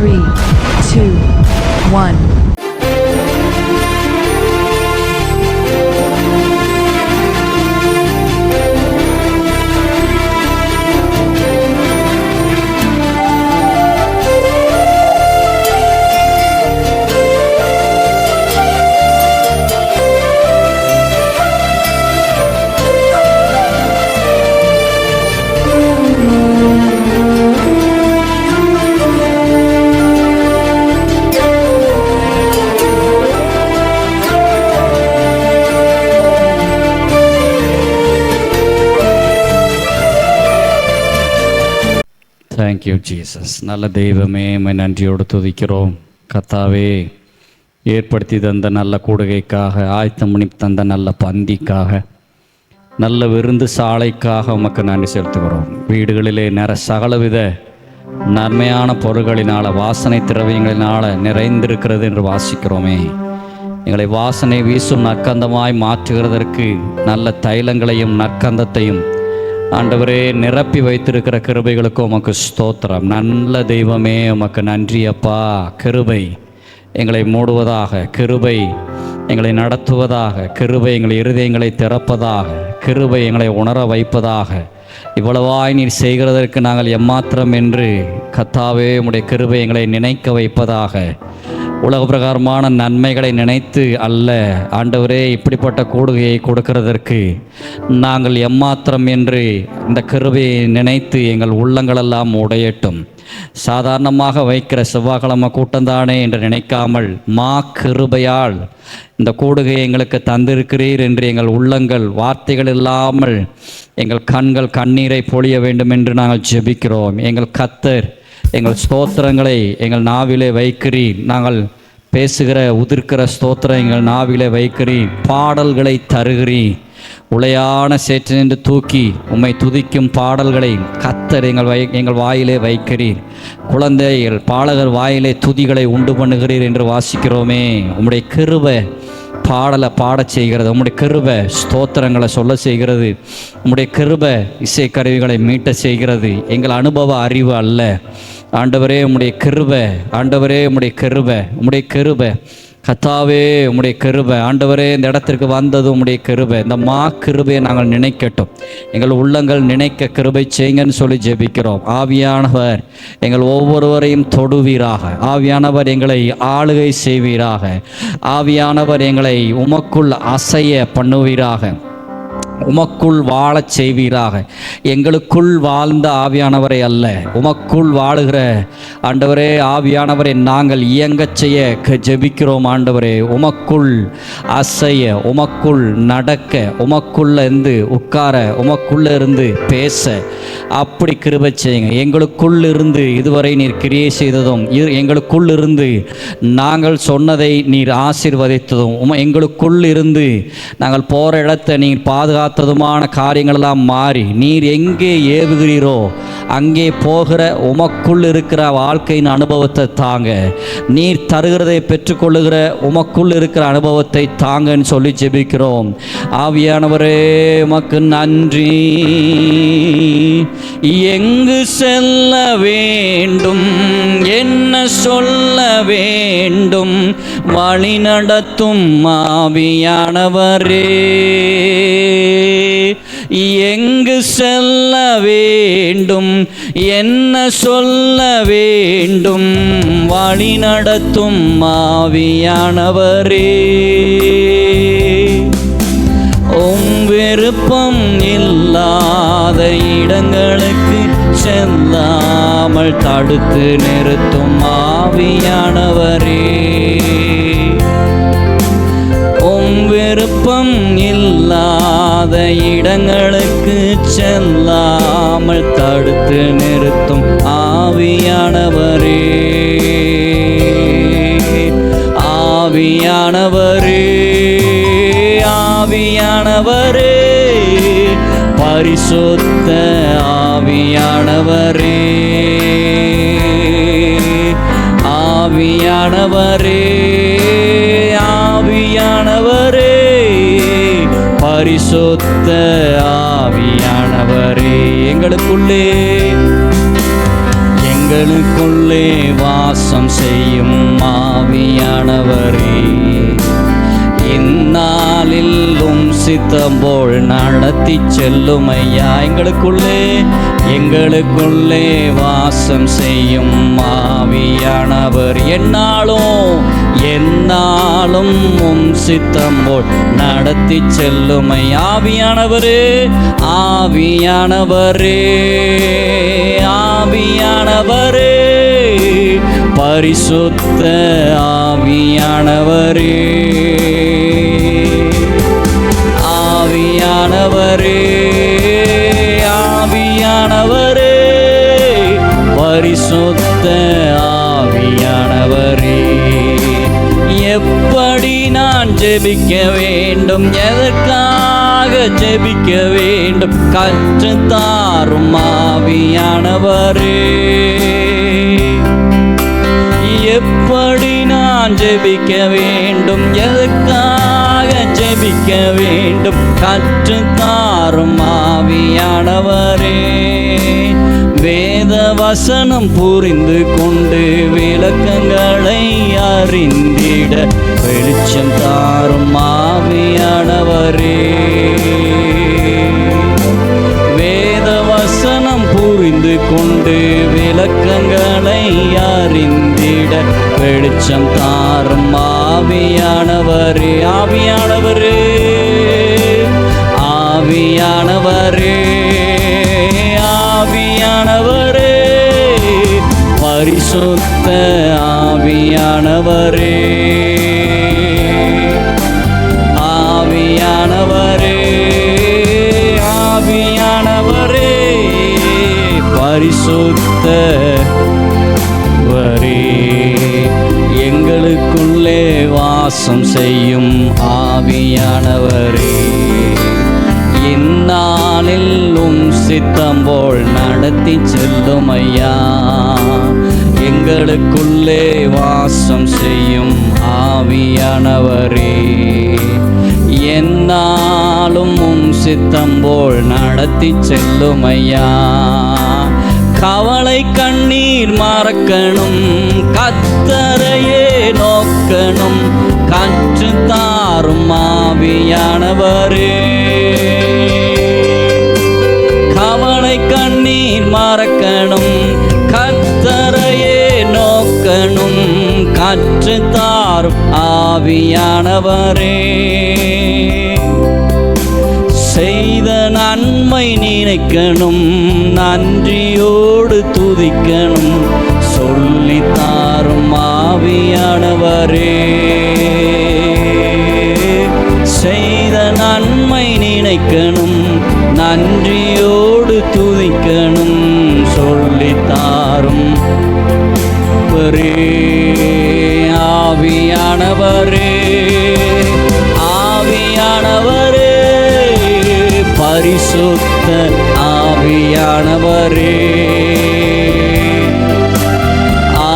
3, 2, 1. Thank you Jesus. நல்ல தெய்வமே, நன்றியோடு துதிக்கிறோம். கர்த்தாவே, ஏற்படுத்தி தந்த நல்ல கூடுகைக்காக, ஆயத்தம் பண்ணி தந்த நல்ல பந்திக்காக, நல்ல விருந்து சாலைக்காக உமக்கு நன்றி செலுத்துகிறோம். வீடுகளிலே சகலவித நன்மையான பொருள்களினால், வாசனை திரவியங்களினால் நிறைந்திருக்கிறது என்று வாசிக்கிறோமே. எங்களை வாசனை வீசும் நற்கந்தமாய் மாற்றுகிறதற்கு நல்ல தைலங்களையும் நற்கந்தத்தையும் ஆண்டவரே நிரப்பி வைத்திருக்கிற கிருபைகளுக்கு உமக்கு ஸ்தோத்திரம். நல்ல தெய்வமே, உமக்கு நன்றி அப்பா. கிருபை எங்களை மூடுவதாக, கிருபை எங்களை நடத்துவதாக, கிருபை எங்கள் இருதயங்களை திறப்பதாக, கிருபை எங்களை உணர வைப்பதாக. இவ்வளவாய் நீர் செய்கிறதற்கு நாங்கள் எம்மாத்திரம் என்று கர்த்தாவே உம்முடைய கிருபை எங்களை நினைக்க வைப்பதாக. உலக பிரகாரமான நன்மைகளை நினைத்து அல்ல ஆண்டவரே, இப்படிப்பட்ட கூடுகையை கொடுக்கிறதற்கு நாங்கள் எம்மாத்திரம் என்று இந்த கிருபையை நினைத்து எங்கள் உள்ளங்களெல்லாம் உடையட்டும். சாதாரணமாக வைக்கிற செவ்வாய்க்கிழமை கூட்டம்தானே என்று நினைக்காமல், மா கிருபையால் இந்த கூடுகையை எங்களுக்கு தந்திருக்கிறீர் என்று எங்கள் உள்ளங்கள் வார்த்தைகள் இல்லாமல் எங்கள் கண்கள் கண்ணீரை பொழிய வேண்டும் என்று நாங்கள் ஜெபிக்கிறோம். எங்கள் கர்த்தர் எங்கள் ஸ்தோத்திரங்களை எங்கள் நாவிலே வைக்கிறீர். நாங்கள் பேசுகிற உதிர்க்கிற ஸ்தோத்திரம் எங்கள் நாவிலே வைக்கிறீர். பாடல்களை தருகிறீர். உளையான சேற்றினின்று தூக்கி உம்மை துதிக்கும் பாடல்களை கர்த்தர் எங்கள் வாயிலே வைக்கிறீர். குழந்தைகள் பாலகர் வாயிலே துதிகளை உண்டு பண்ணுகிறீர் என்று வாசிக்கிறோமே. உம்முடைய கிருபை பாடலை பாடச் செய்கிறது. உம்முடைய கிருபை ஸ்தோத்திரங்களை சொல்ல செய்கிறது. உம்முடைய கிருபை இசைக்கருவிகளை மீட்ட செய்கிறது. எங்கள் அனுபவ அறிவு அல்ல ஆண்டவரே. உம்முடைய கிருபை ஆண்டவரே, உம்முடைய கிருபை, உம்முடைய கிருபை கர்த்தாவே, உம்முடைய கிருபை ஆண்டவரே. இந்த இடத்திற்கு வந்தது உம்முடைய கிருபை. இந்த மா கிருபையை நாங்கள் நினைக்கட்டும். எங்கள் உள்ளங்கள் நினைக்க கிருபை செய்யுங்கன்னு சொல்லி ஜெபிக்கிறோம். ஆவியானவர் எங்கள் ஒவ்வொருவரையும் தொடுவீராக. ஆவியானவர் எங்களை ஆளுகை செய்வீராக. ஆவியானவர் எங்களை உமக்குள் அசைய பண்ணுவீராக. உமக்குள் வாழச் செய்வீராக. எங்களுக்குள் வாழ்ந்த ஆவியானவரை அல்ல, உமக்குள் வாழுகிற ஆண்டவரே ஆவியானவரை நாங்கள் இயங்கச் செய்ய ஜெபிக்கிறோம். ஆண்டவரே, உமக்குள் அசைய, உமக்குள் நடக்க, உமக்குள்ள இருந்து உட்கார, உமக்குள்ள இருந்து பேச அப்படி கிருபை செய்யுங்க. எங்களுக்குள் இருந்து இதுவரை நீர் கிரியை செய்ததும், எங்களுக்குள் இருந்து நாங்கள் சொன்னதை நீர் ஆசீர்வதித்ததும், எங்களுக்குள் இருந்து நாங்கள் போகிற இடத்தை நீர் பாதுகாத்ததுமான காரியங்களெல்லாம் மாறி நீர் எங்கே ஏவுகிறீரோ அங்கே போகிற உமக்குள் இருக்கிற வாழ்க்கையின் அனுபவத்தை தாங்க. நீர் தருகிறதை பெற்றுக்கொள்ளுகிற உமக்குள் இருக்கிற அனுபவத்தை தாங்கன்னு சொல்லி ஜெபிக்கிறோம். ஆவியானவரே, உமக்கு நன்றி. எங்கு செல்ல வேண்டும், என்ன சொல்ல வேண்டும், வழி நடத்தும் ஆவியானவரே. எங்கு செல்ல வேண்டும், என்ன சொல்ல வேண்டும், வழி நடத்தும் ஆவியானவரே. உம் விருப்பம் இல்லாத இடங்களுக்கு செல்லாமல் தடுத்து நிறுத்தும் ஆவியானவரே. உம் விருப்பம் இல்லாத இடங்களுக்கு செல்லாமல் தடுத்து நிறுத்தும் ஆவியானவரே. ஆவியானவரே, ஆவியானவரே, பரிசுத்த ஆவியானவரே. ஆவியானவரே, ஆவியானவரே, பரிசுத்த ஆவியானவரே. எங்களுக்குள்ளே எங்களுக்குள்ளே வாசம் செய்யும் ஆவியானவரே, இந்நாளிலும் சித்தம் போல் நடத்தி செல்லும் ஐயா. எங்களுக்குள்ளே வாசம் செய்யும் ஆவியானவர், எந்நாளும் சித்தம் போல் நடத்தி செல்லும் ஆவியானவரே. ஆவியானவரே, ஆவியானவரே, பரிசுத்த ஆவியானவரே, ஆவியானவரே, ஆவியானவரே, பரிசுத்த ஆவியானவரே. எப்படி நான் ஜெபிக்க வேண்டும், எதற்காக ஜெபிக்க வேண்டும், கற்றுத்தாரும் ஆவியானவரே. எப்படி நான் ஜெபிக்க வேண்டும், எதற்காக ஜெபிக்க வேண்டும், கற்றுத்தாரும் ஆவியானவரே. வேத வசனம் புரிந்து கொண்டு விளக்கங்களை அறிந்திட வெளிச்சம் தாரும் ஆவியானவரே. வேத வசனம் புரிந்து கொண்டு விளக்கங்களை அறிந்திட வெளிச்சம் தாரும் ஆவியானவரே. ஆவியானவரே, ஆவியானவரே, ஆவியானவரே, பரிசுத்த ஆவியானவரே, ஆவியானவரே, ஆவியானவரே, பரிசுத்த வரே. எங்களுக்குள்ளே வாசம் செய்யும் ஆவியானவரே, இந்நாளிலும் சித்தம் போல் நடத்தி செல்லும் ஐயா. எங்களுக்குள்ளே வாசம் செய்யும் ஆவியானவரே, எந்நாளும் சித்தம் போல் நடத்தி செல்லும் ஐயா. கவலை கண்ணீர் மறக்கணும், கர்த்தரையே நோக்கணும், கற்றுத்தாரும் ஆவியானவரே. கவலை கண்ணீர் மறக்கணும், கர்த்தரையே நோக்கணும், கற்றுத்தாரும் ஆவியானவரே. செய்த நன்மை நினைக்கணும், நன்றியோடு துதிக்கணும், சொல்லித்தாரும் ஆவியானவரே. செய்த நன்மை நினைக்கணும், நன்றியோடு துதிக்கணும், சொல்லித்தாரும் ஆவியானவரே. ஆவியானவரே, பரிசுத்த ஆவியானவரே,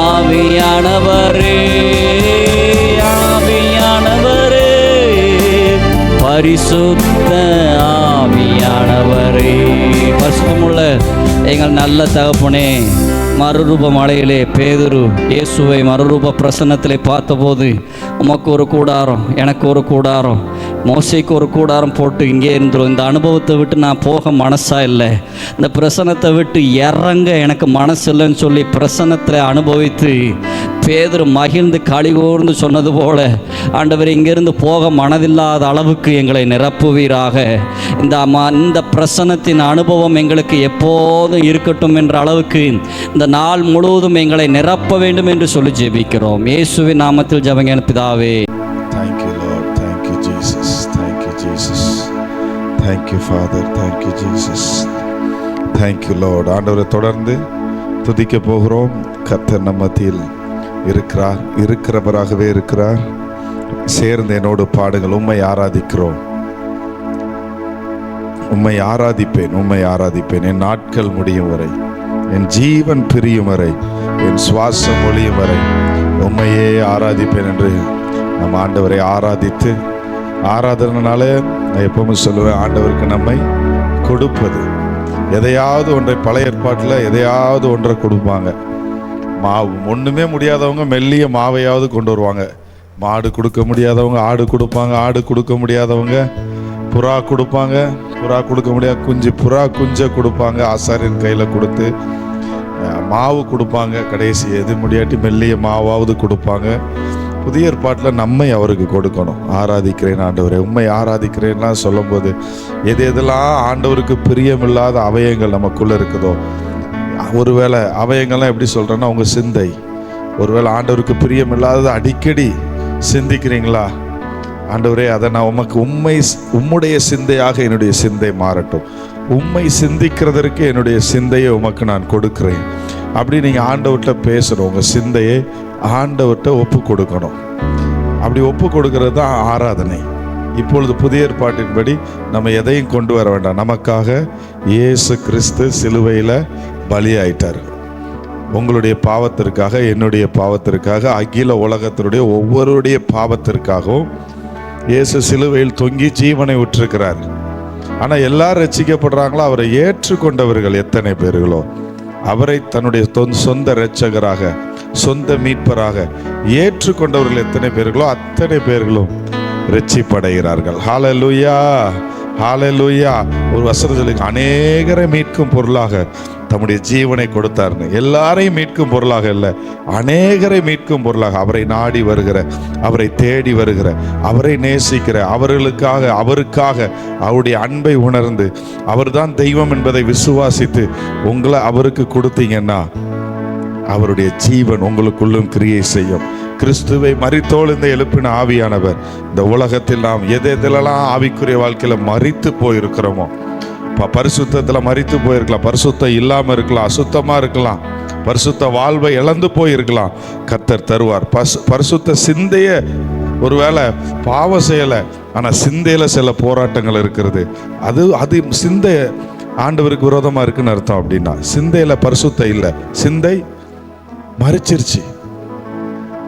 ஆவியானவரே, ஆவியானவரே, பரிசுத்த ஆவியானவரே. பரிசுத்தமுள்ள எங்கள் நல்ல தகப்பனே, மறுரூப மலையிலே பேதுரு இயேசுவை மறுரூப பிரசன்னத்திலே பார்த்தபோது, உமக்கு ஒரு கூடாரம், எனக்கு ஒரு கூடாரம், மோசைக்கு ஒரு கூடாரம் போட்டு இங்கே இருந்துரும். இந்த அனுபவத்தை விட்டு நான் போக மனசா இல்லை, இந்த பிரசன்னத்தை விட்டு இறங்க எனக்கு மனசு இல்லைன்னு சொல்லி பிரசன்னத்தில் அனுபவித்து பேதுரு மகிழ்ந்து களிகூர்ந்து சொன்னது போல, ஆண்டவர் இங்கிருந்து போக மனதில்லாத அளவுக்கு எங்களை நிரப்புவீராக. இந்த பிரசன்னத்தின் அனுபவம் எங்களுக்கு எப்போதும் இருக்கட்டும் என்ற அளவுக்கு இந்த நாள் முழுவதும் எங்களை நிரப்ப வேண்டும் என்று சொல்லி ஜெபிக்கிறோம். இயேசுவின் நாமத்தில் ஜெபங்க பிதாவே. Thank you Lord, thank you Jesus, thank you Jesus, thank you Father, thank you Jesus, thank you Lord. ஆண்டவரை தொடர்ந்து துதிக்க போகிறோம். கர்த்தர் நம்ம மத்தியில் இருக்கிறவராகவே இருக்கிறார். சேர்ந்து என்னோடு பாடுங்கள். உம்மை ஆராதிக்கிறோம், உம்மை ஆராதிப்பேன், உம்மை ஆராதிப்பேன் என் நாட்கள் முடியும் வரை, என் ஜீவன் பிரியும் வரை, என் சுவாசம் ஒழியும் வரை உம்மையே ஆராதிப்பேன் என்று நம்ம ஆண்டவரை ஆராதித்து, ஆராதனால நான் எப்பவுமே சொல்லுவேன், ஆண்டவருக்கு நம்மை கொடுப்பது. எதையாவது ஒன்றை, பழைய ஏற்பாட்டில் எதையாவது ஒன்றை கொடுப்பாங்க. மாவு ஒன்றுமே முடியாதவங்க மெல்லிய மாவையாவது கொண்டு வருவாங்க. மாடு கொடுக்க முடியாதவங்க ஆடு கொடுப்பாங்க, ஆடு கொடுக்க முடியாதவங்க புறா கொடுப்பாங்க, புறா கொடுக்க முடியாத புறா குஞ்சை கொடுப்பாங்க, ஆசாரியன் கையில் கொடுத்து மாவு கொடுப்பாங்க. கடைசி எது முடியாட்டி மெல்லிய மாவாவது கொடுப்பாங்க. புதிய ஏற்பாட்டில் நம்மை அவருக்கு கொடுக்கணும். ஆராதிக்கிறேன் ஆண்டவரே, உண்மை ஆராதிக்கிறேன்லாம் சொல்லும்போது எதெல்லாம் ஆண்டவருக்கு பிரியமில்லாத அவயங்கள் நமக்குள்ளே இருக்குதோ, ஒருவேளை அவயங்கள்லாம் எப்படி சொல்கிறேன்னா உங்கள் சிந்தை, ஒருவேளை ஆண்டவருக்கு பிரியமில்லாததை அடிக்கடி சிந்திக்கிறீங்களா? ஆண்டவரே, அதை நான் உம்முடைய சிந்தையாக என்னுடைய சிந்தை மாறட்டும், உம்மை சிந்திக்கிறதற்கு என்னுடைய சிந்தையை உமக்கு நான் கொடுக்கிறேன் அப்படி நீங்கள் ஆண்டவர்கிட்ட பேசணும். உங்கள் சிந்தையை ஆண்டவர்கிட்ட ஒப்பு கொடுக்கணும். அப்படி ஒப்பு கொடுக்கறது தான் ஆராதனை. இப்பொழுது புதிய ஏற்பாட்டின்படி நம்ம எதையும் கொண்டு வர வேண்டாம். நமக்காக இயேசு கிறிஸ்து சிலுவையில் பலியாயிட்டார். உங்களுடைய பாவத்திற்காக, என்னுடைய பாவத்திற்காக, அகில உலகத்தினுடைய ஒவ்வொருடைய பாவத்திற்காகவும் இயேசு சிலுவையில் தொங்கி ஜீவனை விட்டிருக்கிறார். ஆனால் எல்லாரும் ரட்சிக்கப்படுறாங்களோ? அவரை ஏற்றுக்கொண்டவர்கள் எத்தனை பேர்களோ, அவரை தன்னுடைய சொந்த இரட்சகராக, சொந்த மீட்பராக ஏற்றுக்கொண்டவர்கள் எத்தனை பேர்களோ அத்தனை பேர்களும் ரட்சிப்படைகிறார்கள். ஹல்லேலூயா, ஹல்லேலூயா. ஒரு வசனம் சொல்லுங்க, அநேகரை மீட்கும் பொருளாக தம்முடைய ஜீவனை கொடுத்தார்னு. எல்லாரையும் மீட்கும் பொருளாக இல்லை, அநேகரை மீட்கும் பொருளாக அவரை நாடி வருகிற, அவரை தேடி வருகிற, அவரை நேசிக்கிற, அவருக்காக அவருடைய அன்பை உணர்ந்து அவர்தான் தெய்வம் என்பதை விசுவாசித்து உங்களை அவருக்கு கொடுத்தீங்கன்னா அவருடைய ஜீவன் உங்களுக்குள்ளும் கிரியை செய்யும். கிறிஸ்துவை மரித்தோல் இந்த எழுப்பின ஆவியானவர் இந்த உலகத்தில் நாம் எதெல்லாம் ஆவிக்குரிய வாழ்க்கையில் மரித்து போயிருக்கிறோமோ, பரிசுத்தத்தில் மரித்து போயிருக்கலாம், பரிசுத்தம் இல்லாமல் இருக்கலாம், அசுத்தமாக இருக்கலாம், பரிசுத்த வாழ்வை இழந்து போயிருக்கலாம். கர்த்தர் தருவார். பரிசுத்த சிந்தைய ஒருவேளை பாவ செய்யலை, ஆனால் சிந்தையில் சில போராட்டங்கள் இருக்கிறது. அது சிந்தை ஆண்டவருக்கு விரோதமாக இருக்குன்னு அர்த்தம். அப்படின்னா சிந்தையில் பரிசுத்தம் இல்லை, சிந்தை மறிச்சிருச்சு,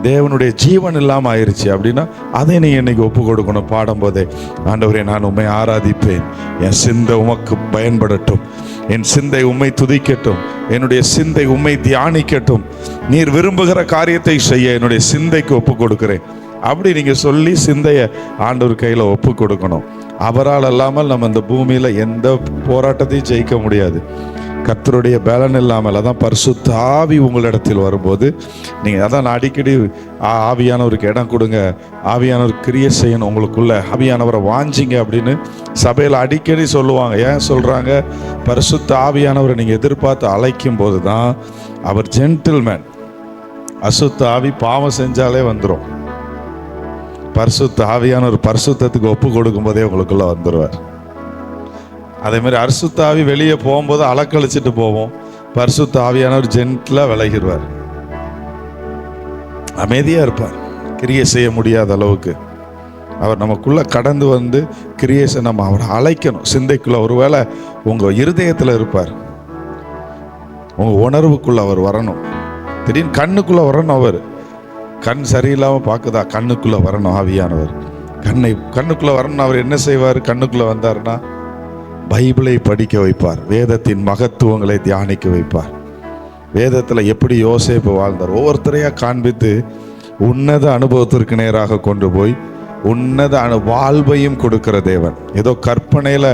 தேவனுடைய ஜீவன் இல்லாமல் ஆயிடுச்சு. அப்படின்னா அதை நீ இன்னைக்கு ஒப்பு கொடுக்கணும். பாடும்போதே, ஆண்டவரே, நான் உம்மை ஆராதிப்பேன், என் சிந்தை உமக்கு பயன்படட்டும், என் சிந்தை உம்மை துதிக்கட்டும், என்னுடைய சிந்தை உம்மை தியானிக்கட்டும், நீர் விரும்புகிற காரியத்தை செய்ய என்னுடைய சிந்தைக்கு ஒப்பு கொடுக்கிறேன் அப்படி நீங்கள் சொல்லி சிந்தையை ஆண்டவர் கையில் ஒப்பு கொடுக்கணும். அவரால் இல்லாமல் நம்ம இந்த பூமியில் எந்த போராட்டத்தையும் ஜெயிக்க முடியாது. கர்த்தருடைய பலன் இல்லாமல், அதான் பரிசுத்த ஆவி உங்களிடத்தில் வரும்போது நீங்கள், அதான் நான் அடிக்கடி ஆவியானவருக்கு இடம் கொடுங்க, ஆவியானவர் கிரியை செய்யணும் உங்களுக்குள்ள, ஆவியானவரை வாஞ்சிங்க அப்படின்னு சபையில் அடிக்கடி சொல்லுவாங்க. ஏன் சொல்கிறாங்க? பரிசுத்த ஆவியானவரை நீங்கள் எதிர்பார்த்து அழைக்கும் போது தான் அவர் ஜென்டில்மேன். அசுத்த ஆவி பாவம் செஞ்சாலே வந்துடும். பரிசுத்த ஆவியானவர் பரிசுத்தத்துக்கு ஒப்பு கொடுக்கும் போதே உங்களுக்குள்ள வந்துடுவார். அதே மாதிரி அரிசுத்த ஆவி வெளியே போகும்போது அலக்கழிச்சிட்டு போவோம், பரிசுத்த ஆவியானவர் ஜென்டிலாக விலகிடுவார், அமைதியாக இருப்பார். கிரியை செய்ய முடியாத அளவுக்கு அவர் நமக்குள்ளே கடந்து வந்து கிரியேஷன் நம்ம அவரை அழைக்கணும். சிந்தைக்குள்ளே ஒருவேளை உங்கள் இருதயத்தில் இருப்பார், உங்கள் உணர்வுக்குள்ளே அவர் வரணும். திடீர்னு கண்ணுக்குள்ளே வரணும். அவர் கண் சரியில்லாமல் பார்க்குதா, கண்ணுக்குள்ளே வரணும் ஆவியானவர். கண்ணுக்குள்ளே வரணும். அவர் என்ன செய்வார்? கண்ணுக்குள்ளே வந்தார்னா பைபிளை படிக்க வைப்பார், வேதத்தின் மகத்துவங்களை தியானிக்க வைப்பார். வேதத்தில் எப்படி யோசேப்பு வாழ்ந்தார் ஒவ்வொருத்தரையாக காண்பித்து உன்னத அனுபவத்திற்கு நேராக கொண்டு போய் உன்னத வாழ்வையும் கொடுக்கிற தேவன். ஏதோ கற்பனையில்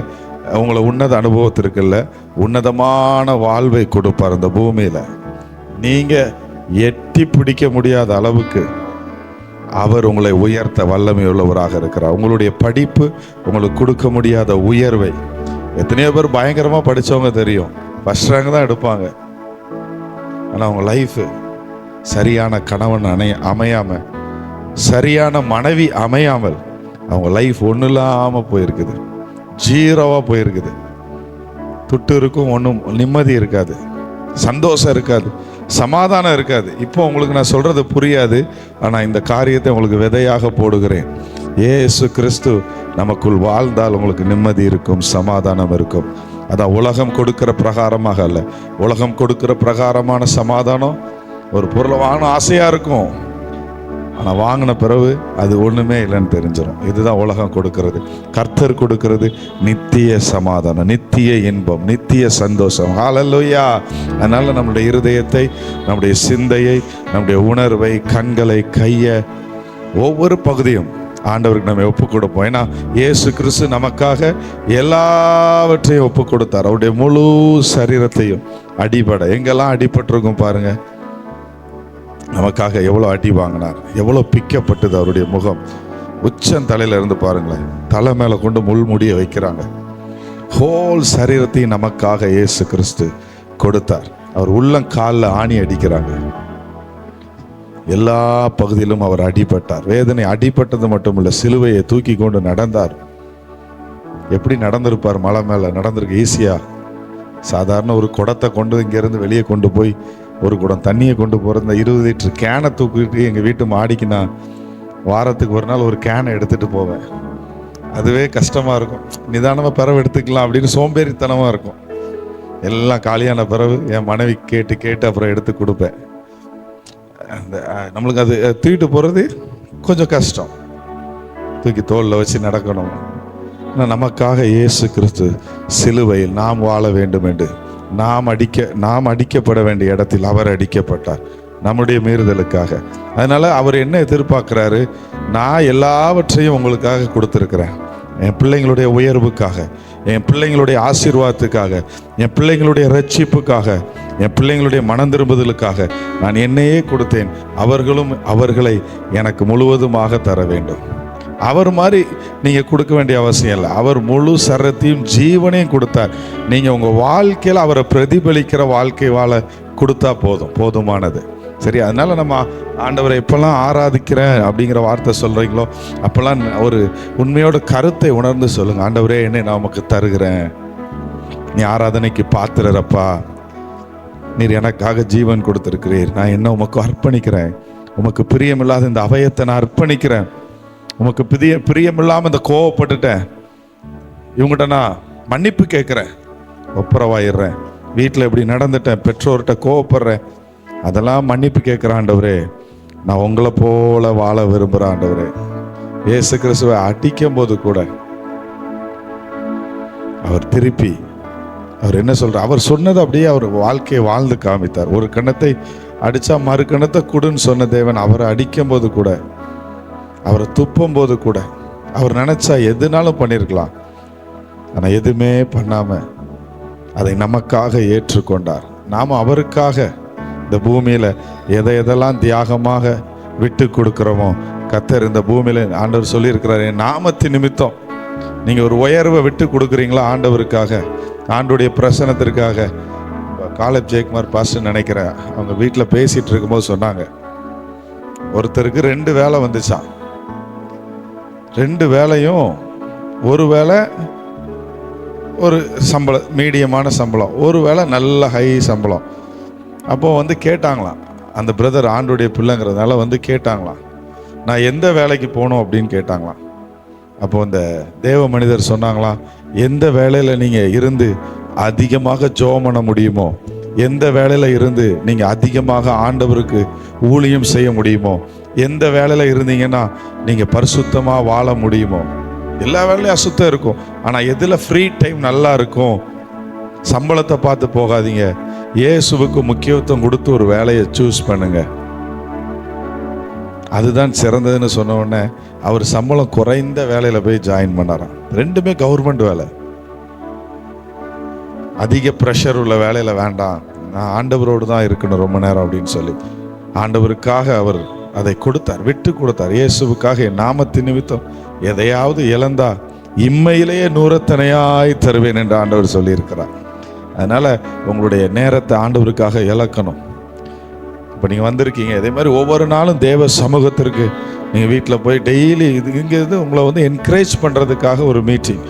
உங்களை உன்னத அனுபவத்திற்கு இல்லை, உன்னதமான வாழ்வை கொடுப்பார். இந்த பூமியில் நீங்கள் எட்டி பிடிக்க முடியாத அளவுக்கு அவர் உங்களை உயர்த்த வல்லமை உள்ளவராக இருக்கிறார். உங்களுடைய படிப்பு உங்களுக்கு கொடுக்க முடியாத உயர்வை, எத்தனையோ பேர் பயங்கரமாக படித்தவங்க தெரியும், ஃபர்ஸ்ட் ரேங்க் தான் எடுப்பாங்க, ஆனால் அவங்க லைஃபு சரியான கணவன் அமையாமல், சரியான மனைவி அமையாமல் அவங்க லைஃப் ஒன்றும் இல்லாமல் போயிருக்குது, ஜீரோவாக போயிருக்குது. துட்டு இருக்கும், ஒன்றும் நிம்மதி இருக்காது, சந்தோஷம் இருக்காது, சமாதானம் இருக்காது. இப்போ உங்களுக்கு நான் சொல்கிறது புரியாது, ஆனால் இந்த காரியத்தை உங்களுக்கு விதையாக போடுகிறேன். இயேசு கிறிஸ்து நமக்குள் வாழ்ந்தால் உங்களுக்கு நிம்மதி இருக்கும், சமாதானம் இருக்கும். அதான் உலகம் கொடுக்கிற பிரகாரமாக அல்ல. உலகம் கொடுக்கிற பிரகாரமான சமாதானம் ஒரு பொருளவான ஆசையாக இருக்கும், ஆனால் வாங்கின பிறகு அது ஒன்றுமே இல்லைன்னு தெரிஞ்சிடும். இதுதான் உலகம் கொடுக்கிறது. கர்த்தர் கொடுக்கிறது நித்திய சமாதானம், நித்திய இன்பம், நித்திய சந்தோஷம். ஹல்லேலூயா. அதனால் நம்முடைய இருதயத்தை, நம்முடைய சிந்தையை, நம்முடைய உணர்வை, கண்களை, கையை, ஒவ்வொரு பகுதியும் ஆண்டவருக்கு நம்ம ஒப்பு கொடுப்போம். ஏன்னா இயேசு கிறிஸ்து நமக்காக எல்லாவற்றையும் ஒப்பு கொடுத்தார். அவருடைய முழு சரீரத்தையும் அடிபட, எங்கெல்லாம் அடிபட்டிருக்கும் பாருங்க, நமக்காக எவ்வளோ அடி வாங்கினார், எவ்வளோ பிக்கப்பட்டது அவருடைய முகம். உச்சம் தலையில இருந்து பாருங்களேன், தலை மேலே கொண்டு முள்முடியை வைக்கிறாங்க. ஹோல் சரீரத்தையும் நமக்காக இயேசு கிறிஸ்து கொடுத்தார். அவர் உள்ளம் காலில் ஆணி அடிக்கிறாங்க. எல்லா பகுதியிலும் அவர் அடிபட்டார். வேதனை அடிபட்டது மட்டுமில்லை, சிலுவையை தூக்கி கொண்டு நடந்தார். எப்படி நடந்திருப்பார்? மலை மேலே நடந்திருக்கு ஈஸியா? சாதாரண ஒரு குடத்தை கொண்டு இங்கேருந்து வெளியே கொண்டு போய் ஒரு குடம் தண்ணியை கொண்டு போகிற இந்த 20 லிட்டர் கேனை தூக்கிட்டு எங்கள் வீட்டு மாடிக்கு நான் வாரத்துக்கு ஒரு நாள் ஒரு கேனை எடுத்துகிட்டு போவேன். அதுவே கஷ்டமாக இருக்கும். நிதானமாக பிறகு எடுத்துக்கலாம் அப்படின்னு சோம்பேறித்தனமாக இருக்கும். எல்லாம் காலியான பிறகு என் மனைவி கேட்டு அப்புறம் எடுத்து கொடுப்பேன். அந்த நம்மளுக்கு அது தூக்கிட்டு போகிறது கொஞ்சம் கஷ்டம். தூக்கி தோளில் வச்சு நடக்கணும். ஆனால் நமக்காக இயேசு கிறிஸ்து சிலுவையில் நாம் வாழ வேண்டும் என்று நாம் அடிக்கப்பட வேண்டிய இடத்தில் அவர் அடிக்கப்பட்டார், நம்முடைய மீறுதலுக்காக. அதனால் அவர் என்ன எதிர்பார்க்குறாரு? நான் எல்லாவற்றையும் உங்களுக்காக கொடுத்துருக்குறேன். என் பிள்ளைங்களுடைய உயர்வுக்காக, என் பிள்ளைங்களுடைய ஆசீர்வாதத்துக்காக, என் பிள்ளைங்களுடைய ரட்சிப்புக்காக, என் பிள்ளைங்களுடைய மனம் திரும்புதலுக்காக நான் என்னையே கொடுத்தேன். அவர்களும் அவர்களை எனக்கு முழுவதுமாக தர வேண்டும். அவர் மாதிரி நீங்கள் கொடுக்க வேண்டிய அவசியம் இல்லை. அவர் முழு சரத்தையும் ஜீவனையும் கொடுத்தார். நீங்கள் உங்கள் வாழ்க்கையில் அவரை பிரதிபலிக்கிற வாழ்க்கை வாழ கொடுத்தா போதுமானது. சரி, அதனால நம்ம ஆண்டவரை எப்பெல்லாம் ஆராதிக்கிறேன் அப்படிங்கிற வார்த்தை சொல்கிறீங்களோ அப்போல்லாம் ஒரு உண்மையோட கருத்தை உணர்ந்து சொல்லுங்கள். ஆண்டவரே, என்னை நான் உமக்கு தருகிறேன். நீ ஆராதனைக்கு பாத்திரப்பா. நீர் எனக்காக ஜீவன் கொடுத்துருக்கிறீர். நான் என்ன உமக்கு அர்ப்பணிக்கிறேன். உமக்கு பிரியமில்லாத இந்த அவயத்தை நான் அர்ப்பணிக்கிறேன். உமக்கு பிரியமில்லாமல் இந்த கோவப்பட்டுட்டேன். இவங்ககிட்ட நான் மன்னிப்பு கேட்குறேன், ஒப்புரவாயிடுறேன். வீட்டில் எப்படி நடந்துட்டேன், பெற்றோர்கிட்ட கோவப்படுறேன், அதெல்லாம் மன்னிப்பு கேட்குற ஆண்டவரே. நான் உங்களை போல வாழ விரும்புகிறேன் ஆண்டவரே. இயேசு கிறிஸ்துவை அடிக்கும் போது கூட அவர் திருப்பி அவர் என்ன சொல்கிறார்? அவர் சொன்னது அப்படியே அவர் வாழ்க்கையை வாழ்ந்து காமித்தார். ஒரு கணத்தை அடித்தா மறு கணத்தை கொடுன்னு சொன்ன தேவன் அவரை அடிக்கும் போது கூட, அவரை துப்பும் போது கூட, அவர் நினச்சா எதுனாலும் பண்ணியிருக்கலாம். ஆனால் எதுவுமே பண்ணாமல் அதை நமக்காக ஏற்றுக்கொண்டார். நாம் அவருக்காக இந்த பூமியில் எதெல்லாம் தியாகமாக விட்டு கொடுக்குறோமோ, கர்த்தர் இந்த பூமியில் ஆண்டவர் சொல்லியிருக்கிறார், என் நாமத்தின் நிமித்தம் நீங்கள் ஒரு உயர்வை விட்டு கொடுக்குறீங்களா ஆண்டவருக்காக, ஆண்டோடைய பிரசனத்திற்காக. காலேஜ் ஜெயக்குமார் பாஸ்டர் நினைக்கிறேன், அவங்க வீட்டில் பேசிகிட்டு இருக்கும்போது சொன்னாங்க, ஒருத்தருக்கு 2 வேலை வந்துச்சான். 2 வேலையும், ஒரு வேலை ஒரு சம்பளம், மீடியமான சம்பளம், ஒரு வேலை நல்ல ஹை சம்பளம். அப்போது கேட்டாங்களாம், அந்த பிரதர் ஆண்டோடைய பிள்ளைங்கிறதுனால கேட்டாங்களாம், நான் எந்த வேலைக்கு போகணும் அப்படின்னு கேட்டாங்களாம். அப்போது அந்த தேவ மனிதர் சொன்னாங்களாம், எந்த வேலையில் நீங்கள் இருந்து அதிகமாக ஜெபம் பண்ண முடியுமோ, எந்த வேலையில் இருந்து நீங்கள் அதிகமாக ஆண்டவருக்கு ஊழியம் செய்ய முடியுமோ, எந்த வேலையில் இருந்தீங்கன்னா நீங்கள் பரிசுத்தமாக வாழ முடியுமோ. எல்லா வேலையும் அசுத்தம் இருக்கும், ஆனால் எதில் ஃப்ரீ டைம் நல்லா இருக்கும். சம்பளத்தை பார்த்து போகாதீங்க, இயேசுவுக்கு முக்கியத்துவம் கொடுத்து ஒரு வேலையை சூஸ் பண்ணுங்க, அதுதான் சிறந்ததுன்னு சொன்ன உடனே அவர் சம்பளம் குறைந்த வேலையில் போய் ஜாயின் பண்ணாராம். 2மே கவர்மெண்ட் வேலை. அதிக ப்ரெஷர் உள்ள வேலையில் வேண்டாம், நான் ஆண்டவரோடு தான் இருக்கணும் ரொம்ப நேரம் அப்படின்னு சொல்லி ஆண்டவருக்காக அவர் அதை கொடுத்தார், விட்டு கொடுத்தார். இயேசுவுக்காக என் நாமத்தின் நிமித்தம் எதையாவது இழந்தா இம்மையிலேயே 100 தருவேன் என்று ஆண்டவர் சொல்லியிருக்கிறார். அதனால் உங்களுடைய நேரத்தை ஆண்டவருக்காக இழக்கணும். இப்போ நீங்கள் வந்திருக்கீங்க, இதே மாதிரி ஒவ்வொரு நாளும் தேவ சமூகத்திற்கு நீங்கள் வீட்டில் போய் டெய்லி இங்கேருந்து உங்களை என்கரேஜ் பண்ணுறதுக்காக ஒரு மீட்டிங்,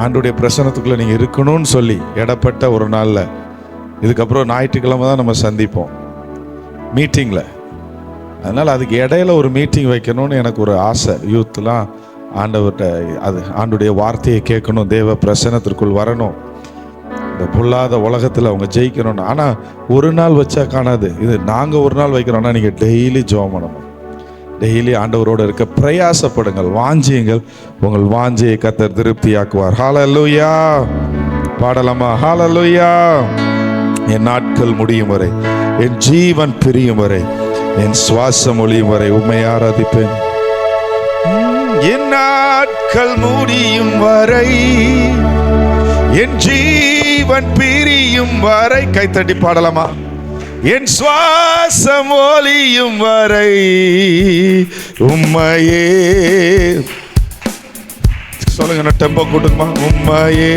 ஆண்டுடைய பிரசனத்துக்குள்ளே நீங்கள் இருக்கணும்னு சொல்லி இடப்பட்ட ஒரு நாளில், இதுக்கப்புறம் ஞாயிற்றுக்கிழமை தான் நம்ம சந்திப்போம் மீட்டிங்கில். அதனால் அதுக்கு இடையில ஒரு மீட்டிங் வைக்கணும்னு எனக்கு ஒரு ஆசை. யூத்லாம் ஆண்டவர்கிட்ட அது ஆண்டுடைய வார்த்தையை கேட்கணும், தேவ பிரசனத்திற்குள் வரணும், இந்த பொல்லாத உலகத்தில் அவங்க ஜெயிக்கணும்னு. ஆனால் ஒரு நாள் வச்சா காணாது. இது நாங்கள் ஒரு நாள் வைக்கிறோம்னா நீங்கள் டெய்லி ஜெபம் பண்ணணும். டெய்லி ஆண்டவரோடு இருக்க பிரயாசப்படுங்கள், வாஞ்சியுங்கள். உங்கள் வாஞ்சியை கர்த்தர் திருப்தியாக்குவார். ஹல்லேலூயா. பாடலாமா? ஹல்லேலூயா. என் நாட்கள் முடியும் வரை, என் ஜீவன் பிரியும் வரை, என் சுவாசம் ஒழியும் வரை உம்மை ஆராதிப்பேன். என் நாட்கள் முடியும் வரை, என் ஜீவன் பிரியும் வரை. கைத்தட்டி பாடலாமா? என் சுவாசம் ஒழியும் வரை உம்மையே. சொல்லுங்க, டெம்போ கூட்டுமா. உம்மையே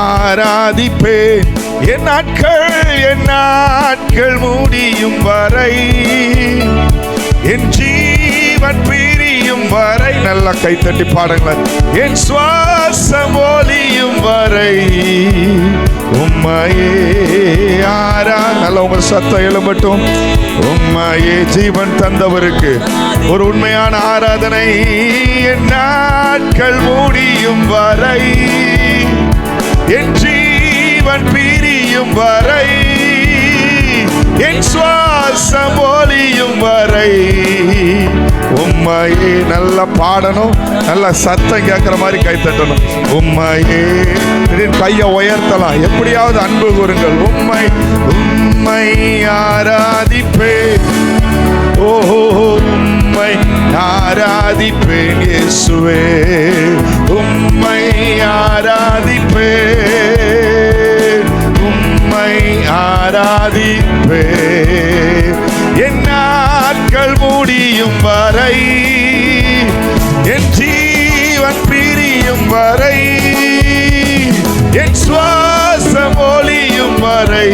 ஆராதிப்பேன். என் நாட்கள் முடியும் வரை, என் ஜீவன் பிரியும் வரை. நல்லா கைத்தட்டி பாடுங்களேன். என் சுவாசம் ஒழியும் வரை உம்மையே நல்ல உங்க சத்தம் எழும்பட்டும். உம்மையே ஜீவன் தந்தவருக்கு ஒரு உண்மையான ஆராதனை. என் நாட்கள் முடியும் வரை, என் ஜீவன் பிரியும் வரை, என் சுவாசம் ஒழியும் வரை உம்மையே. நல்லா பாடணும், நல்லா சத்தம் கேட்கிற மாதிரி கை தட்டணும். உம்மையே. கையை உயர்த்தலாம், எப்படியாவது அன்பு கூறுங்கள். உம்மை ஆராதிப்பேன். ஓஹோ, உம்மை ஆராதிப்பேன் இயேசுவே. உம்மை ஆராதிப்பேன், உம்மை ஆராதிப்பேன். என் நாட்கள் முடியும் வரை, என் ஜீவன் பிரியும் வரை, என் சுவாசம் ஒழியும் வரை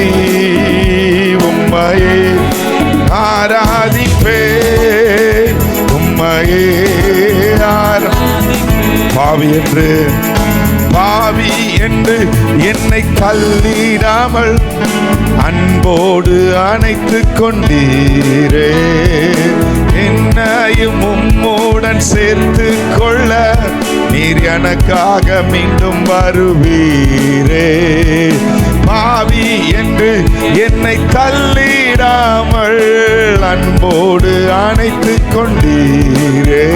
உம்மையே ஆராதிப்பேன். உம்மையே பாவி என்று என்னை தள்ளிடாமல் அன்போடு அணைத்து கொண்டீரே. என்னையும் உம்முடன் சேர்த்து கொள்ள நீர் எனக்காக மீண்டும் வருவீரே. பாவி என்று என்னை தள்ளிடாமல் அன்போடு அணைத்து கொண்டீரே.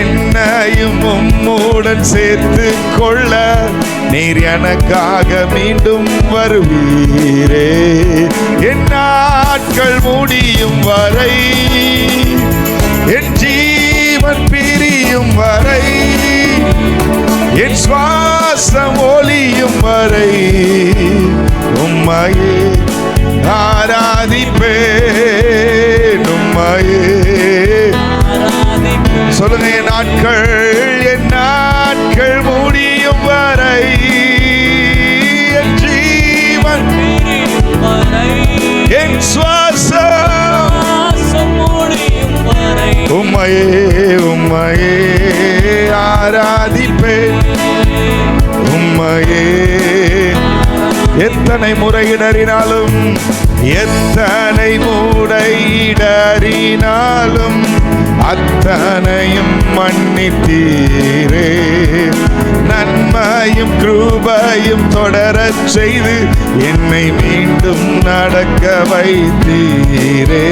என்னையும் உம்முடன் சேர்த்து கொள்ள நீர் எனக்காக மீண்டும் வருவீரே. என் நாட்கள் முடியும் வரை, என் ஜீவன் பிரியும் வரை, என் சுவாசம் ஒழியும் வரை உம்மையே ஆராதிப்பேன். உம்மையே. சொல்லுங்க, என் நாட்கள் முடியும் வரை, என் ஜீவன் என் சுவாசம் உம்மையே ஆராதிப்பேன். உம்மையே. எத்தனை முறையிடறினாலும், எத்தனை முறையிடறினாலும் அத்தனையும் மன்னித்தீரே. நன்மையும் கிருபையும் தொடரச் செய்து என்னை மீண்டும் நடக்க வைத்தீரே.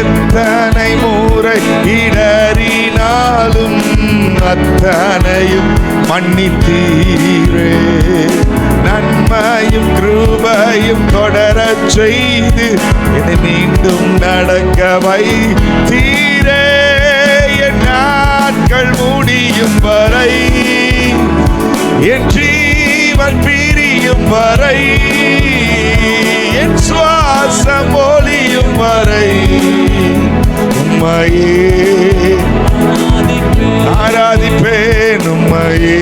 எத்தனை முறை இடறினாலும் அத்தனையும் மன்னித்தீரே. நன்மையும் கிருபையும் தொடரச் செய்து என்னை மீண்டும் நடக்க வைத்தீரே. என் நாட்கள் முடியும் வரை, என் ஜீவன் பிரியும் வரை, என் சுவாசம் ஒழியும் வரை உம்மையே ஆராதிப்பேன். உம்மையே.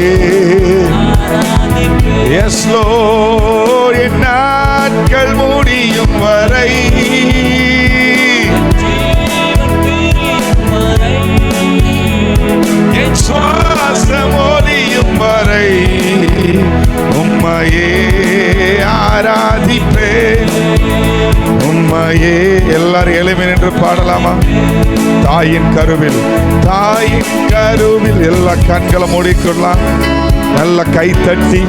Yes Lord. என் நாட்கள் முடியும் வரை, என் சுவாசம் ஒழியும் வரை உம்மையே ஆராதிப்பேன். உம்மையே. எல்லாரும் எளிமை நின்று பாடலாமா? தாயின் கருவில் எல்லா கண்களை மூடிக்கொள்ளலாம். நல்ல கை தட்டி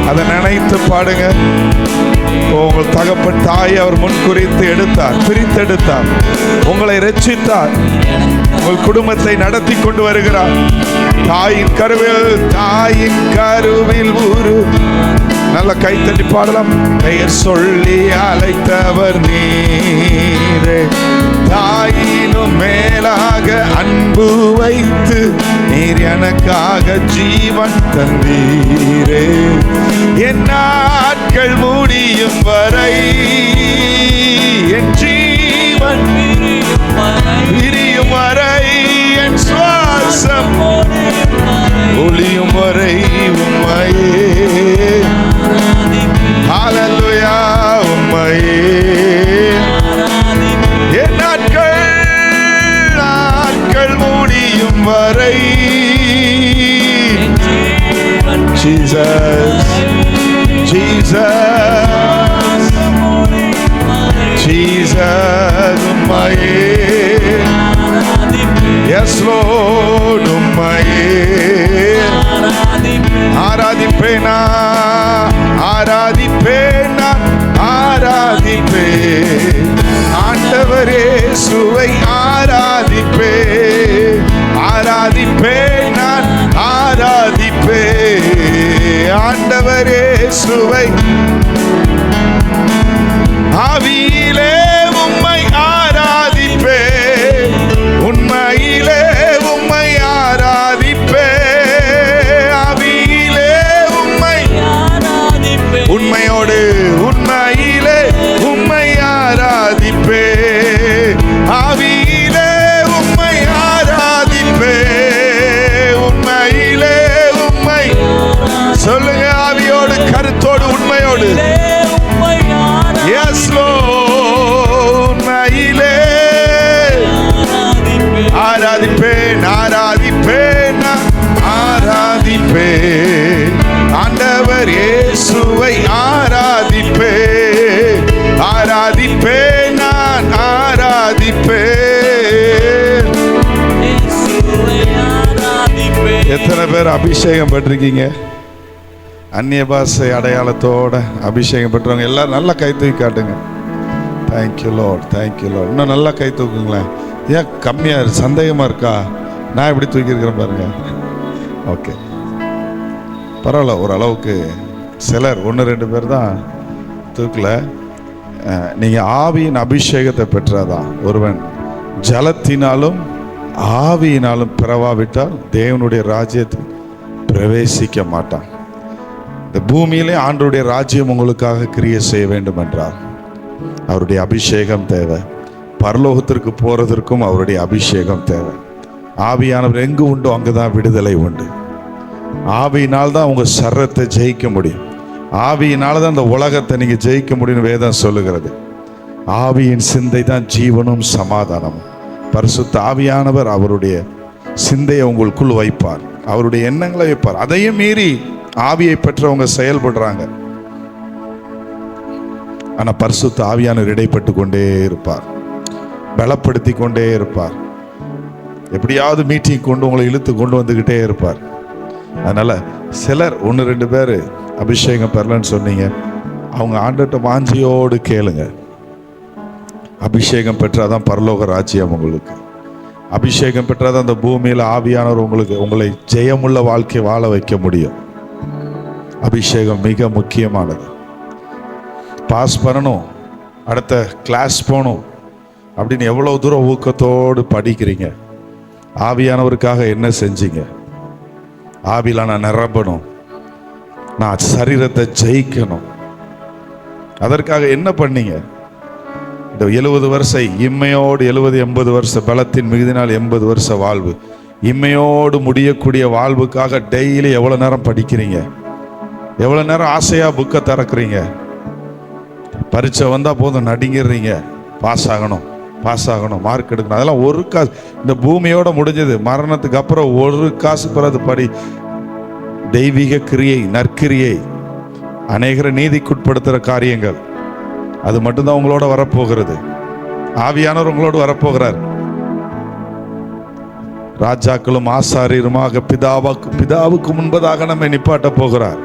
அதை நினைத்து பாடுங்க. உங்கள் தகப்பன் தாயை அவர் முன்குறித்து எடுத்தார், பிரித்தெடுத்தார், உங்களை ரட்சித்தார், உங்கள் குடும்பத்தை நடத்தி கொண்டு வருகிறார். தாயின் கருவில் ஊரு. நல்ல கைத்தட்டி பாடலாம். பெயர் சொல்லி அழைத்தவர் நீரே, தாயினும் மேலாக அன்பு வைத்து நீர் எனக்காக ஜீவன் தந்தீரே. என் நாட்கள் முடியும் வரை என் ஜீவன் பிரியும் வரை என் சுவாசம் ஒளியும் வரை உம்மையே. ஹல்லேலூயா, உம்மையே. என் நாட்கள் முடியும் வரை ஜீசஸ், ஜீசஸ், ஜீசஸ், உம்மையே. எஸ் லார்ட், உம்மையே ஆராதிப்பேனா, ஆராதிப்பேனா, ஆராதிப்பே. ஆண்டவரே சுவை ஆராதிப்பே, ஆராதிப்பே, நான் ஆராதிப்பே. ஆண்டவரே சுவை ஆவியிலே உம்மை ஆராதிப்பே, உண்மையிலே உம்மை ஆராதிப்பே. ஆவியிலே உம்மை ஆராதிப்பே, உண்மையோடு உண்மையிலே உம்மை ஆராதிப்பே. ஆவியிலே உம்மை ஆராதிப்பே, உண்மையிலே உம்மை. சொல்லுங்க, ஆவியோடு கருத்தோடு உண்மையோடு. எஸ் லார்ட், உண்மையிலே ஆராதிப்பேன், ஆராதிப்பேன், ஆராதிப்பேன். ஆண்டவர் இயேசுவை ஆராதிப்பேன், ஆராதிப்பேன், நான் ஆராதிப்பேன். எத்தனை பேர் அபிஷேகம் பெற்றிருக்கீங்க? அந்நிய பாஷை அடையாளத்தோட அபிஷேகம் பெற்றவங்க எல்லாரும் நல்லா கை தூக்கி காட்டுங்க. Thank you Lord, thank you Lord. இன்னும் நல்லா கை தூக்குங்களேன். ஏன் கம்மியாக சந்தேகமாக இருக்கா? நான் எப்படி தூக்கியிருக்கிறேன் பாருங்க. ஓகே, பரவாயில்ல. ஓரளவுக்கு சிலர் 1-2 பேர் தான் தூக்கல. நீங்கள் ஆவியின் அபிஷேகத்தை பெற்றாதான். ஒருவன் ஜலத்தினாலும் ஆவியினாலும் பிறவாவிட்டால் தேவனுடைய ராஜ்யத்தில் பிரவேசிக்க மாட்டான். இந்த பூமியிலே ஆண்டவருடைய ராஜ்யம் உங்களுக்காக கிரியை செய்ய வேண்டும் என்றால் அவருடைய அபிஷேகம் தேவை. பரலோகத்திற்கு போறதற்கும் அவருடைய அபிஷேகம் தேவை. ஆவியானவர் எங்கு உண்டோ அங்குதான் விடுதலை உண்டு. ஆவியினால் தான் உங்க சரத்தை ஜெயிக்க முடியும். ஆவியினால தான் இந்த உலகத்தை நீங்க ஜெயிக்க முடியும் வேதம் சொல்லுகிறது. ஆவியின் சிந்தை தான் ஜீவனும் சமாதானமும். பரிசுத்த ஆவியானவர் அவருடைய சிந்தையை உங்களுக்குள் வைப்பார், அவருடைய எண்ணங்களை வைப்பார். அதையும் மீறி ஆவியை பெற்றவங்க செயல்படுறாங்க. ஆனா பரிசுத்த ஆவியானவர் இடைப்பட்டு கொண்டே இருப்பார், பலப்படுத்தி கொண்டே இருப்பார். எப்படியாவது மீட்டிங் கொண்டு உங்களை இழுத்து கொண்டு வந்துகிட்டே இருப்பார். அதனால சிலர் 1-2 பேர் அபிஷேகம் பெறலன்னு சொன்னீங்க, அவங்க ஆண்டவர்ட்ட வாஞ்சியோடு கேளுங்க. அபிஷேகம் பெற்றாதான் பரலோக ராஜ்யம் உங்களுக்கு. அபிஷேகம் பெற்றாதான் அந்த பூமியில் ஆவியானவர் உங்களை ஜெயமுள்ள வாழ்க்கை வாழ வைக்க முடியும். அபிஷேகம் மிக முக்கியமானது. பாஸ் பண்ணணும், அடுத்த கிளாஸ் போகணும் அப்படின்னு எவ்வளவு தூரம் ஊக்கத்தோடு படிக்கிறீங்க? ஆவியானவருக்காக என்ன செஞ்சீங்க? ஆவியில நான் நிரம்பணும், நான் சரீரத்தை ஜெயிக்கணும், அதற்காக என்ன பண்ணீங்க? இந்த 70 வருஷம் இம்மையோடு 70-80 வருஷ பலத்தின் மிகுதினால் 80 வருஷ வாழ்வு, இம்மையோடு முடியக்கூடிய வாழ்வுக்காக டெய்லி எவ்வளவு நேரம் படிக்கிறீங்க? எவ்வளவு நேரம் ஆசையா புக்கை திறக்கிறீங்க? பரீட்சை வந்தா போதும் நடுங்கிடுறீங்க, பாஸ் ஆகணும், பாஸ் ஆகணும், மார்க் எடுக்கணும். அதெல்லாம் ஒரு காசு, இந்த பூமியோட முடிஞ்சது. மரணத்துக்கு அப்புறம் ஒரு காசு பிறகு படி. தெய்வீக கிரியை, நற்கிரியை, அநேகரை நீதிக்குட்படுத்துகிற காரியங்கள், அது மட்டும்தான் உங்களோட வரப்போகிறது. ஆவியானவர் உங்களோடு வரப்போகிறார். ராஜாக்களும் ஆசாரியருமாக பிதாவுக்கு முன்பதாக நம்மை நிப்பாட்ட போகிறார்.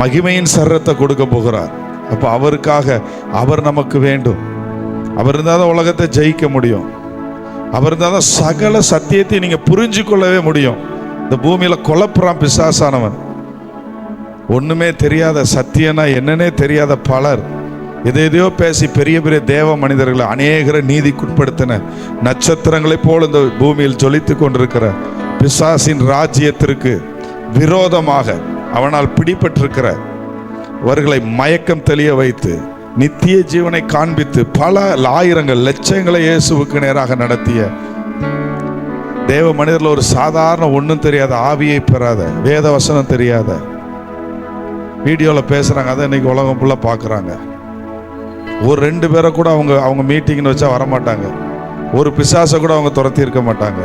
மகிமையின் சரத்தை கொடுக்க போகிறார். அப்ப அவருக்காக அவர் நமக்கு வேண்டும். அவர் இருந்தால் தான் உலகத்தை ஜெயிக்க முடியும். அவர் இருந்தால் தான் சகல சத்தியத்தை நீங்க புரிஞ்சு கொள்ளவே முடியும். இந்த பூமியில குழப்புறான் பிசாசானவன். ஒண்ணுமே தெரியாத சத்தியனா என்னன்னே தெரியாத பலர் எதையோ பேசி பெரிய பெரிய தேவ மனிதர்களை அநேகரை நீதிக்குட்படுத்தின நட்சத்திரங்களைப் போல இந்த பூமியில் ஜொலித்து கொண்டிருக்கிற பிசாசின் ராஜ்யத்திற்கு விரோதமாக அவனால் பிடிபட்டிருக்கிற அவர்களை மயக்கம் தெளிய வைத்து நித்திய ஜீவனை காண்பித்து பல ஆயிரங்கள் லட்சங்களை இயேசுவுக்கு நேராக நடத்திய தேவ மனிதர்ல ஒரு சாதாரண ஒன்றும் தெரியாத, ஆவியை பெறாத, வேத வசனம் தெரியாத, வீடியோவில் பேசுறாங்க. அதை இன்னைக்கு உலகம் ஃபுல்லாக பார்க்குறாங்க. ஒரு 2 பேரை கூட அவங்க மீட்டிங்னு வச்சா வரமாட்டாங்க. ஒரு பிசாசை கூட அவங்க துரத்தி இருக்க மாட்டாங்க.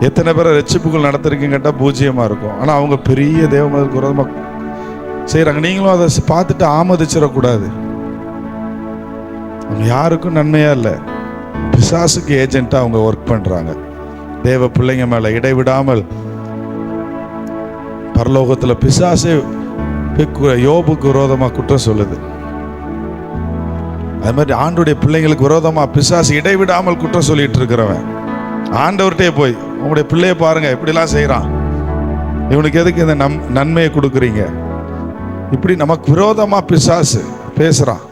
எத்தனை பேரை ரட்சிப்புகள் நடத்திருக்கீங்க கேட்டால் பூஜ்ஜியமாக இருக்கும். ஆனால் அவங்க பெரிய தேவமனுக்கு விரோதமாக செய்கிறாங்க. நீங்களும் அதை பார்த்துட்டு ஆமதிச்சிடக்கூடாது. அவங்க யாருக்கும் நன்மையா இல்லை, பிசாசுக்கு ஏஜென்ட்டாக அவங்க ஒர்க் பண்ணுறாங்க. தேவ பிள்ளைங்க மேலே இடைவிடாமல் பரலோகத்தில் பிசாசே யோபுக்கு விரோதமாக குற்றம் சொல்லுது. அது மாதிரி ஆண்டுடைய பிள்ளைங்களுக்கு விரோதமாக பிசாசு இடைவிடாமல் குற்றம் சொல்லிட்டு இருக்கிறவன் ஆண்டவர்கிட்டே போய் உங்களுடைய பிள்ளைய பாருங்க இப்படிலாம் செய்கிறான், இவனுக்கு எதுக்கு இந்த நன்மையை கொடுக்குறீங்க, இப்படி நமக்கு விரோதமா பிசாசு பேசுறான்.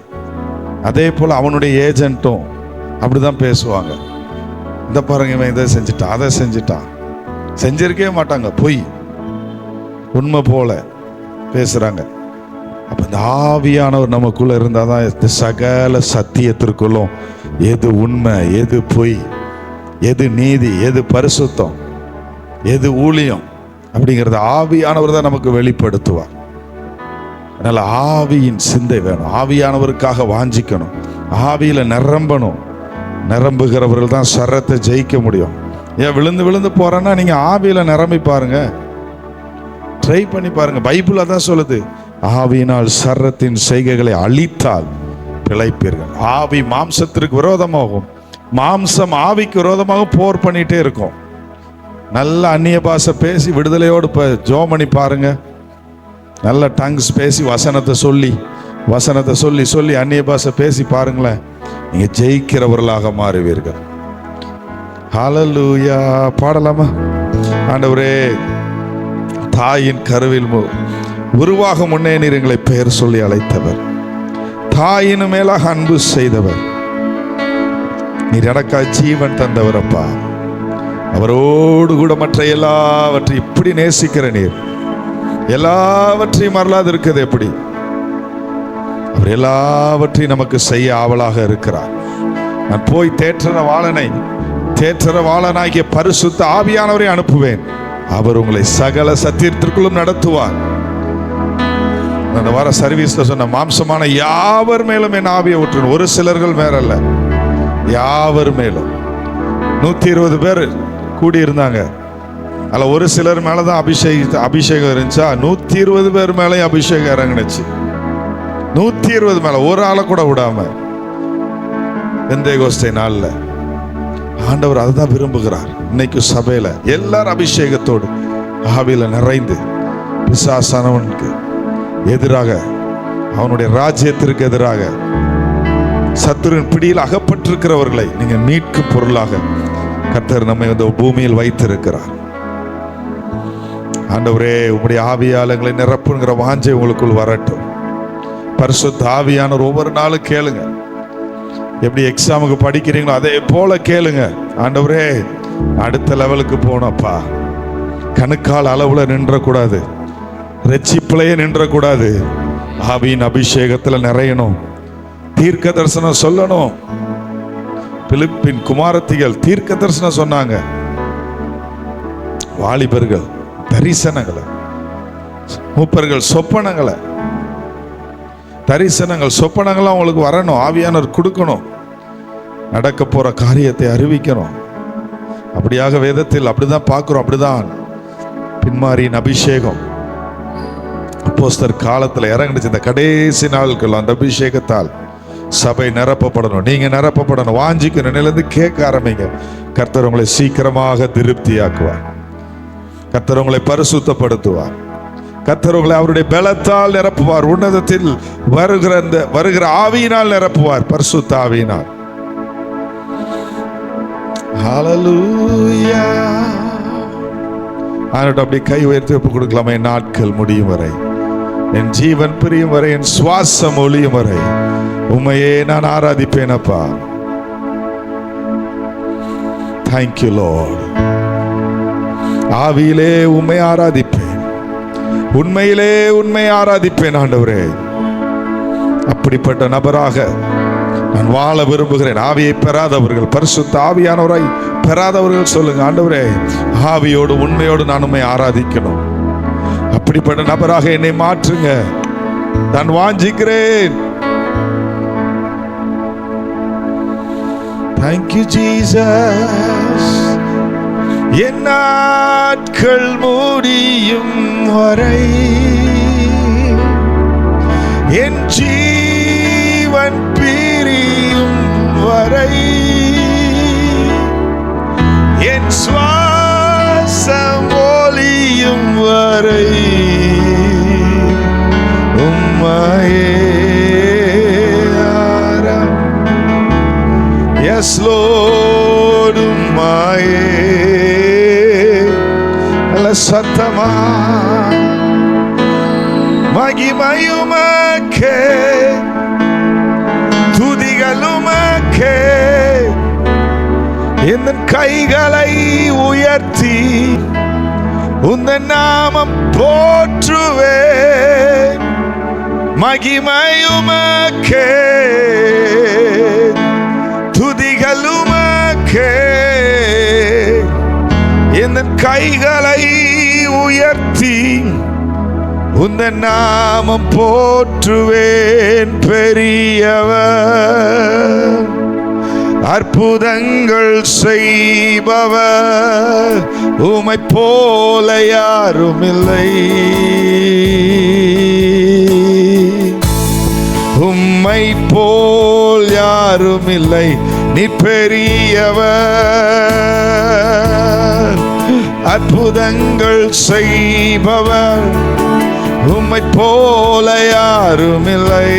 அதே போல அவனுடைய ஏஜென்ட்டும் அப்படிதான் பேசுவாங்க. இந்த பாருங்க இவன் இதை செஞ்சுட்டான், அதை செஞ்சுட்டான், செஞ்சிருக்கவே மாட்டாங்க, பொய் உண்மை போல பேசுறாங்க. அப்ப இந்த ஆவியானவர் நமக்குள்ள இருந்தாதான் இந்த சகல சத்தியத்திற்குள்ளும் எது உண்மை, எது பொய், எது நீதி, எது பரிசுத்தம், எது ஊழியம் அப்படிங்கிறத ஆவியானவர் தான் நமக்கு வெளிப்படுத்துவார். அதனால ஆவியின் சிந்தை வேணும். ஆவியானவருக்காக வாஞ்சிக்கணும், ஆவியில நிரம்பணும். நிரம்புகிறவர்கள் தான் சரத்தை ஜெயிக்க முடியும். ஏன் விழுந்து விழுந்து போறேன்னா நீங்க ஆவியில நிரம்பி பாருங்க, ட்ரை பண்ணி பாருங்க. பைபிள் தான் சொல்லுது, ஆவியினால் சரத்தின் செய்கைகளை அழித்தால் பிழைப்பீர்கள். ஆவி மாம்சத்திற்கு விரோதமாகும், மாம்சம் ஆவிக்கு விரோதமாக போர் பண்ணிட்டே இருக்கும். நல்ல அந்நிய பாஷை பேசி விடுதலையோடு ஜோம் பண்ணி பாருங்க. நல்ல டங்ஸ் பேசி வசனத்தை சொல்லி சொல்லி அந்நிய பாஷை பேசி பாருங்களேன், நீங்க ஜெயிக்கிறவர்களாக மாறுவீர்கள். ஹல்லேலூயா. பாடலாமா? ஆண்டவரே, தாயின் கருவில் உருவாக முன்னே நீர் எங்களை பெயர் சொல்லி அழைத்தவர், தாயின் மேலாக அன்பு செய்தவர், நீர் எனக்காக ஜீவன் தந்தவர். அப்பா, அவரோடு கூட மற்ற எல்லாவற்றையும் இப்படி நேசிக்கிற நீர் எல்லாவற்றையும் மறலாது இருக்குது எப்படி? அவர் எல்லாவற்றையும் நமக்கு செய்ய ஆவலாக இருக்கிறார். நான் போய் தேற்றர வாளனாகிய பரிசுத்த ஆவியானவரை அனுப்புவேன், அவர் உங்களை சகல சத்தியத்திற்குள்ளும் நடத்துவார். அந்த வார சர்வீஸ்ல சொன்ன மாம்சமான யாவர் மேலும் என் ஆவியை ஊற்றணும். ஒரு சிலர்கள் மேல அல்ல, யாவர் மேலும். 120 பேர் கூடியிருந்தாங்க. அதில் ஒரு சிலர் மேலதான் அபிஷேகம் இருந்துச்சா? 120 பேர் மேலே அபிஷேகம் இறங்குனுச்சு. 120 மேல, ஒரு ஆளை கூட விடாம. பெந்தேகோஸ்தே நாள்ல ஆண்டவர் அதுதான் விரும்புகிறார். இன்னைக்கு சபையில எல்லாரும் அபிஷேகத்தோடு ஆவியில நிறைந்து பிசாசானவனுக்கு எதிராக, அவனுடைய ராஜ்யத்திற்கு எதிராக, சத்துருவின் பிடியில் அகப்பட்டிருக்கிறவர்களை நீங்க மீட்கும் பொருளாக கர்த்தர் நம்மை இந்த பூமியில் வைத்திருக்கிறார். ஆண்டவரே, உம்முடைய ஆவியாளங்களை நிரப்புங்கிற வாஞ்சை உங்களுக்குள் வரட்டும். பரிசுத்த ஆவியானவர் ஒவ்வொரு நாளும் கேளுங்க. எப்படி எக்ஸாமுக்கு படிக்கிறீங்களோ அதே போல கேளுங்க. ஆண்டவரே, அடுத்த லெவலுக்கு போனப்பா, கணுக்கால் அளவுல நின்றக்கூடாது, ரெச்சிப்பிளையே நின்றக்கூடாது, ஆவியின் அபிஷேகத்துல நிறையணும், தீர்க்க தரிசனம் சொல்லணும். பிலிப்பின் குமாரத்திகள் தீர்க்க தரிசனம் சொன்னாங்க. வாலிபர்கள் தரிசனங்களை, மூப்பர்கள் சொப்பனங்களை, தரிசனங்கள் சொப்பனங்கள்லாம் உங்களுக்கு வரணும். ஆவியானவர் கொடுக்கணும், நடக்க போற காரியத்தை அறிவிக்கணும். அப்படியாக வேதத்தில் அப்படிதான் பார்க்கிறோம். அப்படிதான் பின்மாரியின் அபிஷேகம் அப்போஸ்தலர் காலத்துல இறங்குச்சு. இந்த கடைசி நாட்கள் அந்த அபிஷேகத்தால் சபை நிரப்பப்படணும். நீங்க நிரப்பப்படணும். வாஞ்சிக்கணும், நிலைந்து கேட்க ஆரம்பிங்க. கர்த்தர் உங்களை சீக்கிரமாக திருப்தியாக்குவார். கர்த்தர் உங்களை பரிசுத்தப்படுத்துவார். கர்த்தர் உங்களை அவருடைய பலத்தால் நிரப்புவார். உன்னதத்தில் வருகிற ஆவியினால் நிரப்புவார், பரிசுத்த ஆவியினால். ஹல்லேலூயா. ஆனோட அப்படி கை உயர்த்தி ஒப்பு கொடுக்கலாமா? என் நாட்கள் முடியும் வரை, என் ஜீவன் பிரியும் வரை, என் சுவாசம் ஒளியும் வரை உம்மையே நான் ஆராதிப்பேன் அப்பா. Thank you Lord. ஆவியிலே உம்மை ஆராதிப்பேன், உண்மையிலே உண்மை ஆராதிப்பேன் ஆண்டவரே. அப்படிப்பட்ட நபராக நான் வாழ விரும்புகிறேன். ஆவியை பெறாதவர்கள், பரிசுத்த ஆவியானவரை பெறாதவர்கள் சொல்லுங்க, ஆண்டவரே ஆவியோடு உண்மையோடு நான் உம்மை ஆராதிக்கணும். அப்படிப்பட்ட நபராக என்னை மாற்றுங்க, நான் வாஞ்சிக்கிறேன். Thank you Jesus. என் நாட்கள் முடியும் வரை, என் ஜீவன் பிரியும் வரை, என் சுவாசம் ஒளியும் வரை உம்மையே Yes Lord உம்மையே சத்தமா மகிமையுமக்கே துதிகளுமக்கே. என் கைகளை உயர்த்தி உந்தன் நாமம் போற்றுவேன். மகிமையுமக்கே துதிகளுமக்கே. என் கைகளை உயர்த்தி உந்தன் நாமம் போற்றுவேன். பெரியவர், அற்புதங்கள் செய்பவர், உம்மை போல யாரும் இல்லை. உம்மை போல் யாரும் இல்லை, நீ பெரியவர். அற்புதங்கள் செய்பவர், உம்மை போல யாரும் இல்லை.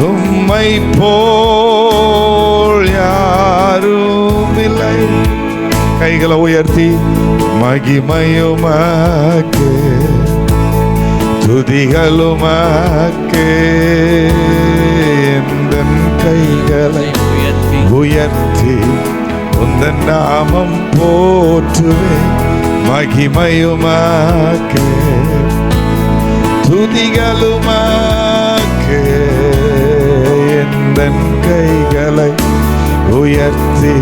உம்மை போல் யாரும் இல்லை. கைகளை உயர்த்தி மகிமையுமக்கே துதிகளுமக்கே. எந்தன் கைகளை உயர்த்தி உந்தன் நாமம் போற்றுவேன். மகிமையுமக்கே துதிகளுமக்கே. எந்தன் கைகளை உயர்த்தி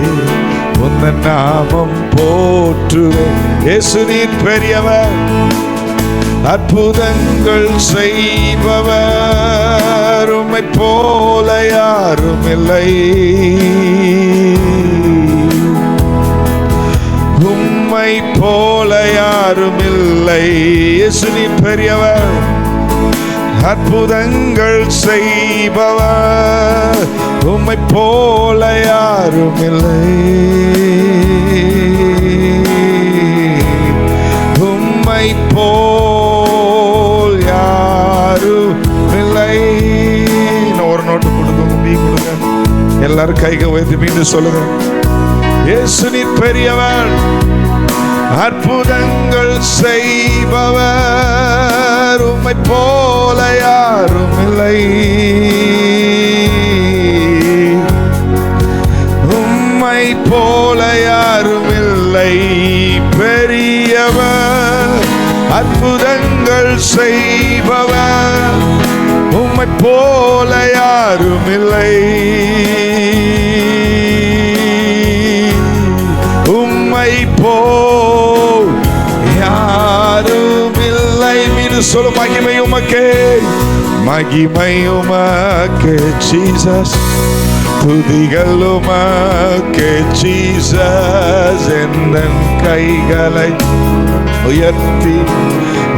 உந்தன் நாமம் போற்றுவேன். இயேசு நீர் பெரியவர், அற்புதங்கள் செய்பவர், உம்மை போல யாரும் இல்லை. உம்மை போல யாரும் இல்லை. இயேசு நீர் பெரியவர், அற்புதங்கள் செய்பவர், உம்மை போல யாரும் இல்லை. உம்மை போல் யாரும் இல்லை. ஒரு நோட்டு கொடுங்க, முடி கொடுங்க, எல்லாரும் கைக உயர்த்தி மீண்டும் சொல்லுங்க. இயேசு நீர் பெரியவர், அற்புதங்கள் செய்பவர், உம்மை போல யாரும் இல்லை. உம்மை போல யாரும் இல்லை. பெரியவர், அற்புதங்கள் செய்பவர், உம்மை போல யாரும் இல்லை. உம்மை போல் யாரும் இல்லை. மீது சொல்லு, மகிமை உமக்கே, மகிமை உமக்கே ஜீசஸ். துதிகள் உமக்கே ஜீசஸ். எந்தன் கைகளை உயர்த்தி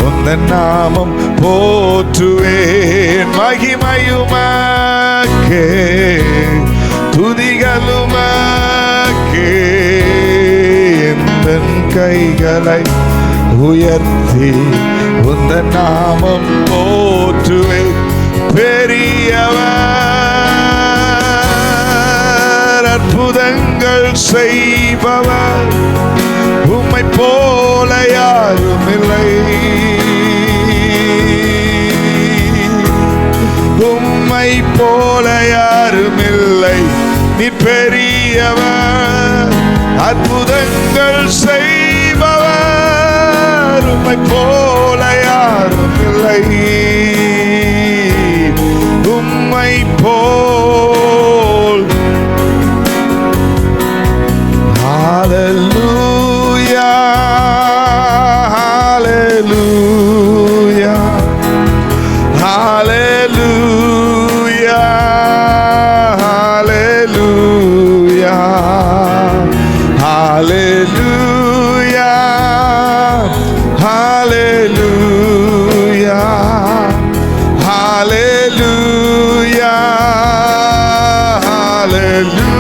உந்தன் நாமம் போற்றுவேன். மகிமை உமக்கே கைகளை உயர்த்தி உந்தன் நாமம் போற்றுவேன். பெரியவர், அற்புதங்கள் செய்பவர், உம்மை போல யாரும் இல்லை. உம்மை போல யாரும் இல்லை. நீ பெரியவர், அற்புதங்கள் செய்பவர், உம்மை போல யாரும் இல்லை. உம்மை போல். ஹalleluya, ஹalleluya, ஹalleluya, ஹalleluya, ஹalleluya, ஹalleluya, ஹalleluya, ஹalleluya.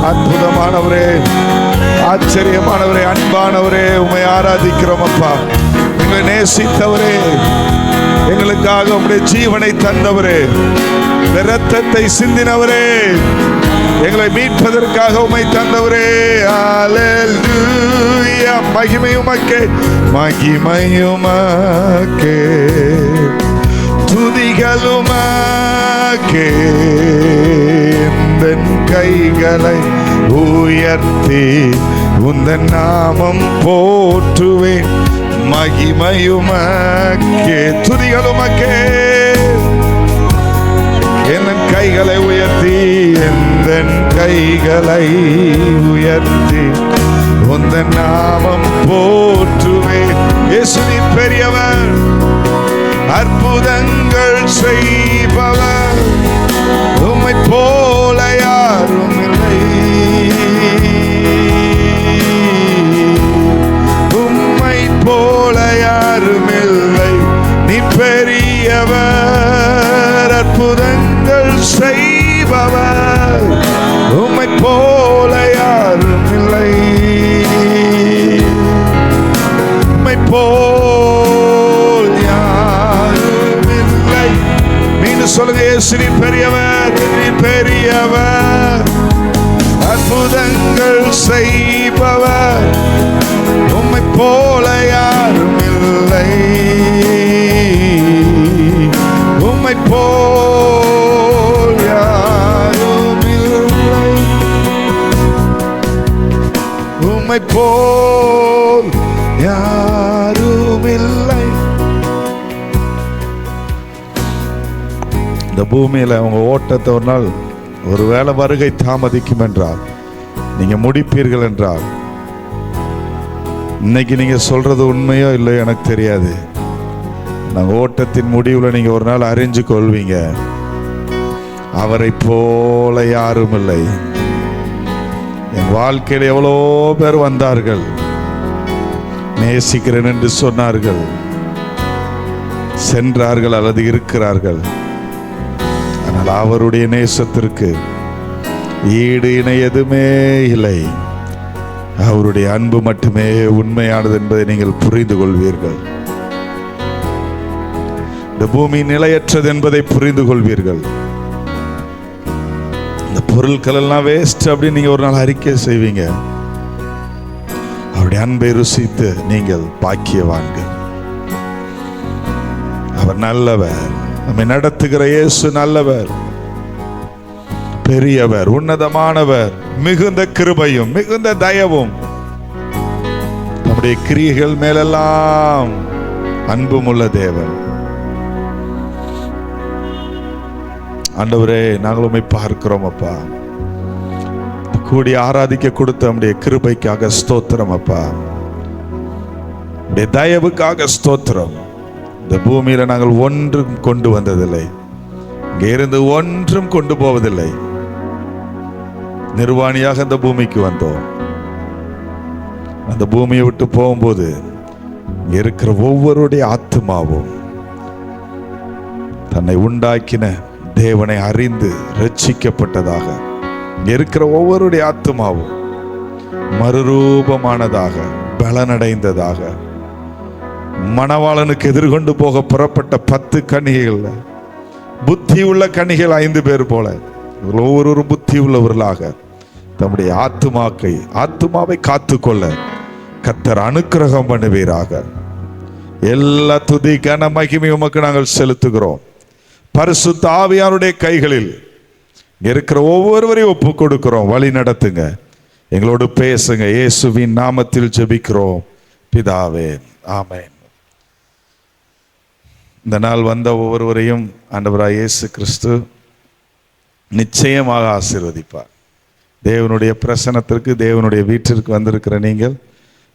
அற்புதமானவரே, ஆச்சரியமானவரே, அன்பானவரே, உம்மை ஆராதிக்கிறோம் அப்பா. எங்களை நேசித்தவரே, எங்களுக்காக உம்முடைய ஜீவனை தந்தவரே, இரத்தத்தை சிந்தினவரே, எங்களை மீட்பதற்காக உம்மை தந்தவரே. ஹalleluya, மகிமை உமக்கே, மகிமை உமக்கே, துதிகள் உமக்கே. உந்தன் கைகளை உயர்த்தி உந்தன் நாமம் போற்றுவேன். மகிமை உமக்கே, துதிகள் உமக்கே. என் கைகளை உயர்த்தி, என் கைகளை உயர்த்தி உந்தன் நாமம் போற்றுவேன். இயேசுவே பெரியவர், அற்புதங்கள் செய்பவர், உம்மை போல யாரும் இல்லை. உம்மை போல யாரும் இல்லை. நீ பெரியவர், அற்புதங்கள் செய்பவர், உம்மை போல யாரும் இல்லை. உம்மை போல் யாரும் இல்லை. மீண்டும் சொல்லுங்க, இயேசு நீ பெரியவர், நீ பெரியவர், அற்புதங்கள் செய்பவர், உம்மை போல யாரும் இல்லை. உம்மை போல் யாரும் இல்லை. உம்மை போல் யாரும் இல்லை. இந்த பூமியில உங்க ஓட்டத்தை ஒரு நாள் ஒருவேளை வருகை தாமதிக்கும் என்றால், நீங்க முடிப்பீர்கள் என்றால், இன்னைக்கு நீங்க சொல்றது உண்மையோ இல்லையோ எனக்கு தெரியாது. நாங்க ஓட்டத்தின் முடிவில் நீங்க ஒரு நாள் அறிஞ்சு கொள்வீங்க, அவரை போல யாரும் இல்லை. என் வாழ்க்கையில் எவ்வளோ பேர் வந்தார்கள், நேசிக்கிறேன் என்று சொன்னார்கள், சென்றார்கள் அல்லது இருக்கிறார்கள். ஆனால் அவருடைய நேசத்திற்கு ஈடு இணை எதுவுமே இல்லை. அவருடைய அன்பு மட்டுமே உண்மையானது என்பதை நீங்கள் புரிந்து கொள்வீர்கள். இந்த பூமி நிலையற்றது என்பதை புரிந்து கொள்வீர்கள். இந்த பொருட்கள் எல்லாம் வேஸ்ட் அப்படின்னு நீங்க ஒரு நாள் அறிக்கை செய்வீங்க. அவருடைய அன்பை ருசித்து நீங்கள் பாக்கியவான்கள். அவர் நல்லவர், நம்மை நடத்துகிற இயேசு நல்லவர், பெரியவர், உன்னதமானவர், மிகுந்த கிருபையும் மிகுந்த தயவும், நம்முடைய கிரியைகள் மேலெல்லாம் அன்புமுள்ள தேவன். ஆண்டவரே, நாங்கள் உம்மை பார்க்கிறோம் அப்பா. கூடி ஆராதிக்க கொடுத்த நம்முடைய கிருபைக்காக ஸ்தோத்திரம் அப்பா. உடைய தயவுக்காக ஸ்தோத்திரம். இந்த பூமியில நாங்கள் ஒன்றும் கொண்டு வந்ததில்லை, இங்கே இருந்து ஒன்றும் கொண்டு போவதில்லை. நிர்வாணியாக இந்த பூமிக்கு வந்தோம். அந்த பூமியை விட்டு போகும்போது இங்க இருக்கிற ஒவ்வொருடைய ஆத்துமாவும் தன்னை உண்டாக்கின தேவனை அறிந்து ரட்சிக்கப்பட்டதாக, இங்க இருக்கிற ஒவ்வொருடைய ஆத்துமாவும் மறுரூபமானதாக, பலனடைந்ததாக, மணவாளனுக்கு எதிர்கொண்டு போக புறப்பட்ட 10 கன்னிகைகள் புத்தி உள்ள கன்னிகள் 5 பேர் போல ஒவ்வொரு புத்தி உள்ளவர்களாக தம்முடைய ஆத்துமாவை காத்துக்கொள்ள கர்த்தர் அனுக்கிரகம் பண்ணுவீராக. எல்லா துதி கன மகிமை உமக்கு நாங்கள் செலுத்துகிறோம். பரிசுத்த ஆவியாருடைய கைகளில் இருக்கிற ஒவ்வொருவரையும் ஒப்பு கொடுக்கிறோம். வழி நடத்துங்க, எங்களோடு பேசுங்க. இயேசுவின் நாமத்தில் ஜெபிக்கிறோம் பிதாவே, ஆமென். இந்த நாள் வந்த ஒவ்வொருவரையும் ஆண்டவராய் இயேசு கிறிஸ்து நிச்சயமாக ஆசீர்வதிப்பார். தேவனுடைய பிரசன்னத்திற்கு, தேவனுடைய வீட்டிற்கு வந்திருக்கிற நீங்கள்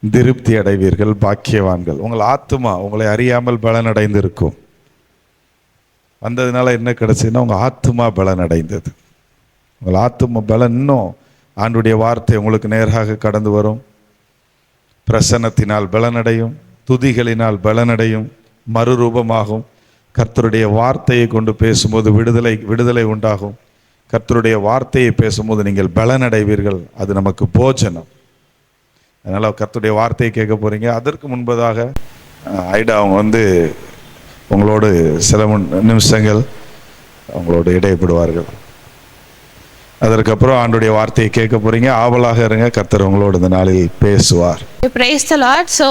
திருப்தி அடைவீர்கள், பாக்கியவான்கள். உங்கள் ஆத்துமா உங்களை அறியாமல் பலனடைந்திருக்கும். வந்ததுனால என்ன கிடைச்சதுன்னா உங்கள் ஆத்துமா பலனடைந்தது. உங்கள் ஆத்துமா பலன் இன்னும் ஆண்டுடைய வார்த்தை உங்களுக்கு நேராக கடந்து வரும். பிரசன்னத்தினால் பலனடையும், துதிகளினால் பலனடையும், மறுரூபமாகும். கர்த்தருடைய வார்த்தையை கொண்டு பேசும்போது விடுதலை உண்டாகும். கர்த்தருடைய வார்த்தையை பேசும்போது நீங்கள் பலனடைவீர்கள். அது நமக்கு போஜனம். அதனால் கர்த்தருடைய வார்த்தையை கேட்க போகிறீங்க. அதற்கு முன்பதாக ஐடா அவங்க உங்களோடு சில நிமிஷங்கள் உங்களோடு இடைப்படுவார்கள். அதற்கப்புறம் ஆண்டுடைய வார்த்தையை கேட்க போறீங்க. ஆவலாக இருங்க, கர்த்தர் உங்களோட இந்த நாளில் பேசுவார். Praise the Lord. ஸோ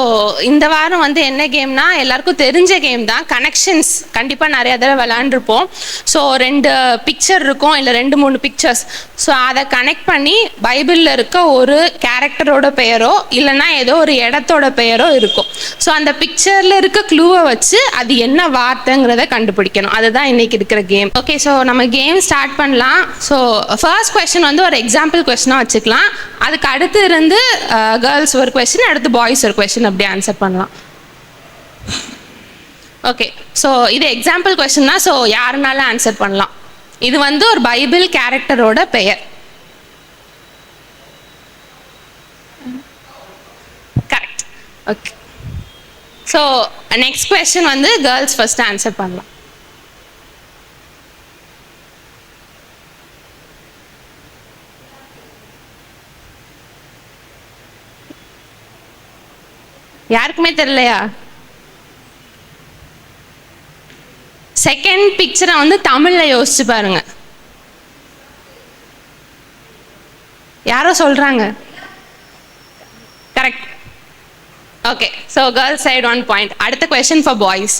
இந்த வாரம் என்ன கேம்னா, எல்லாருக்கும் தெரிஞ்ச கேம் தான். கனெக்ஷன்ஸ் கண்டிப்பாக நிறைய தடவை விளையாண்டுருப்போம். ஸோ 2 பிக்சர் இருக்கும், இல்லை 2-3 பிக்சர்ஸ். ஸோ அதை கனெக்ட் பண்ணி பைபிளில் இருக்க ஒரு கேரக்டரோட பெயரோ இல்லைன்னா ஏதோ ஒரு இடத்தோட பெயரோ இருக்கும். ஸோ அந்த பிக்சரில் இருக்க க்ளூவை வச்சு அது என்ன வார்த்தைங்கிறத கண்டுபிடிக்கணும். அதுதான் இன்னைக்கு இருக்கிற கேம். ஓகே, ஸோ நம்ம கேம் ஸ்டார்ட் பண்ணலாம். ஸோ ஃபர்ஸ்ட் கொஸ்டின் ஒரு எக்ஸாம்பிள் கொஸ்டினாக வச்சுக்கலாம். அதுக்கு அடுத்து இருந்து கேர்ள்ஸ் ஒரு கொஸ்டின், அடுத்து பாய்ஸ் ஒரு கொஸ்டின், அப்படி ஆன்சர் பண்ணலாம். ஓகே, ஸோ இது எக்ஸாம்பிள் கொஸ்டின் தான். ஸோ யாருனாலும் ஆன்சர் பண்ணலாம். இது ஒரு பைபிள் கேரக்டரோட பெயர். Correct. Okay, so next question girls first answer பண்ணலாம். யாருக்குமே தெரியலையா? செகண்ட் பிக்சரை தமிழ்ல யோசிச்சு பாருங்க. யாரோ சொல்றாங்க. Correct. Okay, so girls side 1 point. அடுத்த கொஸ்டின் ஃபார் பாய்ஸ்.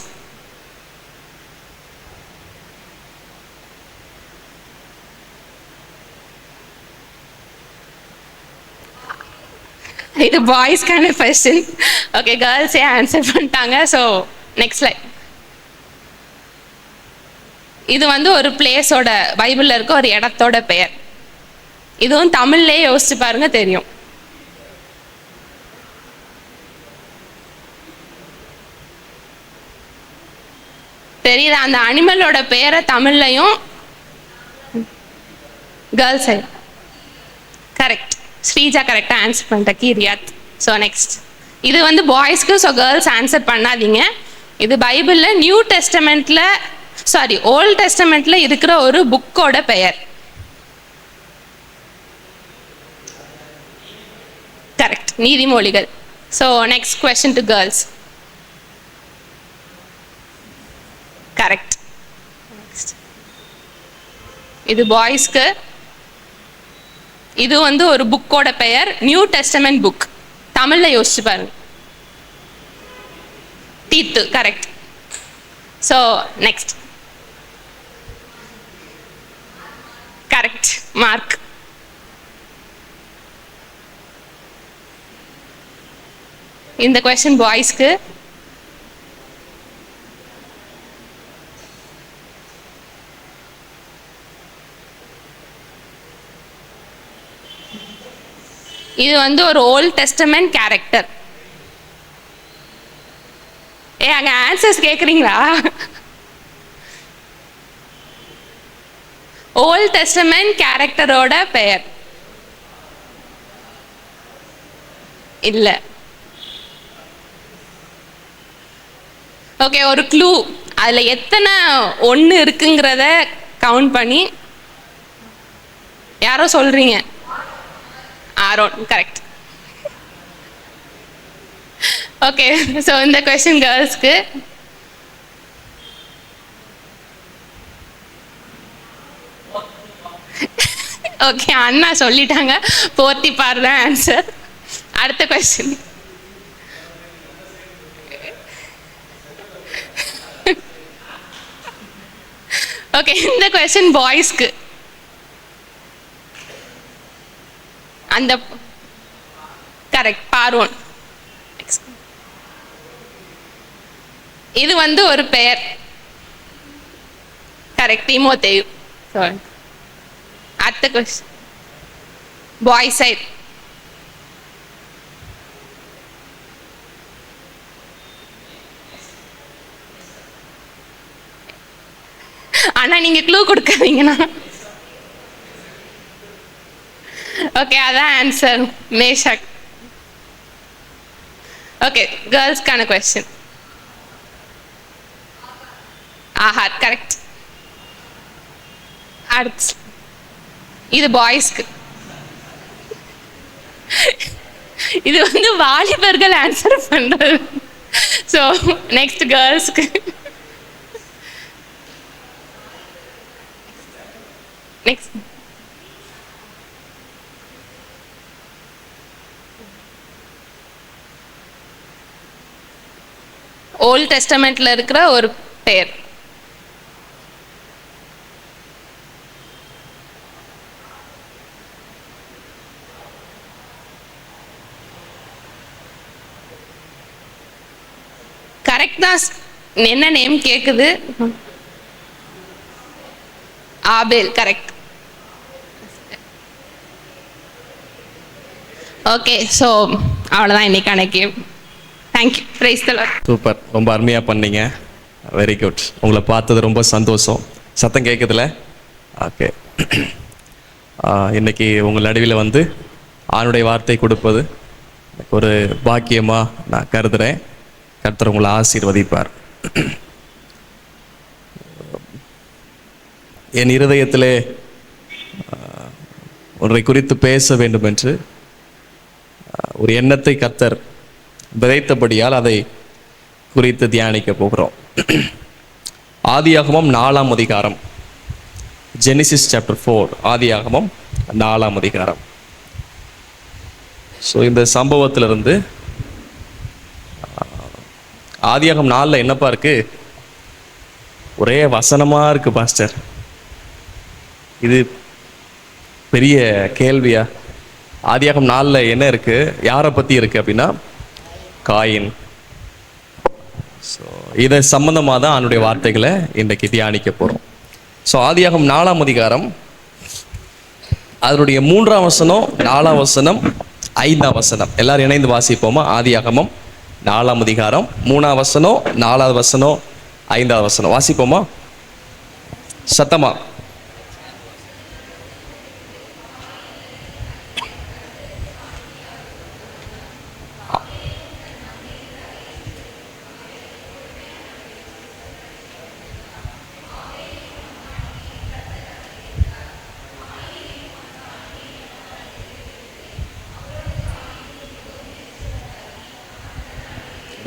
இது பாய்ஸ்க்கான கொஸ்டின். ஓகே, கேர்ள்ஸே ஆன்சர் பண்ணிட்டாங்க. So next line. இது ஒரு பிளேஸோட, பைபிளில் இருக்க ஒரு இடத்தோட பெயர். இதுவும் தமிழ்லேயே யோசிச்சு பாருங்க, தெரியும். தெரியுதா? அந்த அனிமலோட பெயரை தமிழ்லையும் கேர்ள்ஸ். கரெக்ட். ஸ்ரீஜா கரெக்டாக ஆன்சர் பண்ணிட்ட. கீரியாத். So next. இது பாய்ஸ்க்கு. ஸோ கேர்ள்ஸ் ஆன்சர் பண்ணாதீங்க. இது பைபிளில் நியூ டெஸ்டமெண்ட்டில், ஓல்ட் டெஸ்டமெண்ட்டில் இருக்கிற ஒரு புக்கோட பெயர். கரெக்ட், நீதிமொழிகள். So next question to girls. Correct. இது பாய்ஸ்க்கு. இது ஒரு புக்கோட பெயர், நியூ டெஸ்டமெண்ட் புக். தமிழ்ல யோசிச்சு பாருங்க. தீத்து. Correct. So next. Correct, mark. இந்த கொஸ்டின் பாய்ஸ்க்கு. இது வந்து ஒரு ஓல்ட் டெஸ்டமெண்ட் கேரக்டர். அங்க ஆன்சர்ஸ் கேக்குறீங்களா? ஓல்ட் டெஸ்டமெண்ட் கேரக்டரோட பெயர் இல்ல. ஓகே, ஒரு க்ளூ. அதுல எத்தனை ஒன்று இருக்குங்கிறத கவுண்ட் பண்ணி யாரோ சொல்றீங்க. Aaron, correct. ஓகே, ஸோ இந்த கொஸ்டின் கேர்ள்ஸ்க்கு. ஓகே, அண்ணா சொல்லிட்டாங்க. போர்த்திபார் தான் ஆன்சர். அடுத்த கொஸ்டின். ஓகே, இந்த கொஸ்டின் பாய்ஸ்க்கு. அந்த கரெக்ட், பார்வோன். இது வந்து ஒரு பெயர். கரெக்ட், தீமோத்தேயு. அடுத்த கொஸ்டின் பாய் சைட். ஆனா நீங்க க்ளூ கொடுக்காதீங்கண்ணா. ஓகே, அதான் ஆன்சர், மேஷக். ஓகே, கேர்ள்ஸ்க்கான கொஸ்டின். ஆஹார், கரெக்ட். அடுத்து இது பாய்ஸ்க்கு. இது வந்து வாலிபர்கள் ஆன்சர் பண்றது. ஸோ நெக்ஸ்ட் கேர்ள்ஸ்க்கு. நெக்ஸ்ட் ஓல்ட் டெஸ்டமெண்ட்ல இருக்கிற ஒரு பெயர். கரெக்ட் தான். என்ன நேம் கேக்குது? ஆபேல், கரெக்ட். ஓகே, ஸோ அவ்வளோதான் இன்னைக்கான game. Thank you. Praise the Lord. Super, ரொம்ப அருமையாக பண்ணீங்க. Very good. உங்களை பார்த்தது ரொம்ப சந்தோஷம். சத்தம் கேட்குதுல? ஓகே. இன்னைக்கு உங்கள் நடுவில் வந்து ஆணுடைய வார்த்தை கொடுப்பது எனக்கு ஒரு பாக்கியமாக நான் கருதுகிறேன். கர்த்தர் உங்களை ஆசீர்வதிப்பார். என் இருதயத்திலே ஒன்றை குறித்து பேச வேண்டும் என்று ஒரு எண்ணத்தை கர்த்தர் விதைத்தபடியால் அதை குறித்து தியானிக்க போகிறோம். ஆதியாகமம் 4ஆம் அதிகாரம், ஜெனிசிஸ் சாப்டர் 4. ஆதியாகமம் 4ஆம் அதிகாரம். ஸோ இந்த சம்பவத்திலிருந்து ஆதியாகமம் 4 என்னப்பா இருக்கு? ஒரே வசனமா இருக்கு பாஸ்டர். இது பெரிய கேள்வியா? ஆதியாகமம் 4 என்ன இருக்கு? யாரை பத்தி இருக்கு அப்படின்னா காயின். ஸோ இதை சம்பந்தமாக தான் அவனுடைய வார்த்தைகளை இன்றைக்கு தியானிக்க போகிறோம். ஸோ ஆதியாகமம் 4ஆம் அதிகாரம், அதனுடைய 3ஆம் வசனம், 4ஆம் வசனம், 5ஆம் வசனம் எல்லாரும் இணைந்து வாசிப்போமா? ஆதியாகமம் 4ஆம் அதிகாரம் 3ஆம் வசனம், 4ஆவது வசனம், 5ஆவது வசனம் வாசிப்போமா? சத்தமா.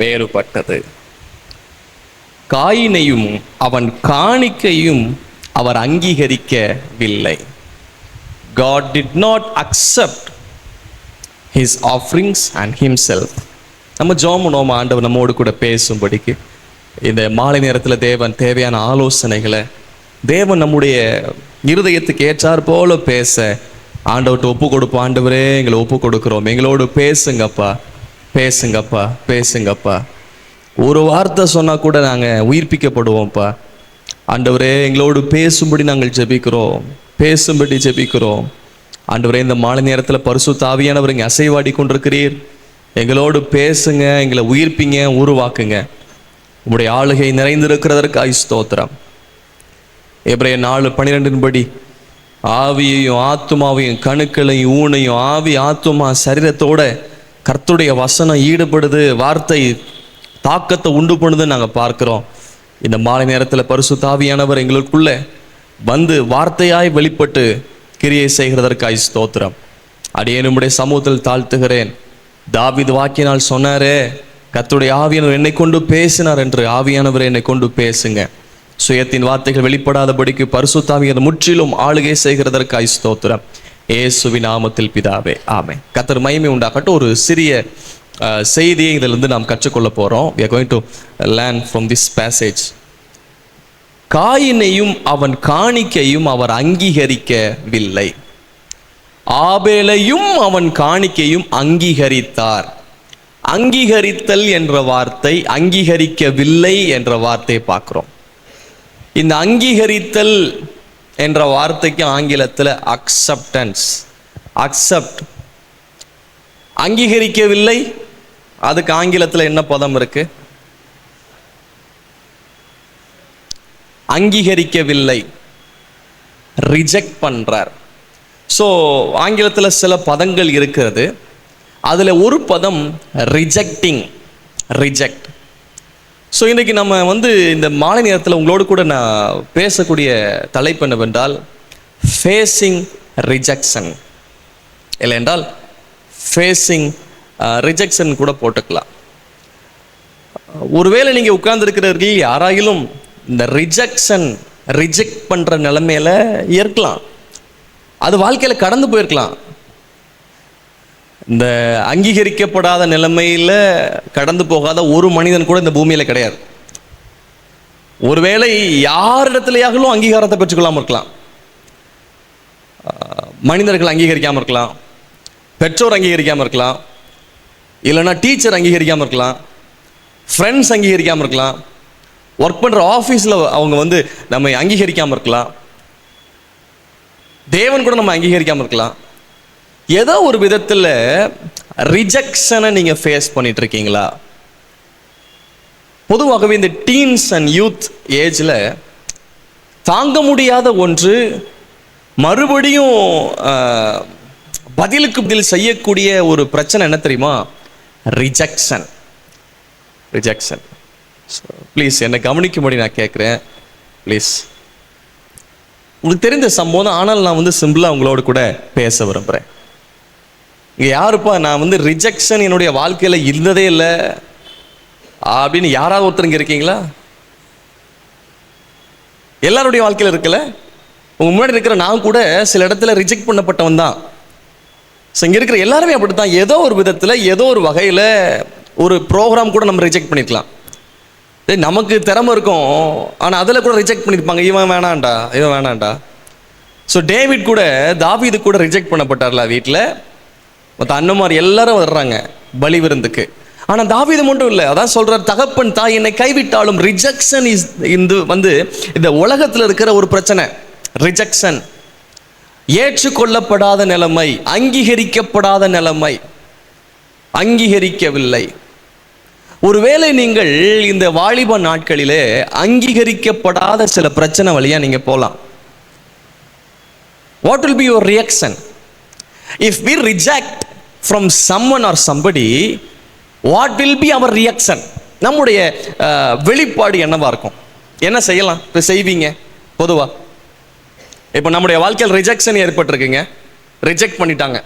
வேறுபட்டது. காயினையும் அவன் காணிக்கையும் அவர் அங்கீகரிக்கவில்லை. God did not accept his offerings and himself. நம்ம ஜெபம் பண்ணுவோம், ஆண்டவர் நம்மோடு கூட பேசும்படிக்கு. இந்த மாலை நேரத்தில் தேவன் தேவையான ஆலோசனைகளை, தேவன் நம்முடைய இருதயத்துக்கு ஏற்றார் போல பேச ஆண்டவர்கிட்ட ஒப்பு கொடுப்போம். ஆண்டவரே, எங்களை ஒப்பு கொடுக்குறோம், எங்களோடு பேசுங்கப்பா, பேசுங்கப்பா, பேசுங்கப்பா. ஒரு வார்த்தை சொன்னால் கூட நாங்கள் உயிர்ப்பிக்கப்படுவோம்ப்பா. ஆண்டவரே, எங்களோடு பேசும்படி நாங்கள் ஜெபிக்கிறோம், பேசும்படி ஜெபிக்கிறோம். ஆண்டவரே, இந்த மாலை நேரத்தில் பரிசுத்த ஆவியானவர் இங்கே அசைவாடி கொண்டிருக்கிறீர். எங்களோடு பேசுங்க, எங்களை உயிர்ப்பிங்க, உருவாக்குங்க. உங்களுடைய ஆளுகை நிறைந்திருக்கிறதற்காக ஸ்தோத்திரம். எபிரேயர் 4:12 ஆவியையும் ஆத்துமாவையும் கணுக்களையும் ஊனையும் ஆவி ஆத்துமா சரீரத்தோட கர்த்தருடைய வசனம் ஈடுபடுது, வார்த்தை தாக்கத்தை உண்டு பண்ணுதுன்னு நாங்கள் பார்க்குறோம். இந்த மாலை நேரத்தில் பரிசுத்த ஆவியானவர் எங்களுக்குள்ள வந்து வார்த்தையாய் வெளிப்பட்டு கிரியை செய்கிறதற்காய் ஸ்தோத்திரம். அடியே நம்முடைய சமூகத்தில் தாழ்த்துகிறேன். தாவீது வாக்கினால் சொன்னாரே, கர்த்தருடைய ஆவியானவர் என்னை கொண்டு பேசினார் என்று. ஆவியானவர் என்னை கொண்டு பேசுங்க. சுயத்தின் வார்த்தைகள் வெளிப்படாதபடிக்கு பரிசுத்த ஆவியானவர் முற்றிலும் ஆளுகை செய்கிறதற்காய் ஸ்தோத்திரம். இயேசுவின் நாமத்தில் பிதாவே, ஆமென். கர்த்தர் மகிமை உண்டாகட்டும். ஒரு சிறிய செய்தியை இதிலிருந்து நாம் கற்றுக்கொள்ள போறோம். We are going to learn from this passage. காயினையும் அவன் காணிக்கையும் அவர் அங்கீகரிக்கவில்லை, ஆபேலையும் அவன் காணிக்கையும் அங்கீகரித்தார். அங்கீகரித்தல் என்ற வார்த்தை, அங்கீகரிக்கவில்லை என்ற வார்த்தை பார்க்கிறோம். இந்த அங்கீகரித்தல் என்ற வார்த்தைக்கு ஆங்கிலத்தில் அக்செப்டன்ஸ், அக்செப்ட். அங்கீகரிக்கவில்லை, அதுக்கு ஆங்கிலத்தில் என்ன பதம் இருக்கு? அங்கீகரிக்கவில்லை, ரிஜெக்ட் பண்றார். ஸோ ஆங்கிலத்தில் சில பதங்கள் இருக்கிறது. அதில் ஒரு பதம் ரிஜெக்டிங், ரிஜெக்ட். ஸோ இன்றைக்கி நம்ம இந்த மாலை நேரத்தில் உங்களோடு கூட நான் பேசக்கூடிய தலைப்பு என்னவென்றால் ஃபேஸிங் ரிஜெக்ஷன், இல்லை என்றால் ஃபேஸிங் ரிஜெக்ஷன் கூட போட்டுக்கலாம். ஒருவேளை நீங்கள் உட்கார்ந்துருக்கிறவர்கள் யாராயிலும் இந்த ரிஜெக்ட் பண்ணுற நிலைமையில இருக்கலாம். அது வாழ்க்கையில் கடந்து போயிருக்கலாம். இந்த அங்கீகரிக்கப்படாத நிலைமையில் கடந்து போகாத ஒரு மனிதன் கூட இந்த பூமியில் கிடையாது. ஒருவேளை யாரிடத்துலையாகலும் அங்கீகாரத்தை பெற்றுக்கொள்ளாமல் இருக்கலாம். மனிதர்கள் அங்கீகரிக்காமல் இருக்கலாம், பெற்றோர் அங்கீகரிக்காமல் இருக்கலாம், இல்லைன்னா டீச்சர் அங்கீகரிக்காமல் இருக்கலாம், ஃப்ரெண்ட்ஸ் அங்கீகரிக்காமல் இருக்கலாம், ஒர்க் பண்ணுற ஆஃபீஸில் அவங்க நம்ம அங்கீகரிக்காமல் இருக்கலாம், தேவன் கூட நம்ம அங்கீகரிக்காமல் இருக்கலாம். ஏதோ ஒரு விதத்தில் ரிஜெக்ஷனை நீங்கள் ஃபேஸ் பண்ணிட்டு இருக்கீங்களா? பொதுவாகவே இந்த டீன்ஸ் அண்ட் யூத் ஏஜில் தாங்க முடியாத ஒன்று, மறுபடியும் பதிலுக்கு பதில் செய்யக்கூடிய ஒரு பிரச்சனை என்ன தெரியுமா? ரிஜெக்ஷன். ரிஜெக்ஷன். ப்ளீஸ் என்னை கவனிக்கும்படி நான் கேட்குறேன். ப்ளீஸ், உங்களுக்கு தெரிந்த சம்பவம் தான், ஆனால் நான் சிம்பிளாக உங்களோட கூட பேச விரும்புகிறேன். இங்கே யாருப்பா நான் ரிஜெக்ஷன் என்னுடைய வாழ்க்கையில் இருந்ததே இல்லை அப்படின்னு யாராவது ஒருத்தருங்க இருக்கீங்களா? எல்லாருடைய வாழ்க்கையில் இருக்கல. உங்கள் முன்னாடி இருக்கிற நான் கூட சில இடத்துல ரிஜெக்ட் பண்ணப்பட்டவன் தான். ஸோ இங்கே இருக்கிற எல்லாருமே அப்படி தான். ஏதோ ஒரு விதத்தில், ஏதோ ஒரு வகையில் ஒரு ப்ரோக்ராம் கூட நம்ம ரிஜெக்ட் பண்ணிக்கலாம். நமக்கு திறமை இருக்கும், ஆனால் அதில் கூட ரிஜெக்ட் பண்ணியிருப்பாங்க. இவன் வேணாண்டா, இவன் வேணாண்டா. ஸோ டேவிட் கூட, தாவீது கூட ரிஜெக்ட் பண்ணப்பட்டார்ல வீட்டில். மற்ற அண்ணமார் எல்லாரும் வர்றாங்க பலி விருந்துக்கு. ஆனால் தாவீது மட்டும் இல்லை. அதான் சொல்கிறார், தகப்பன் தாய் என்னை கைவிட்டாலும். ரிஜெக்ஷன் இஸ் இந்த உலகத்தில் இருக்கிற ஒரு பிரச்சனை. ரிஜெக்ஷன், ஏற்றுக்கொள்ளப்படாத நிலைமை, அங்கீகரிக்கப்படாத நிலைமை, அங்கீகரிக்கவில்லை. ஒருவேளை நீங்கள் இந்த வாலிப நாட்களிலே அங்கீகரிக்கப்படாத சில பிரச்சனை வழியா நீங்க போகலாம். What will be your reaction if we reject from someone or somebody? What will be our reaction? நம்முடைய வெளிப்பாடு என்னவா இருக்கும்? என்ன செய்யலாம்? இப்போ செய்வீங்க பொதுவா. இப்போ நம்முடைய வாழ்க்கையில் ரிஜெக்ஷன் ஏற்பட்டிருக்குங்க, ரிஜெக்ட் பண்ணிட்டாங்க.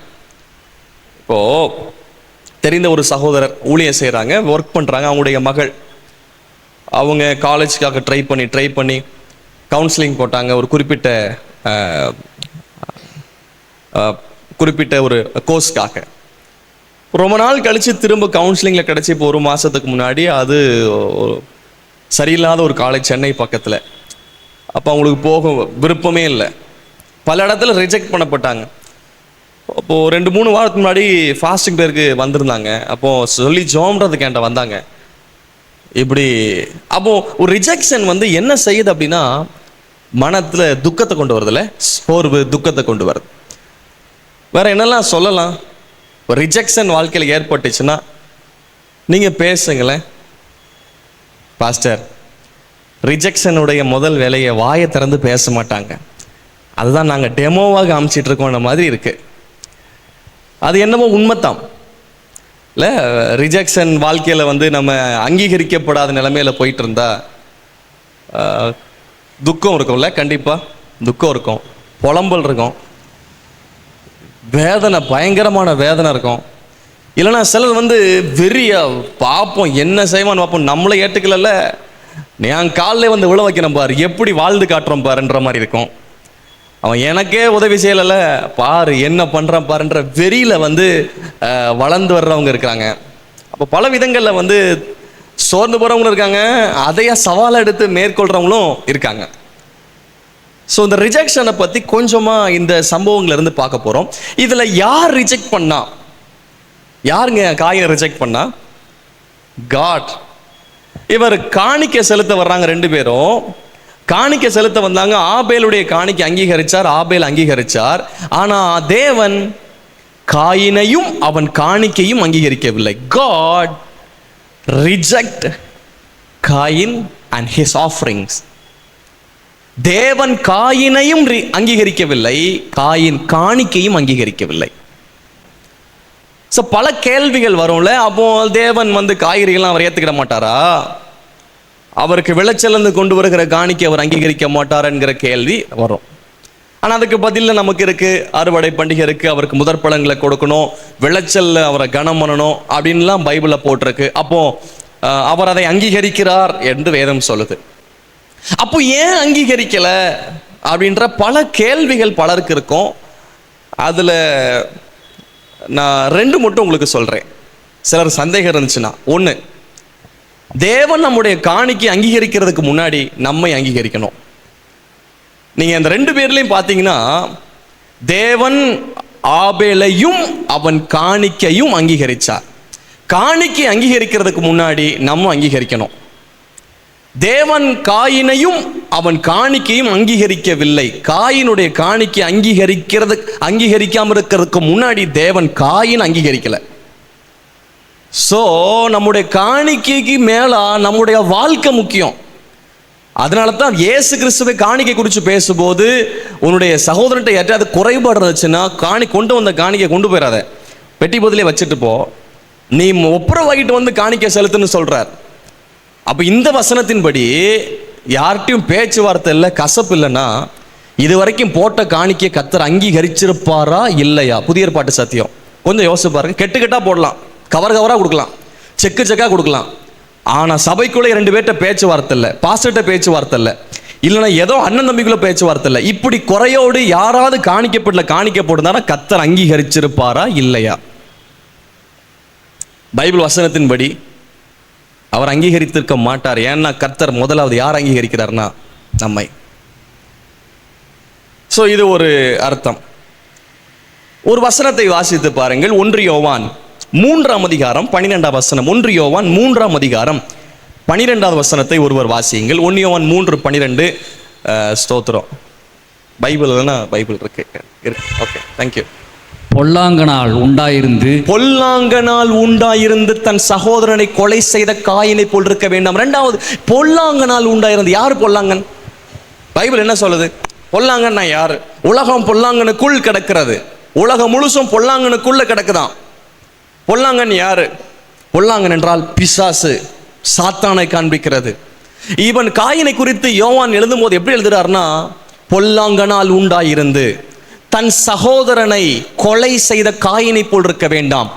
இப்போ தெரிந்த ஒரு சகோதரர் ஊழியம் செய்கிறாங்க, ஒர்க் பண்ணுறாங்க. அவங்களுடைய மகள், அவங்க காலேஜுக்காக ட்ரை பண்ணி கவுன்சிலிங் போட்டாங்க. ஒரு குறிப்பிட்ட ஒரு கோர்ஸ்க்காக ரொம்ப நாள் கழித்து திரும்ப கவுன்சிலிங்கில் கிடச்சி. இப்போ ஒரு மாதத்துக்கு முன்னாடி அது சரியில்லாத ஒரு காலேஜ், சென்னை பக்கத்தில். அப்போ அவங்களுக்கு போக விருப்பமே இல்லை. பல இடத்துல ரிஜெக்ட் பண்ணப்பட்டாங்க. அப்போது 2-3 வாரத்துக்கு முன்னாடி ஃபாஸ்டிங் பேருக்கு வந்திருந்தாங்க. அப்போது சொல்லி ஜோம்ன்றதுக்கு என்கிட்ட வந்தாங்க. இப்படி அப்போது ஒரு ரிஜெக்ஷன் என்ன செய்யுது அப்படின்னா, மனத்தில் துக்கத்தை கொண்டு வருதுல்ல, சோர்வு, துக்கத்தை கொண்டு வருது. வேற என்னெல்லாம் சொல்லலாம்? ஒரு ரிஜெக்ஷன் வாழ்க்கையில் ஏற்பட்டுச்சுன்னா நீங்கள் பேசுங்களேன். பாஸ்டர், ரிஜெக்ஷனுடைய முதல் வேலையை வாயை திறந்து பேச மாட்டாங்க. அதுதான் நாங்கள் டெமோவாக காமிச்சிட்டு இருக்கோன்ற மாதிரி இருக்கு. அது என்னமோ உண்மைத்தான் இல்லை? ரிஜெக்ஷன் வாழ்க்கையில் வந்து நம்ம அங்கீகரிக்கப்படாத நிலைமையில போயிட்டு இருந்தா துக்கம் இருக்கும்ல, கண்டிப்பாக துக்கம் இருக்கும், புலம்பல் இருக்கும், வேதனை, பயங்கரமான வேதனை இருக்கும். இல்லைன்னா சிலர் வந்து வெறியா பார்ப்போம், என்ன செய்வான்னு பார்ப்போம், நம்மளை ஏற்றுக்கல, என் காலில் வந்து விழ வைக்கணும் பாரு, எப்படி வாழ்ந்து காட்டுறோம் பாருன்ற மாதிரி இருக்கும். அவன் எனக்கே உதவி செய்யலை பாரு, என்ன பண்ணுறான் பாருன்ற வெறியில் வந்து வளர்ந்து வர்றவங்க இருக்காங்க. அப்போ பல விதங்களில் வந்து சோர்ந்து போகிறவங்களும் இருக்காங்க, அதையே சவாலை எடுத்து மேற்கொள்கிறவங்களும் இருக்காங்க. ஸோ இந்த ரிஜெக்ஷனை பற்றி கொஞ்சமாக இந்த சம்பவங்கள்லேருந்து பார்க்க போகிறோம். இதில் யார் ரிஜெக்ட் பண்ணா? யாருங்க காயினை ரிஜெக்ட் பண்ணா? காட். இவர் காணிக்கை செலுத்த வர்றாங்க, ரெண்டு பேரும் காணிக்கை செலுத்த வந்தாங்க. ஆபேலுடைய காணிக்கை அங்கீகரிச்சார், ஆபேல் அங்கீகரிச்சார். ஆனால் தேவன் காயினையும் அவன் காணிக்கையும் அங்கீகரிக்கவில்லை. God reject Cain and his offerings. தேவன் காயினையும் அங்கீகரிக்கவில்லை, காயின் காணிக்கையும் அங்கீகரிக்கவில்லை. ஸோ பல கேள்விகள் வரும்ல. அப்போ தேவன் வந்து காய்கறிகள்லாம் அவர் ஏற்றுக்கிட மாட்டாரா? அவருக்கு விளைச்சல் கொண்டு வருகிற காணிக்கை அவர் அங்கீகரிக்க மாட்டார் என்கிற கேள்வி வரும். ஆனால் அதுக்கு பதிலில் நமக்கு இருக்கு, அறுவடை பண்டிகை இருக்கு, அவருக்கு முதற் பலன்களை கொடுக்கணும், விளைச்சல் அவரை கனம் பண்ணணும் அப்படின்லாம் பைபிளில் போட்டிருக்கு. அப்போ அவர் அதை அங்கீகரிக்கிறார் என்று வேதம் சொல்லுது. அப்போ ஏன் அங்கீகரிக்கல அப்படின்ற பல கேள்விகள் பலருக்கு இருக்கும். அதுல நான் ரெண்டு மட்டும் உங்களுக்கு சொல்றேன். சிலர் சந்தேகம் இருந்துச்சுன்னா, ஒன்று, தேவன் நம்முடைய காணிக்கை அங்கீகரிக்கிறதுக்கு முன்னாடி நம்மை அங்கீகரிக்கணும். நீங்க அந்த ரெண்டு பேர்லையும் பார்த்தீங்கன்னா, தேவன் ஆபேலையும் அவன் காணிக்கையும் அங்கீகரிச்சார். காணிக்கை அங்கீகரிக்கிறதுக்கு முன்னாடி நம்ம அங்கீகரிக்கணும். தேவன் காயினையும் அவன் காணிக்கையும் அங்கீகரிக்கவில்லை. காயினுடைய காணிக்கை அங்கீகரிக்காம இருக்கிறதுக்கு முன்னாடி தேவன் காயின் அங்கீகரிக்கல. சோ நம்முடைய காணிக்கைக்கு மேலா நம்முடைய வாழ்க்கை முக்கியம். அதனால தான் இயேசு கிறிஸ்துவை காணிக்கை குறித்து பேசும்போது, உன்னுடைய சகோதரன்ட்ட யார்ட்டாவது குறைபாடு இருந்துச்சுன்னா கொண்டு வந்த காணிக்கை கொண்டு போயிடாத, பெட்டி பதிலே வச்சுட்டு போ, நீ ஒப்புரவாகிட்டு வந்து காணிக்கை செலுத்துன்னு சொல்றார். அப்போ இந்த வசனத்தின்படி யார்கிட்டையும் பேச்சுவார்த்தை இல்லை, கசப்பு இல்லைன்னா இது வரைக்கும் போட்ட காணிக்கை கர்த்தர் அங்கீகரிச்சிருப்பாரா இல்லையா? புதிய ஏற்பாட்டு சத்தியம் கொஞ்சம் யோசிச்சு பாருங்க. கெட்டா போடலாம், கவராக கொடுக்கலாம், செக்காக கொடுக்கலாம். ஆனால் சபைக்குள்ளே ரெண்டு பேர்கிட்ட பேச்சுவார்த்தை இல்லை, பாஸ்டர்கிட்ட பேச்சுவார்த்தை இல்லை, இல்லைன்னா ஏதோ அண்ணன் தம்பிக்குள்ள பேச்சுவார்த்தை இல்லை, இப்படி குறையோடு யாராவது காணிக்கை போட்டிருந்தாரா கர்த்தர் அங்கீகரிச்சிருப்பாரா இல்லையா? பைபிள் வசனத்தின்படி அவர் அங்கீகரித்திருக்க மாட்டார். ஏன்னா கர்த்தர் முதலாவது யார் அங்கீகரிக்கிறார்னா நம்மை. ஸோ இது ஒரு அர்த்தம். ஒரு வசனத்தை வாசித்து பாருங்கள். 1 யோவான் 3ஆம் அதிகாரம் 12ஆம் வசனம். 1 யோவான் 3ஆம் அதிகாரம் 12ஆவது வசனத்தை ஒருவர் வாசியுங்கள். 1 யோவான் 3:12. ஸ்தோத்திரம். பைபிள் இல்லைன்னா பைபிள் இருக்கு. Okay, thank you. பொல்லாங்கனால் உண்டாயிருந்து தன் சகோதரனை கொலை செய்த காயினை போல் இருக்க வேண்டாம். ரெண்டாவது, பொல்லாங்கனால் உண்டாயிருந்து. யார் பொல்லாங்கன்? பைபிள் என்ன சொல்லுது? பொல்லாங்கன்னா யாரு? உலகம் பொல்லாங்கனுக்குள் கிடக்கிறது. உலகம் முழுசும் பொல்லாங்கனுக்குள்ள கிடக்குதான். பொல்லாங்கன் யாரு? பொல்லாங்கன் என்றால் பிசாசு, சாத்தானை காண்பிக்கிறது. இவன் காயினை குறித்து யோவான் எழுதும் போது எப்படி எழுதுறாருன்னா, பொல்லாங்கனால் உண்டாயிருந்து தன் சகோதரனை கொலை செய்த காயினை போல் இருக்க வேண்டாம்.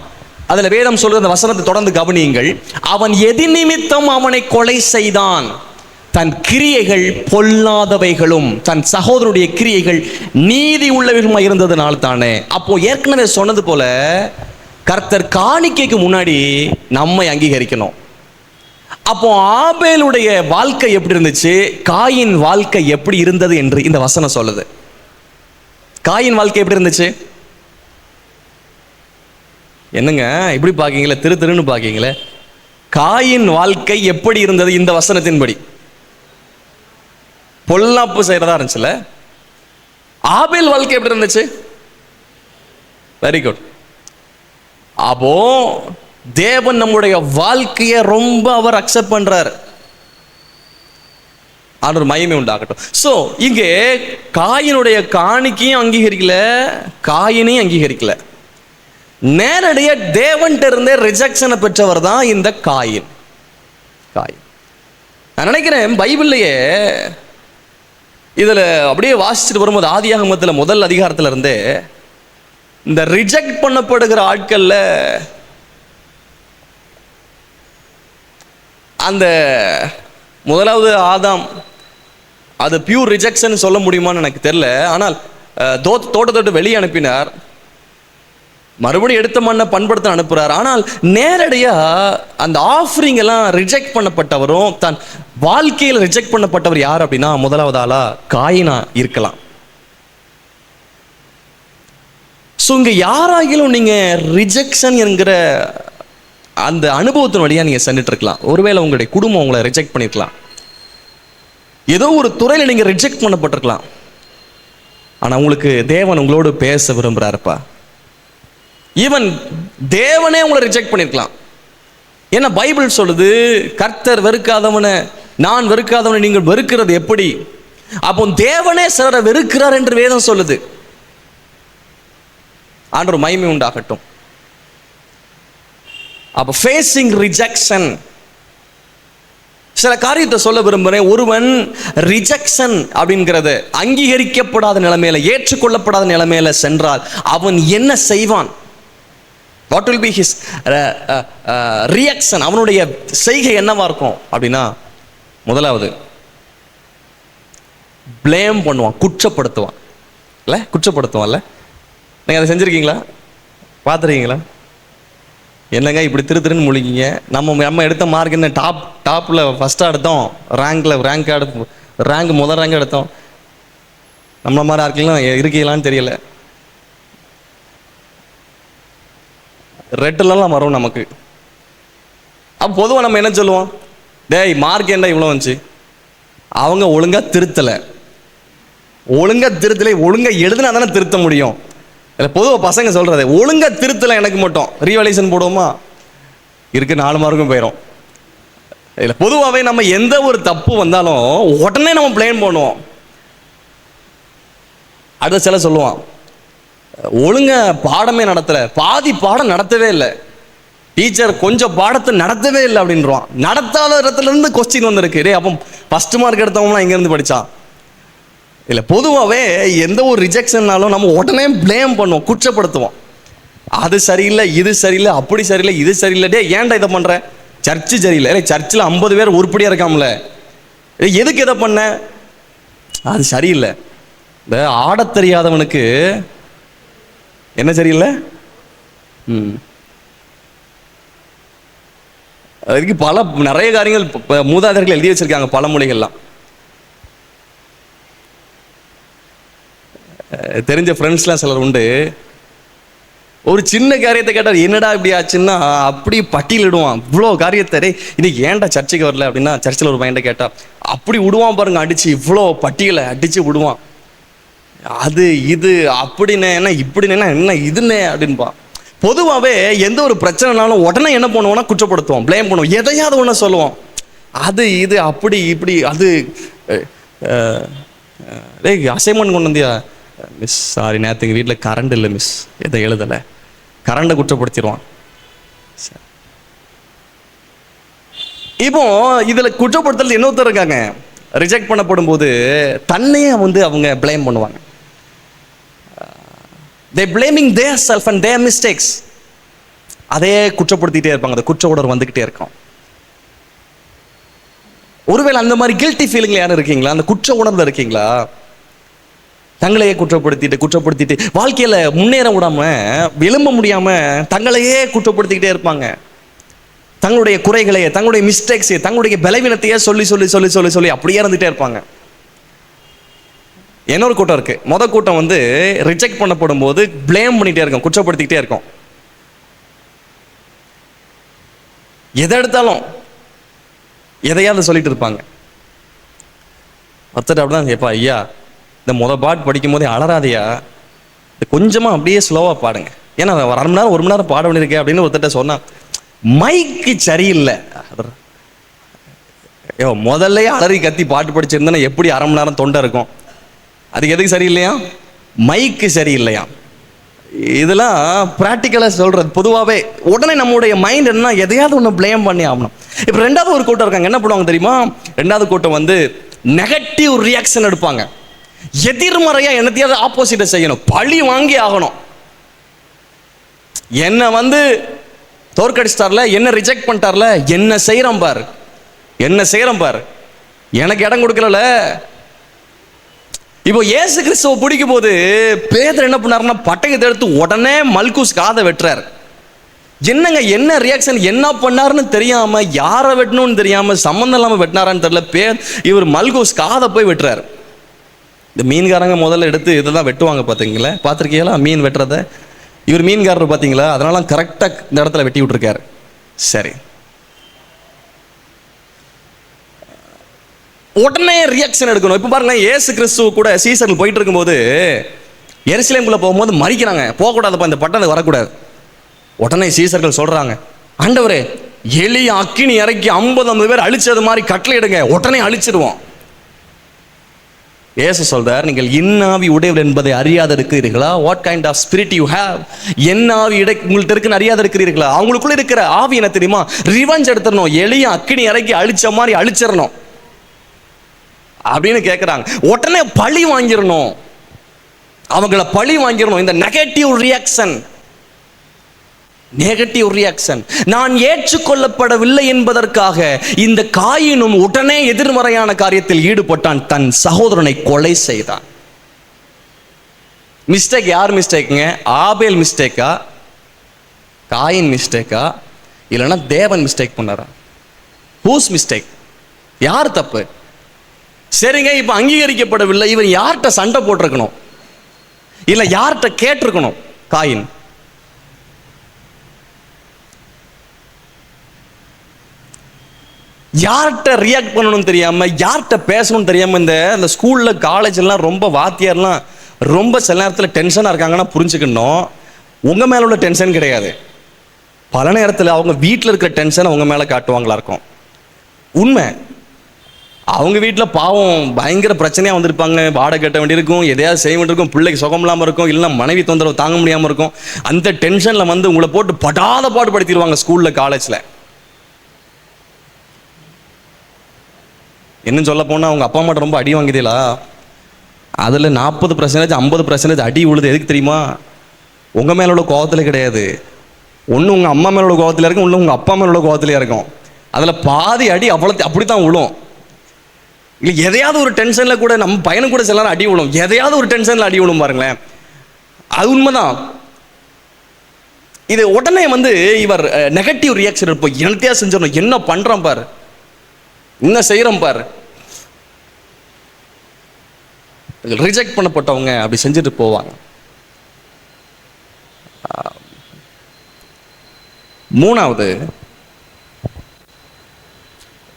அதுல வேதம் சொல்ற அந்த வசனத்தை தொடர்ந்து கவனியுங்கள். அவன் எதி நிமித்தம் அவனை கொலை செய்தான்? தன் கிரியைகள் பொல்லாதவைகளும் தன் சகோதரனுடைய கிரியைகள் நீதி உள்ளவைகளும் இருந்ததுனால தானே. அப்போ ஏற்கனவே சொன்னது போல கர்த்தர் காணிக்கைக்கு முன்னாடி நம்மை அங்கீகரிக்கணும். அப்போ ஆபேலுடைய வாழ்க்கை எப்படி இருந்துச்சு, காயின் வாழ்க்கை எப்படி இருந்தது என்று இந்த வசனம் சொல்லுது. காயின் வாழ்க்கை எப்படி இருந்துச்சு? என்னங்க இப்படி பாக்கீங்களே, திருன்னு பாக்கீங்களே? காயின் வாழ்க்கை எப்படி இருந்தது இந்த வசனத்தின்படி? பொல்லாப்பு செய்யறதா இருந்துச்சுல. ஆபேல் வாழ்க்கை எப்படி இருந்துச்சு? Very good. அப்போ தேவன் நம்முடைய வாழ்க்கையை ரொம்ப அவர் அக்செப்ட் பண்றாரு. ஆண்டவர் மகிமை உண்டாகட்டும். ஸோ இங்கே காயினுடைய காணிக்கையும் அங்கீகரிக்கல, காயினையும் அங்கீகரிக்கல. நேரடியாக தேவன்கிட்ட இருந்தே ரிஜெக்ஷனை பெற்றவர் தான் இந்த காயின். நான் நினைக்கிறேன் பைபிள்லையே இதில் அப்படியே வாசிச்சுட்டு வரும்போது ஆதியாகமத்தில் முதல் அதிகாரத்தில் இருந்தே இந்த ரிஜெக்ட் பண்ணப்படுகிற ஆட்கள்ல அந்த முதலாவது ஆதாம், அது பியூர் ரிஜெக்ஷன் சொல்ல முடியுமான்னு எனக்கு தெரியல. ஆனால் தோட்டத்தோட்டு வெளியே அனுப்பினார், மறுபடியும் எடுத்த மண்ணை பண்படுத்த அனுப்புறார். ஆனால் நேரடியா அந்த ஆஃபரிங் எல்லாம் ரிஜெக்ட் பண்ணப்பட்டவரும் தன் வாழ்க்கையில் ரிஜெக்ட் பண்ணப்பட்டவர் யார் அப்படின்னா முதலாவது ஆளா காயினா இருக்கலாம். ஸோ இங்கே யாராகிலும் நீங்கள் ரிஜெக்ஷன் என்கிற அந்த அனுபவத்தின் வழியாக நீங்கள் சென்றுட்டு இருக்கலாம். ஒருவேளை உங்களுடைய குடும்பம் உங்களை ரிஜெக்ட் பண்ணியிருக்கலாம், ஏதோ ஒரு துறையில் நீங்கள் ரிஜெக்ட் பண்ணப்பட்டிருக்கலாம். ஆனால் உங்களுக்கு தேவன் உங்களோடு பேச விரும்புகிறாருப்பா. ஈவன் தேவனே உங்களை ரிஜெக்ட் பண்ணியிருக்கலாம். ஏன்னா பைபிள் சொல்லுது, கர்த்தர் வெறுக்காதவனை நான் வெறுக்காதவனை நீங்கள் வெறுக்கிறது எப்படி? அப்போ தேவனே சிலரை வெறுக்கிறார் என்று வேதம் சொல்லுது. ஆண்டவர் மகிமை உண்டாகட்டும். அப்ப ஃபேசிங் ரிஜெக்ஷன், சில காரியத்தை சொல்ல விரும்புகிறேன். ஒருவன் ரிஜெக்ஷன் அப்படிங்கிறது அங்கீகரிக்கப்படாத நிலைமையில, ஏற்றுக்கொள்ளப்படாத நிலைமையில சென்றால் அவன் என்ன செய்வான்? What will B his reaction? அவனுடைய செய்கை என்னவா இருக்கும் அப்படின்னா, முதலாவது பிளேம் பண்ணுவான், குற்றப்படுத்துவான். இல்லை குற்றப்படுத்துவான்ல, நீங்கள் அதை செஞ்சுருக்கீங்களா? பார்த்துருக்கீங்களா? என்னங்க இப்படி திருன்னு முழிக்கிங்க, நம்ம எடுத்த மார்க் என்ன டாப்பில் ஃபஸ்ட்டாக எடுத்தோம், ரேங்க் முதல் ரேங்க் எடுத்தோம், நம்மள மாதிரி யாருக்கெல்லாம் இருக்கீங்களான்னு தெரியல. ரெட்டுலாம் வரும் நமக்கு. அப்போ பொதுவாக நம்ம என்ன சொல்லுவோம்? டேய் மார்க் என்ன இவ்வளோ வந்துச்சு? அவங்க ஒழுங்காக திருத்தலை, ஒழுங்காக எழுதுனா தானே திருத்த முடியும். இல்லை பொதுவாக பசங்க சொல்கிறது, ஒழுங்காக திருத்தலை எனக்கு மட்டும் ரீவலேஷன் போடுவோமா, இருக்கு 4 மார்க்கும் போயிடும். இல்லை பொதுவாகவே நம்ம எந்த ஒரு தப்பு வந்தாலும் உடனே நம்ம பிளேம் பண்ணுவோம். அடுத்த சில சொல்லுவான், ஒழுங்க பாடமே நடத்தலை, பாதி பாடம் நடத்தவே இல்லை, டீச்சர் கொஞ்சம் பாடத்தை நடத்தவே இல்லை அப்படின்றான். நடத்தாத இடத்துல இருந்து கொஸ்டின் வந்திருக்கு. டே அப்போ ஃபர்ஸ்ட் மார்க் எடுத்தவங்களாம் எங்கேருந்து படித்தான்? இல்லை பொதுவாகவே எந்த ஒரு ரிஜெக்ஷன்னாலும் நம்ம உடனே பிளேம் பண்ணுவோம், குற்றப்படுத்துவோம். அது சரியில்லை, இது சரியில்லை, அப்படி சரியில்லை, இது சரியில்லை. டே ஏன்டா இதை பண்ணுற? சர்ச்சு சரியில்லை. இல்லை சர்ச்சில் 50 பேர் உருப்படியாக இருக்காமல, எதுக்கு இதை பண்ண? அது சரியில்லை. இந்த ஆட தெரியாதவனுக்கு என்ன சரியில்லை? அதுக்கு நிறைய காரியங்கள் மூதாதையர்கள் எழுதி வச்சிருக்காங்க, பழமொழிகள்லாம். தெரிஞ்ச ஃப்ரெண்ட்ஸ்லாம் சிலர் உண்டு, ஒரு சின்ன காரியத்தை கேட்டால் என்னடா இப்படி ஆச்சுன்னா அப்படி பட்டியலிடுவான் இவ்வளோ காரியத்தை. இது ஏன்டா சர்ச்சைக்கு வரல அப்படின்னா, சர்ச்சில் ஒரு பையன்ட்ட கேட்டால் அப்படி விடுவான் பாருங்க, அடிச்சு இவ்வளோ பட்டியலை அடிச்சு விடுவான். அது இது அப்படின்னு என்ன, இப்படின்னா என்ன இதுன்னு அப்படின்பா. பொதுவாகவே எந்த ஒரு பிரச்சனைனாலும் உடனே என்ன பண்ணுவோம்னா குற்றப்படுத்துவோம், பிளேம் பண்ணுவோம், எதையாவது ஒன்று சொல்லுவோம். அது இது அப்படி இப்படி. அது அசைன்மெண்ட் கொண்டு வந்தியா மிஸ்? சாரி நேற்றுக்கு வீட்டில் கரண்ட் இல்லை மிஸ், எதை எழுதலை, கரண்டை குற்றப்படுத்திடுவான். இப்போ இதில் குற்றப்படுத்தல் இன்னொருத்தர் இருக்காங்க, ரிஜெக்ட் பண்ணப்படும் போது தன்னையே அவங்க பிளேம் பண்ணுவாங்க. they blaming their self and their mistakes. அதே குற்றப்படுத்திட்டே இருப்பாங்க, அந்த குற்ற உணர்வு வந்துகிட்டே இருக்கும். ஒருவேளை அந்த மாதிரி கில்ட்டி ஃபீலிங்ல யாரும் இருக்கீங்களா? அந்த குற்ற உணர்வுல இருக்கீங்களா? தங்களையே குற்றப்படுத்திட்டு வாழ்க்கையில முன்னேற விடாம, எழும்ப முடியாம தங்களையே குற்றப்படுத்திக்கிட்டே இருப்பாங்க. தங்களுடைய குறைகளையே, தங்களுடைய மிஸ்டேக்ஸை, தங்களுடைய பலவீனத்தையே சொல்லி சொல்லி சொல்லி சொல்லி சொல்லி அப்படியே இருந்துட்டே இருப்பாங்க. இன்னொரு கூட்டம் இருக்கு. முதல் கூட்டம் ரிஜெக்ட் பண்ணப்படும் போது பிளேம் பண்ணிட்டே இருக்கும், குற்றப்படுத்திக்கிட்டே இருக்கும். எதை எடுத்தாலும் எதையாவது சொல்லிட்டு இருப்பாங்க. ஒருத்தர் அப்படிதான், எப்பா ஐயா இந்த பாட்டு படிக்கும் போதே அலறாதையா, கொஞ்சமா அப்படியே ஸ்லோவா பாடுங்க, ஏன்னா ஒரு 1/2 மணி நேரம் 1 மணி நேரம் பாட வேண்டியிருக்கேன் அப்படின்னு ஒருத்தட்ட சொன்னான். மைக்கு சரியில்லை. முதல்ல அலறி கத்தி பாட்டு படிச்சிருந்தேன்னா எப்படி 1/2 மணி நேரம் தொண்டை இருக்கும்? அதுக்கு எதுக்கு சரியில்லையா? மைக்கு சரியில்லையா? இதெல்லாம் ப்ராக்டிக்கலாக சொல்கிறது. பொதுவாகவே உடனே நம்முடைய மைண்ட் என்ன, எதையாவது ஒன்று ப்ளேம் பண்ணி ஆகணும். இப்போ 2வது ஒரு கூட்டம் இருக்காங்க, என்ன பண்ணுவாங்க தெரியுமா? 2வது கூட்டம் வந்து நெகட்டிவ் ரியாக்ஷன் எடுப்பாங்க. எதிர்மறையாக என்னத்தையாவது ஆப்போசிட்டை செய்யணும், பழி வாங்கி ஆகணும். என்ன வந்து தோற்கடிச்சிட்டார்ல, என்ன ரிஜெக்ட் பண்ணிட்டார்ல, என்ன செய்கிறோம் பார், என்ன செய்கிறோம் பார், எனக்கு இடம் கொடுக்கல. இப்போ இயேசு கிறிஸ்துவ பிடிக்கும் போது பேதுரு என்ன பண்ணாருன்னா பட்டயத்தை எடுத்து உடனே மல்குஸ் காதை வெட்டுறாரு. என்னங்க என்ன ரியாக்ஷன், என்ன பண்ணாருன்னு தெரியாம, யாரை வெட்டணும்னு தெரியாம, சம்மந்தம் இல்லாமல் வெட்டினாரான்னு தெரியல, இவர் மல்குஸ் காதை போய் வெட்டுறாரு. இந்த மீன்காரங்க முதல்ல எடுத்து இதெல்லாம் வெட்டுவாங்க பார்த்தீங்களா, பார்த்துருக்கீங்களா மீன் வெட்டுறத? இவர் மீன்காரர் பார்த்தீங்களா, அதனால கரெக்டாக இந்த இடத்துல வெட்டி விட்டுருக்காரு. சரி, உடனே ரியாக்ஷன் எடுக்கணும். இப்போ பாருங்களேன், இயேசு கிறிஸ்துவ கூட சீசர்கள் போயிட்டு இருக்கும்போது எருசலேமுக்குள்ள போகும்போது மறிக்கிறாங்க, போகக்கூடாதுப்பா, இந்த பட்டணத்துக்கு வரக்கூடாது. உடனே சீசர்கள் சொல்றாங்க, ஆண்டவரே எலிய அக்கினி இறக்கி 50 பேர் அழிச்சது மாதிரி கட்டளை எடுங்க, உடனே அழிச்சிடுவோம். இயேசு சொல்றார், நீங்கள் இன்னாவி உடையவர் என்பதை அறியாத இருக்கிறீர்களா? What kind of spirit you have? என்னாவி உங்கள்கிட்ட இருக்குன்னு அறியாத இருக்கிறீர்களா? அவங்களுக்குள்ள இருக்கிற ஆவி என்ன தெரியுமா? ரிவெஞ்ச் எடுத்துடணும், எலிய அக்கினி இறக்கி அழிச்ச மாதிரி அழிச்சிடணும் அப்படின்னு கேட்குறாங்க. உடனே பழி வாங்கிடணும், அவங்கள பழி வாங்கிடணும். இந்த நெகட்டிவ் ரியாக்ஷன், நெகட்டிவ் ரியாக்ஷன். நான் ஏற்றுக்கொள்ளப்படவில்லை என்பதற்காக இந்த காயினும் உடனே எதிர்மறையான காரியத்தில் ஈடுபட்டான், தன் சகோதரனை கொலை செய்தான். மிஸ்டேக் யார் மிஸ்டேக்குங்க? ஆபேல் மிஸ்டேக்கா, காயின் மிஸ்டேக்கா, இல்லைன்னா தேவன் மிஸ்டேக் பண்ணாரா? Whose mistake? யார் தப்பு? சரிங்க, இப்ப அங்கீகரிக்கப்படவில்லை, இவன் யார்கிட்ட சண்டை போட்டிருக்கணும், இல்ல யார்கிட்ட கேட்டிருக்கணும்? காயின். யார்கிட்ட ரியாக்ட் பண்ணணும் தெரியாம, யார்கிட்ட பேசணும் தெரியாம, இந்த ஸ்கூல்ல காலேஜ் எல்லாம் ரொம்ப வாத்தியார்லாம் ரொம்ப சில நேரத்தில் டென்ஷனா இருக்காங்கன்னா புரிஞ்சுக்கணும், உங்க மேல உள்ள டென்ஷன் கிடையாது. பல நேரத்தில் அவங்க வீட்டில் இருக்கிற டென்ஷன் அவங்க மேல காட்டுவாங்களா இருக்கும். உண்மை, அவங்க வீட்டில் பாவம் பயங்கர பிரச்சனையாக வந்திருப்பாங்க, வாடகை கட்ட வேண்டியிருக்கும், எதையாவது செய்ய வேண்டியிருக்கும், பிள்ளைக்கு சுகம் இல்லாமல் இருக்கும், இல்லைன்னா மனைவி தொந்தரவு தாங்க முடியாமல் இருக்கும். அந்த டென்ஷனில் வந்து உங்களை போட்டு படாத பாடுபடுத்திடுவாங்க ஸ்கூலில் காலேஜில். என்ன சொல்ல போனால் அவங்க அப்பா அம்மாட்ட ரொம்ப அடி வாங்கிதீங்களா? அதில் 40% 50% அடி உழுது எதுக்கு தெரியுமா? உங்கள் மேலே உள்ள கோபத்தில் கிடையாது, ஒன்று உங்கள் அம்மா மேலே உள்ள கோபத்தில் இருக்கும், ஒன்று உங்கள் அப்பா மேலே உள்ள கோபத்திலே இருக்கும். அதில் பாதி அடி அப்படி தான் விழும். இல்லை எதையாவது ஒரு டென்ஷனில் கூட நம்ம பையனுக்கு கூட சில நேரம் அடி விழும், எதையாவது ஒரு டென்ஷனில் அடி விழும் பாருங்களேன். அது உண்மைதான். இது உடனே வந்து இவர் நெகட்டிவ் ரியாக்ஷன் இருப்போம், என்னத்தையா செஞ்சிடணும், என்ன பண்ணுறோம் பாரு, என்ன செய்கிறோம் பாரு. ரிஜெக்ட் பண்ணப்பட்டவங்க அப்படி செஞ்சுட்டு போவாங்க. 3வது,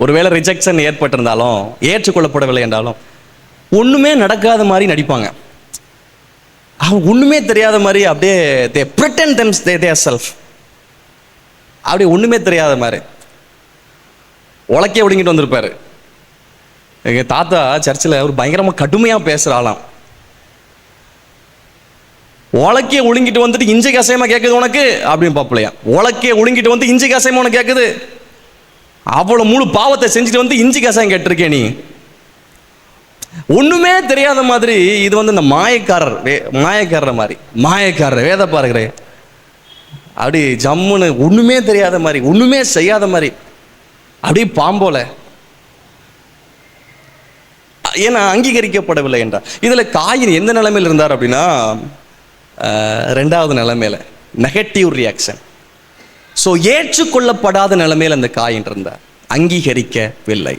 ஒருவேளை ரிஜெக்ஷன் ஏற்பட்டிருந்தாலும், ஏற்றுக்கொள்ளப்படவில்லை என்றாலும் ஒண்ணுமே நடக்காத மாதிரி நடிப்பாங்க. அவங்க ஒண்ணுமே தெரியாத மாதிரி அப்படியே they pretend their self, அப்படியே ஒண்ணுமே தெரியாத மாதிரி உலக்கே ஒடுங்கிட்டு வந்திருப்பாரு. எங்க தாத்தா சர்ச்சில் ஒரு பயங்கரமா கடுமையா பேசுற ஆளாம். உலக்கே ஒழுங்கிட்டு வந்துட்டு இஞ்சி கசையமா கேட்குது உனக்கு அப்படின்னு பாப்பலையா? உலக்கே ஒழுங்கிட்டு வந்து இஞ்சி கசையமா உனக்கு கேட்குது? அவ்வளவு முழு பாவத்தை செஞ்சுட்டு வந்து இஞ்சி கசாயம் கேட்டிருக்கே நீ. ஒண்ணுமே தெரியாத மாதிரி. இது வந்து இந்த மாயக்காரர் மாதிரி, மாயக்காரர் வேத பாருகிறே அப்படி ஜம்முன்னு ஒண்ணுமே தெரியாத மாதிரி, ஒண்ணுமே செய்யாத மாதிரி, அப்படி பாம்போல. ஏன்னா அங்கீகரிக்கப்படவில்லை என்றார். இதுல காயின் எந்த நிலைமையில் இருந்தார் அப்படின்னா, 2வது நிலைமையில நெகட்டிவ் ரியாக்ஷன். ஸோ ஏற்றுக்கொள்ளப்படாத நிலைமையில் அந்த காயின் இருந்தார், அங்கீகரிக்கவில்லை.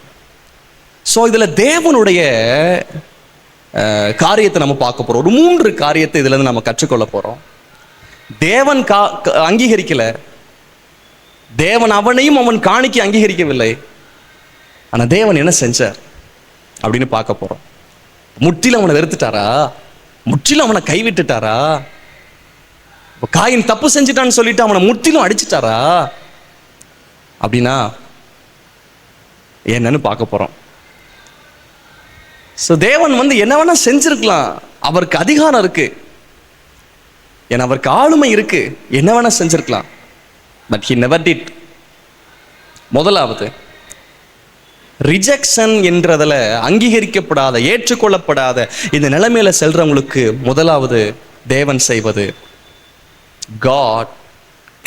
ஸோ இதில் தேவனுடைய காரியத்தை நம்ம பார்க்க போகிறோம். ஒரு 3 காரியத்தை இதுலேருந்து நம்ம கற்றுக்கொள்ள போகிறோம். தேவன் அங்கீகரிக்கலை, தேவன் அவனையும் அவன் காணிக்க அங்கீகரிக்கவில்லை. ஆனால் தேவன் என்ன செஞ்சார் அப்படின்னு பார்க்க போகிறோம். முற்றிலும் அவனை வெறுத்துட்டாரா? முற்றிலும் அவனை கைவிட்டுட்டாரா? காயின் தப்பு செஞ்சுட்டான்னு சொல்லிட்டு அவனை முற்றிலும் அடிச்சிட்டாரா அப்படின்னா என்னன்னு பார்க்க போறோம். ஸோ தேவன் என்ன வேணா செஞ்சிருக்கலாம், அவருக்கு அதிகாரம் இருக்கு, ஏன்னா அவருக்கு ஆளுமை இருக்கு, என்ன வேணா செஞ்சிருக்கலாம். But he never did. முதலாவது ரிஜெக்ஷன் என்றதில் அங்கீகரிக்கப்படாத, ஏற்றுக்கொள்ளப்படாத இந்த நிலைமையில செல்றவங்களுக்கு முதலாவது தேவன் செய்வது, God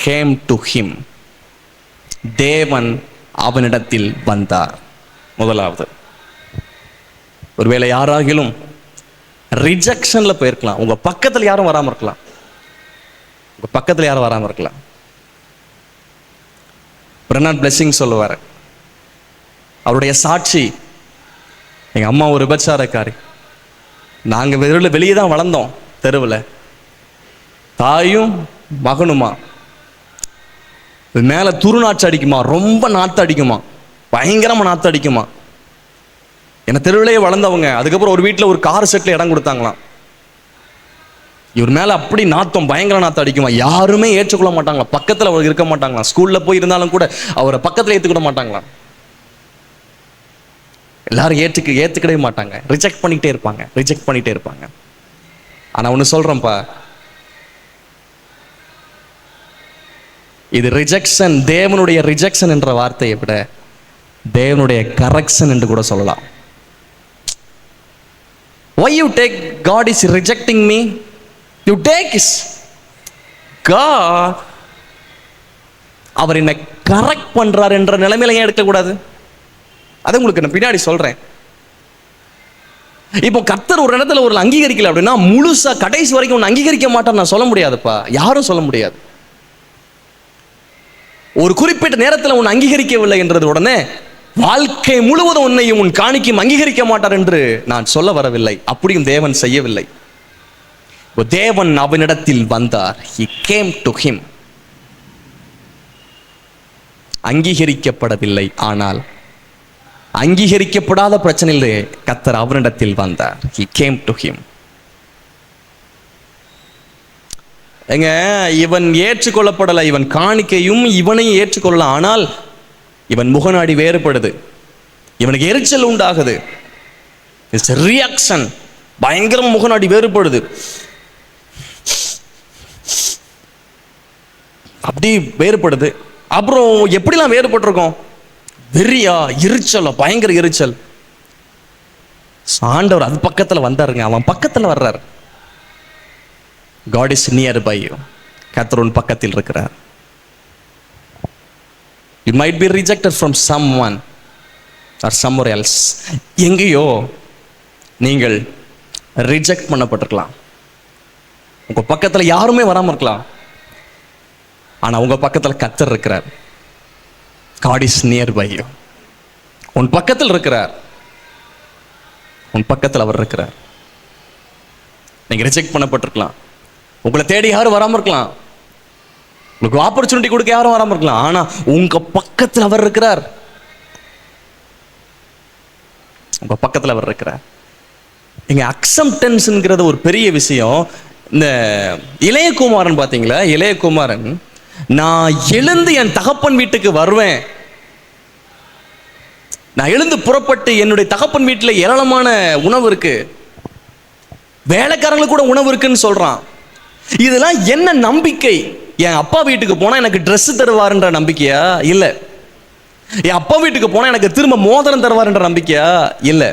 came to him. தேவன் அவனிடத்தில் வந்தார். முதலாவது, ஒருவேளை யாராகிலும் ரிஜெக்ஷன்ல போயிருக்கலாம், உங்க பக்கத்தில் யாரும் வராம இருக்கலாம், உங்க பக்கத்தில் யாரும் வராம இருக்கலாம். பெர்னார்ட் பிளெஸிங் சொல்லுவார், அவருடைய சாட்சி, எங்க அம்மா ஒரு விபச்சாரக்காரி, நாங்க வெளியே தான் வளர்ந்தோம், தெருவில், தாயும் மகனுமா, மேல துருநாற்று அடிக்குமா, ரொம்ப நாத்து அடிக்குமா, பயங்கரமா நாத்து அடிக்குமா. என்ன தெருவிலேயே வளர்ந்தவங்க. அதுக்கப்புறம் ஒரு வீட்டில் ஒரு கார் செட்ல இடம் கொடுத்தாங்களாம். இவர் மேல அப்படி நாத்தம், பயங்கர நாத்தம் அடிக்குமா. யாருமே ஏற்றுக்கொள்ள மாட்டாங்களா, பக்கத்தில் அவர் இருக்க மாட்டாங்களாம். ஸ்கூல்ல போய் இருந்தாலும் கூட அவரை பக்கத்தில் ஏற்றுக்கிட மாட்டாங்களாம். எல்லாரும் ஏற்றுக்கிடவே மாட்டாங்க, ரிஜெக்ட் பண்ணிட்டே இருப்பாங்க. ஆனா ஒன்று சொல்றேன்ப்பா, இது ரிஜெக்ஷன், தேவனுடைய ரிஜெக்ஷன் என்ற வார்த்தையை விட தேவனுடைய கரெக்ஷன் என்று கூட சொல்லலாம். Why you take God is rejecting me? You take is God அவர் என்னை கரெக்ட் பண்றார் என்ற நிலைமையில ஏன் எடுக்கக்கூடாது? அதை உங்களுக்கு நான் பின்னாடி சொல்றேன். இப்போ கர்த்தர் ஒரு இடத்துல ஒரு அங்கீகரிக்கல அப்படின்னா முழுசா கடைசி வரைக்கும் ஒன்று அங்கீகரிக்க மாட்டார் நான் சொல்ல முடியாதுப்பா, யாரும் சொல்ல முடியாது. ஒரு குறிப்பிட்ட நேரத்தில் உன் அங்கீகரிக்கவில்லை என்றது உடனே வாழ்க்கை முழுவதும் உன்னையும் உன் காணிக்கையும் அங்கீகரிக்க மாட்டார் என்று நான் சொல்ல வரவில்லை. அப்படியும் தேவன் செய்யவில்லை. தேவன் அவனிடத்தில் வந்தார். He came to him. அங்கீகரிக்கப்படவில்லை, ஆனால் அங்கீகரிக்கப்படாத பிரச்சனையிலே கர்த்தர் அவனிடத்தில் வந்தார். He came to him. எங்க இவன் ஏற்றுக்கொள்ளப்படலை, இவன் காணிக்கையும் இவனையும் ஏற்றுக்கொள்ளலாம், ஆனால் இவன் முகநாடி வேறுபடுது, இவனுக்கு எரிச்சல் உண்டாகுது, ரியாக்ஷன் பயங்கரம், முகநாடி வேறுபடுது, அப்படி வேறுபடுது. அப்புறம் எப்படிலாம் வேறுபட்டிருக்கோம், வெறியா, எரிச்சலா, பயங்கர எரிச்சல். ஆண்டவர் அது பக்கத்தில் வந்தாருங்க, அவன் பக்கத்தில் வர்றார். God is nearby you. கர்த்தர் உன் பக்கத்தில் இருக்கிறார். You might be rejected from someone or somewhere else. எங்கேயோ நீங்கள் ரிஜெக்ட் பண்ணப்பட்டிருக்கலாம். உங்க பக்கத்தில் யாருமே வராமல் இருக்கலாம், ஆனா உங்க பக்கத்தில் கர்த்தர் இருக்கிறார். God is nearby you. உன் பக்கத்தில் இருக்கிறார், உன் பக்கத்தில் அவர் இருக்கிறார். நீங்க ரிஜெக்ட் பண்ணப்பட்டிருக்கலாம், உங்களை தேடி யாரும் வராமல் இருக்கலாம், உங்களுக்கு ஆப்பர்ச்சுனிட்டி கொடுக்க யாரும் வராமல் இருக்கலாம், ஆனா உங்க பக்கத்தில் அவர் இருக்கிறார். உங்க பக்கத்தில் அவர் இருக்கிறார். இங்க அக்செப்டன்ஸ்ங்கிறது ஒரு பெரிய விஷயம். இந்த இளையகுமாரன் பார்த்தீங்களா, இளையகுமாரன் நான் எழுந்து என் தகப்பன் வீட்டுக்கு வருவேன், நான் எழுந்து புறப்பட்டு என்னுடைய தகப்பன் வீட்டில் ஏராளமான உணவு இருக்கு, வேலைக்காரங்களுக்கு கூட உணவு இருக்குன்னு சொல்றான். இதெல்லாம் என்ன நம்பிக்கை? என் அப்பா வீட்டுக்கு போனா எனக்கு ட்ரெஸ் தருவாருன்ற நம்பிக்கையா? இல்ல. என் அப்பா வீட்டுக்கு போனா எனக்கு திரும்ப மோதிரம் தருவாருன்ற நம்பிக்கையா? இல்ல.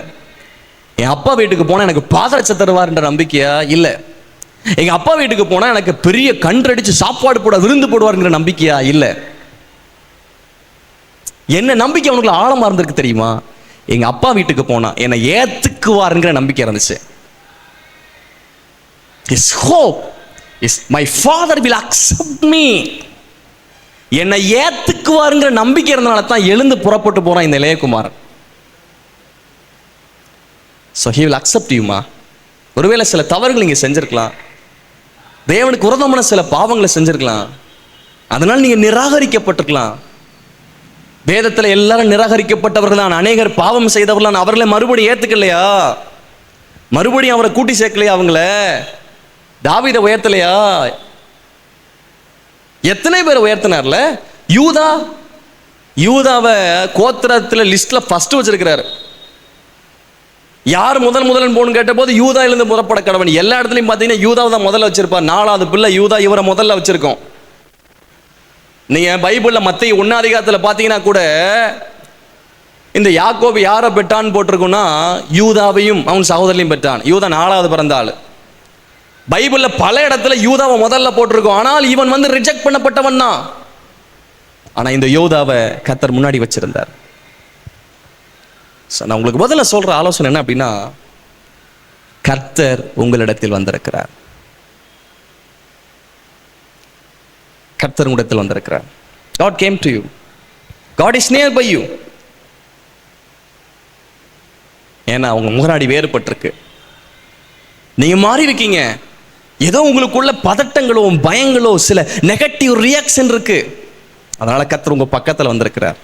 என் அப்பா வீட்டுக்கு போனா எனக்கு பாதரட்சை தருவாருன்ற நம்பிக்கையா? இல்ல. எங்க அப்பா வீட்டுக்கு போனா எனக்கு பெரிய கன்றடிச்சு சாப்பாடு போட விருந்து போடுவாருங்கிற நம்பிக்கையா? இல்ல. என்ன நம்பிக்கை அவனுக்குள்ள ஆழமா இருந்திருக்கு தெரியுமா? எங்க அப்பா வீட்டுக்கு போனா என்னை ஏத்துக்குவாருங்கிற நம்பிக்கை இருந்துச்சு. His hope is my father will accept me. என்னை ஏத்துக்குவாருங்கிற நம்பிக்கை இருந்தனால தான் எழுந்து புறப்பட்டு போறான் இந்த இளையகுமாரன். So he will accept you மா. ஒருவேளை சில தவறுகள் நீங்க செஞ்சிருக்கலாம், தேவனுக்கு விரோதமான சில பாவங்களை செஞ்சிருக்கலாம், அதனால நீங்க நிராகரிக்கப்பட்டிருக்கலாம். வேதத்துல எல்லாரும் நிராகரிக்கப்பட்டவர்கள் தான், அநேகர் பாவம் செய்தவர்கள், அவர்களை மறுபடியும் ஏத்துக்கலையா, மறுபடியும் அவரை கூட்டி சேர்க்கலையா, அவங்கள தாவீதை உயர்த்தலையா, எத்தனை பேர் உயர்த்தினார்ல? யூதாவை கோத்திரத்தில் லிஸ்ட்ல ஃபர்ஸ்ட் வச்சிருக்கிறாரு. யார் முதல் போன்னு கேட்ட போது யூதாவிலிருந்து புறப்பட கடவன். எல்லா இடத்துலையும் பார்த்தீங்கன்னா யூதாவை தான் முதல்ல வச்சிருப்பார். 4வது பிள்ளை யூதா, இவரை முதல்ல வச்சிருக்கோம். நீங்க பைபிள்ல மத்தேயு 1 அதிகாரத்தில் பார்த்தீங்கன்னா கூட இந்த யாக்கோபு யாரை பெற்றான்னு போட்டிருக்குன்னா யூதாவையும் அவன் சகோதரனையும் பெற்றான். யூதா 4வது பிறந்த ஆளு. பைபிள்ல பல இடத்துல யூதாவை முதல்ல போட்டிருக்கோம். ஆனால் இவன் வந்து ரிஜெக்ட் பண்ணப்பட்டவன் தான். ஆனா இந்த யூதாவை கர்த்தர் முன்னாடி வச்சிருந்தார். நான் உங்களுக்கு முதல்ல சொல்ற ஆலோசனை என்ன அப்படின்னா, கர்த்தர் உங்களிடத்தில் வந்திருக்கிறார். கர்த்தர் உங்களிடத்தில் வந்திருக்கிறார். God came to you. God is near by you. ஏன்னா உங்க முகநாடி வேறுபட்டிருக்கு. நீங்க மாறி இருக்கீங்க. ஏதோ உங்களுக்குள்ள பதட்டங்களோ பயங்களோ சில நெகட்டிவ் ரியாக்ஷன் இருக்கு. அதனால கர்த்தர் உங்க பக்கத்துல வந்திருக்கிறார்.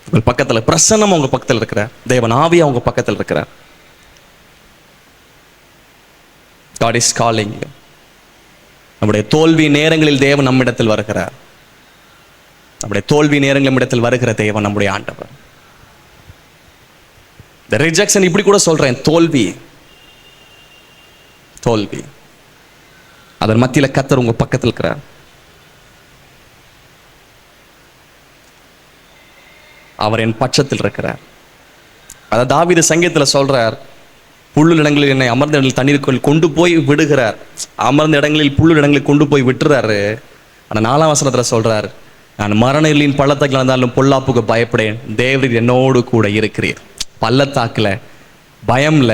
உங்க பக்கத்துல பிரசன்னம் உங்க பக்கத்துல இருக்கிறார். தேவன் ஆவியா உங்க பக்கத்துல இருக்கிறார். God is calling you. நம்முடைய தோல்வி நேரங்களில் தேவன் நம்மிடத்தில் வருகிறார். நம்முடைய தோல்வி நேரங்களில் நம்மிடத்தில் வருகிற தேவன் நம்முடைய ஆண்டவர். இந்த ரிஜெக்ஷன் இப்படி கூட சொல்றேன், தோல்வி அதன் மத்தியில கர்த்தர் உங்க பக்கத்தில் இருக்கிறார். அவர் என் பட்சத்தில் இருக்கிறார். அதாவது தாவீது சங்கீதத்தில் சொல்றார், புல்லுள்ள இடங்களில் என்னை அமர்ந்த இடங்களில் தண்ணீருக்குள் கொண்டு போய் விடுகிறார். அமர்ந்த இடங்களில் புல்லுள்ள இடங்களில் கொண்டு போய் விட்டுறாரு. ஆனால் 4ஆம் வசனத்தில் சொல்றார், நான் மரண இருளின் பள்ளத்தாக்கில் இருந்தாலும் பொல்லாப்புக்கு பயப்படேன், தேவரீர் என்னோடு கூட இருக்கிறீர். பள்ளத்தாக்கில் பயம்ல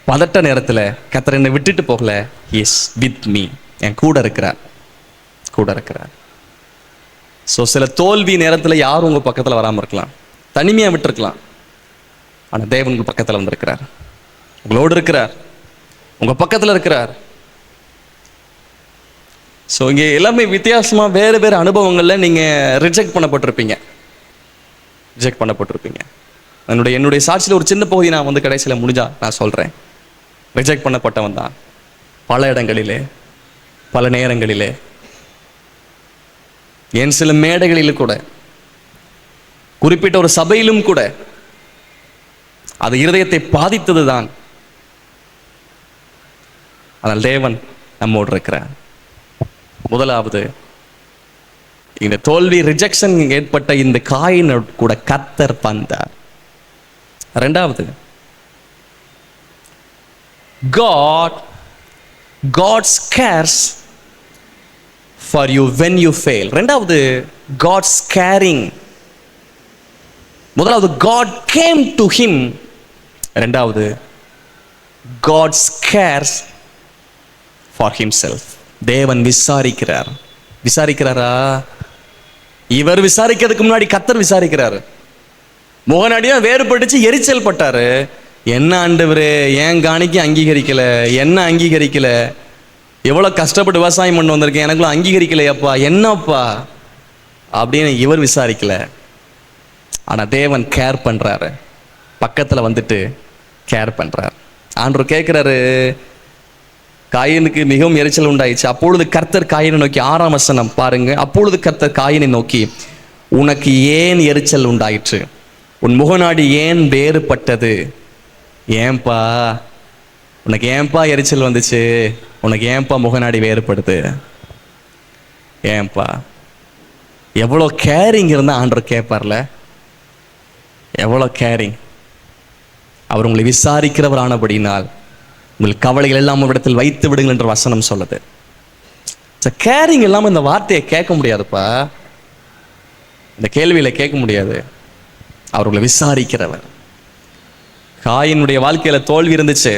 பதட்ட நேரத்தில் கர்த்தர் என்னை விட்டுட்டு போகல. இஸ் வித் மீ, என் கூட இருக்கிறார். ஸோ சில தோல்வி நேரத்தில் யாரும் உங்க பக்கத்தில் வராமல் இருக்கலாம், தனிமையா விட்டுருக்கலாம். ஆனால் தேவன் உங்க பக்கத்தில் வந்திருக்கிறார், உங்களோடு இருக்கிறார், உங்க பக்கத்தில் இருக்கிறார். ஸோ இங்கே எல்லாமே வித்தியாசமா வேறு அனுபவங்கள்ல நீங்க ரிஜெக்ட் பண்ணப்பட்டிருப்பீங்க. என்னுடைய சாட்சியில் ஒரு சின்ன பகுதி நான் வந்து கடைசியில் முடிஞ்சா நான் சொல்றேன். ரிஜெக்ட் பண்ணப்பட்டவன் தான். பல இடங்களிலே, பல நேரங்களிலே, என் சில மேடைகளிலும் கூட, குறிப்பிட்ட ஒரு சபையிலும் கூட அது இருதயத்தை பாதித்தது தான். ஆனால் தேவன் நம்மோடு இருக்கிறார். முதலாவது, இந்த தோல்வி ரிஜெக்ஷன் ஏற்பட்ட இந்த காயின் கூட கர்த்தர் வந்தார். இரண்டாவது, God cares for you when you fail. இரண்டாவது, God's caring. முதலாவது, God came to him. இரண்டாவது, God cares for himself. தேவன் விசாரிக்கிறாரா? இவர் விசாரிக்கிறதுக்கு முன்னாடி கர்த்தர் விசாரிக்கிறாரு. முகநாடியா வேறுபட்டுச்சு, எரிச்சல் பட்டாரு. என்ன ஆண்டவரே, ஏன் காணிக்கு அங்கீகரிக்கல? என்ன அங்கீகரிக்கல? எவ்வளவு கஷ்டப்பட்டு விவசாயம் பண்ண வந்திருக்கேன், எனக்குள்ள அங்கீகரிக்கலையப்பா, என்னப்பா அப்படின்னு இவர் விசாரிக்கல. ஆனா தேவன் கேர் பண்றாரு, பக்கத்துல வந்துட்டு கேர் பண்றாரு. ஆண்டவர் கேட்கிறாரு, காயினுக்கு மிகவும் எரிச்சல் உண்டாயிடுச்சு. அப்பொழுது கர்த்தர் காயினை நோக்கி, 6ஆம் வசனம் பாருங்க. அப்பொழுது கர்த்தர் காயினை நோக்கி, உனக்கு ஏன் எரிச்சல் உண்டாயிற்று? உன் முகநாடி ஏன் வேறுபட்டது? ஏன்பா உனக்கு ஏன்பா எரிச்சல் வந்துச்சு? உனக்கு ஏன்பா முகநாடி வேறுபடுது? ஏன்பா? எவ்வளோ கேரிங் இருந்தால் ஆண்டவர் கேட்பார்ல, எவ்வளோ கேரிங். அவர் உங்களை விசாரிக்கிறவர் ஆனபடினால் உங்கள் கவலைகள் எல்லாம் ஒரு இடத்தில் வைத்து விடுங்கள் என்ற வசனம் சொல்லுது. கேரிங் இல்லாமல் இந்த வார்த்தையை கேட்க முடியாதுப்பா, இந்த கேள்வியில கேட்க முடியாது. அவர் உங்களை விசாரிக்கிறவர். காயினுடைய வாழ்க்கையில தோல்வி இருந்துச்சு,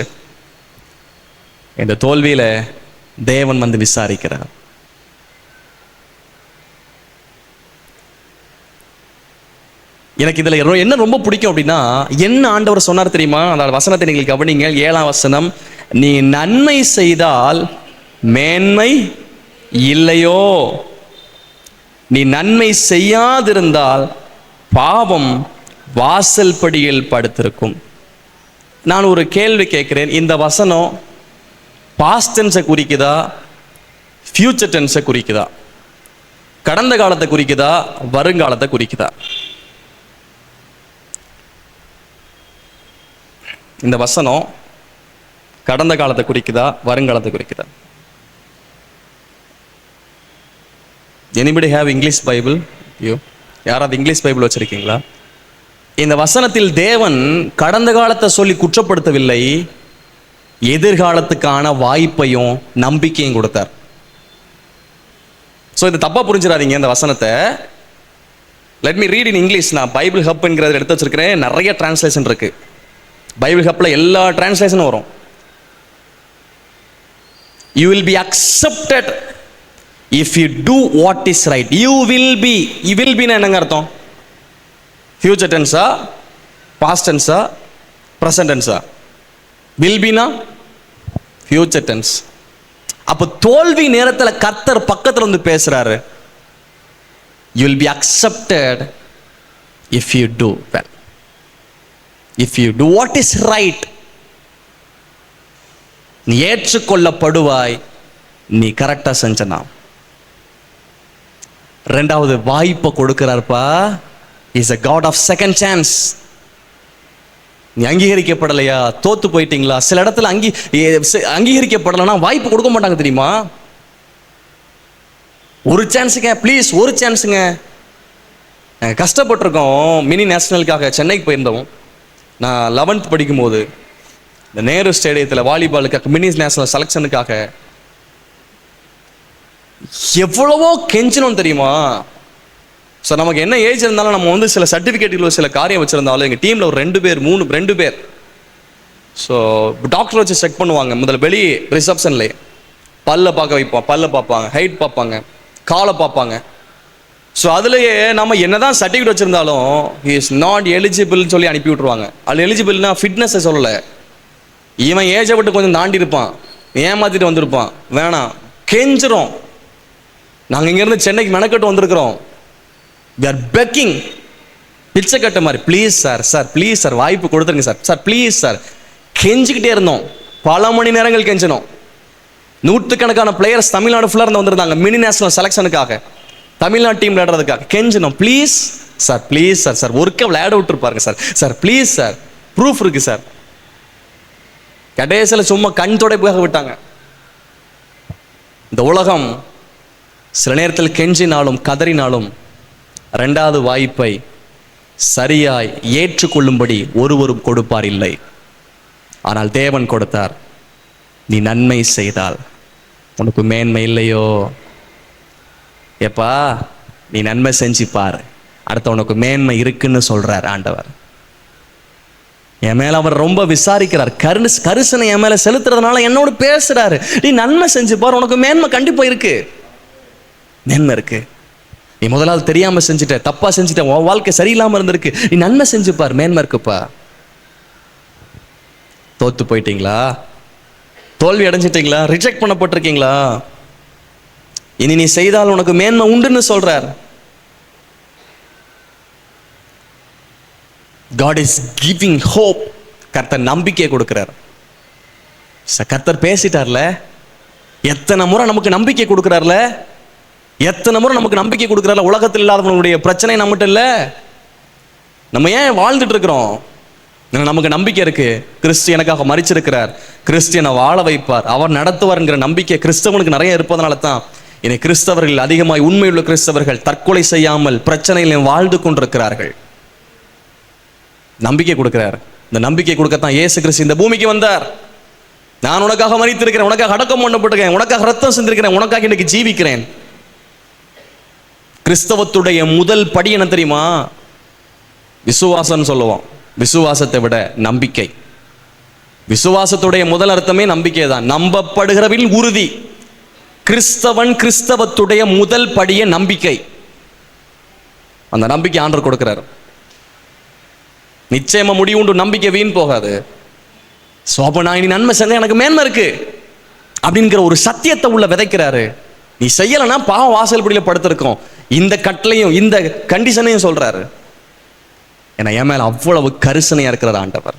இந்த தோல்வியில தேவன் வந்து விசாரிக்கிறார். எனக்கு இதுல என்ன ரொம்ப பிடிக்கும் அப்படின்னா, என்ன ஆண்டவர் சொன்னார் தெரியுமா? அந்த வசனத்தை நீங்கள் கவனிங்க. 7ஆம் வசனம், நீ நன்மை செய்தால் மேன்மை இல்லையோ? நீ நன்மை செய்யாதிருந்தால் பாவம் வாசல் படியில் படுத்திருக்கும். நான் ஒரு கேள்வி கேட்கிறேன். இந்த வசனம் பாஸ்ட் டென்ஸை குறிக்குதா, ஃபியூச்சர் டென்ஸை குறிக்குதா? கடந்த காலத்தை குறிக்குதா, வருங்காலத்தை குறிக்குதா? இந்த வசனம் கடந்த காலத்தை குறிக்குதா, வருங்காலத்தை குறிக்குதா? Anybody have English Bible? யாராவது இங்கிலீஷ் பைபிள் வச்சிருக்கீங்களா? இந்த வசனத்தில் தேவன் கடந்த காலத்தை சொல்லி குற்றப்படுத்தவில்லை, எதிர்காலத்துக்கான வாய்ப்பையும் நம்பிக்கையும் கொடுத்தார். ஸோ இது தப்பா புரிஞ்சிடாதீங்க இந்த வசனத்தை. Let me read in English. நான் பைபிள் ஹப்ங்கிறத எடுத்து வச்சிருக்கிறேன். நிறைய டிரான்ஸ்லேஷன் இருக்கு. பைபிள் ஹப்ல எல்லா டிரான்ஸ்லேஷனும் வரும். You will be accepted if you do what is right. You will be என்னங்க அர்த்தம்? ஃபியூச்சர் டென்ஸா, பாஸ்ட் டென்ஸா, பிரசன்ட் டென்ஸா? will be னா ஃபியூச்சர் டென்ஸ். அப்போ தோல்வி நேரத்தில் கர்த்தர் பக்கத்தில் வந்து பேசுறாரு. You will be accepted if you do well. If you do what is right. நீ ஏற்றுக்கொள்ளப்படுவாய், நீ கரெக்டா செஞ்சனா. ரெண்டாவது வாய்ப்பை கொடுக்கிறார்ப்பா. Is a God of second chance. நீ அங்கீகரிக்கப்படலையா, தோத்து போயிட்டீங்களா? சில இடத்துல அங்கீகரிக்கப்படலைன்னா வாய்ப்பு கொடுக்க மாட்டாங்க தெரியுமா? ஒரு சான்ஸுங்க ப்ளீஸ், ஒரு சான்ஸுங்க. கஷ்டப்பட்டிருக்கோம். மினி நேஷனலுக்காக சென்னைக்கு போயிருந்தோம். நான் 11th படிக்கும் போது இந்த நேரு ஸ்டேடியத்தில் வாலிபாலுக்காக மினி நேஷனல் செலக்ஷனுக்காக எவ்வளவோ கெஞ்சணும் தெரியுமா? ஸோ நமக்கு என்ன ஏஜ் இருந்தாலும் நம்ம வந்து சில சர்டிஃபிகேட்டில் சில காரியம் வச்சுருந்தாலும் எங்கள் டீமில் ஒரு 2 பேர் ஸோ டாக்டர் வச்சு செக் பண்ணுவாங்க. முதல்ல வெளி ரிசப்ஷன்லே பல்ல பார்க்க வைப்போம், பல்ல பார்ப்பாங்க, ஹைட் பார்ப்பாங்க, காலை பார்ப்பாங்க. ஸோ அதுலேயே நம்ம என்னதான் சர்டிஃபிகேட் வச்சுருந்தாலும் ஹி இஸ் நாட் எலிஜிபிள்னு சொல்லி அனுப்பி விட்ருவாங்க. அது எலிஜிபிள்னா ஃபிட்னஸை சொல்லலை, இவன் ஏஜை விட்டு கொஞ்சம் தாண்டி இருப்பான், ஏமாத்திட்டு வந்திருப்பான், வேணாம் கெஞ்சிரும். நாங்கள் இங்கேருந்து சென்னைக்கு மெனக்கட்டு வந்திருக்கிறோம். we are begging, பிச்சை கட்ட மாதிரி, please sir, sir please sir, வாய்ப்பு கொடுத்துருங்க சார், சார் ப்ளீஸ் சார். கெஞ்சிக்கிட்டே இருந்தோம். பல மணி நேரங்கள் கெஞ்சணும். நூற்றுக்கணக்கான பிளேயர்ஸ் தமிழ்நாடு ஃபுல்லாக இருந்து வந்திருந்தாங்க மினி நேஷனல் செலக்ஷனுக்காக, தமிழ்நாடு டீம் விளையாடுறதுக்காக. கெஞ்சணும், please sir, please sir, sir ஒருக்க விளையாட விட்டுருப்பாருங்க sir, sir please sir, proof இருக்கு சார். கடைசியில் சும்மா கண் துடைப்புக்காக விட்டாங்க. இந்த உலகம் சில நேரத்தில் கெஞ்சினாலும் கதறினாலும் ரெண்டாவது வாய்ப்பை சரியாய் ஏற்றுக்கொள்ளும்படி ஒருவரும் கொடுப்பார் இல்லை. ஆனால் தேவன் கொடுத்தார். நீ நன்மை செய்தால் உனக்கு மேன்மை இல்லையோ? எப்பா நீ நன்மை செஞ்சு பாரு, அடுத்த உனக்கு மேன்மை இருக்குன்னு சொல்றார் ஆண்டவர். என் மேல அவர் ரொம்ப விசாரிக்கிறார். கரிசனை என் மேல செலுத்துறதுனால என்னோட பேசுறாரு. நீ நன்மை செஞ்சு பாரு, உனக்கு மேன்மை கண்டிப்பா இருக்கு, மேன்மை இருக்கு. நீ முதலாவது தெரியாம செஞ்சுட்ட, தப்பா செஞ்சுட்ட, உன் வாழ்க்கை சரியில்லாம இருந்திருக்கு, நீ நன்மை செஞ்சு பார், மேன்மை இருக்குப்பா. தோத்து போயிட்டீங்களா? தோல்வி அடைஞ்சிட்டீங்களா? ரிஜெக்ட் பண்ணப்பட்டிருக்கீங்களா? இனி நீ செய்தால் உனக்கு மேன்மை உண்டுன்னு சொல்றார். God is giving hope. கர்த்தர் நம்பிக்கை கொடுக்கிறார். கர்த்தர் பேசிட்டார்ல, எத்தனை முறை நமக்கு நம்பிக்கை கொடுக்கிறார்ல, எத்தனை முறை நமக்கு நம்பிக்கை கொடுக்கிறார்ல. உலகத்தில் இல்லாதவனுடைய பிரச்சனை நம்மகிட்ட இல்லை. நம்ம ஏன் வாழ்ந்துட்டு இருக்கிறோம்? நமக்கு நம்பிக்கை இருக்கு. கிறிஸ்து எனக்காக மரிச்சிருக்கிறார், கிறிஸ்டியனை வாழ வைப்பார், அவர் நடத்துவார்ங்கிற நம்பிக்கை கிறிஸ்தவனுக்கு நிறைய இருப்பதனால தான் இனி கிறிஸ்தவர்கள் அதிகமாய், உண்மையுள்ள கிறிஸ்தவர்கள் தற்கொலை செய்யாமல் பிரச்சனையிலும் வாழ்ந்து கொண்டிருக்கிறார்கள். நம்பிக்கை கொடுக்கிறார். இந்த நம்பிக்கை கொடுக்கத்தான் இயேசு கிறிஸ்து இந்த பூமிக்கு வந்தார். நான் உனக்காக மரித்திருக்கிறேன், உனக்காக அடக்கம் பண்ணப்பட்டிருக்கேன், உனக்காக ரத்தம் சிந்திருக்கிறேன், உனக்காக இன்னைக்கு ஜீவிக்கிறேன். கிறிஸ்தவத்துடைய முதல் படி என்ன தெரியுமா? விசுவாசம் சொல்லுவோம். விசுவாசத்தை விட நம்பிக்கை. விசுவாசத்துடைய முதல் அர்த்தமே நம்பிக்கை தான். நம்பப்படுகிறவில் உறுதி. கிறிஸ்தவன் கிறிஸ்தவத்துடைய முதல் படிய நம்பிக்கை. அந்த நம்பிக்கை ஆண்டவர் கொடுக்கிறார். நிச்சயமா முடிவுண்டு, நம்பிக்கை வீண் போகாது. நான் இனி நன்மை செஞ்சா எனக்கு மேன்மை இருக்கு அப்படிங்கிற ஒரு சத்தியத்தை உள்ள விதைக்கிறாரு. நீ செய்யலைன்னா பாவம் வாசல் படியில படுத்திருக்கோம். இந்த கட்டளையும் இந்த கண்டிஷனையும் சொல்றாரு. ஏன்னா என் மேல அவ்வளவு கரிசனையா இருக்கிறார் ஆண்டவர்.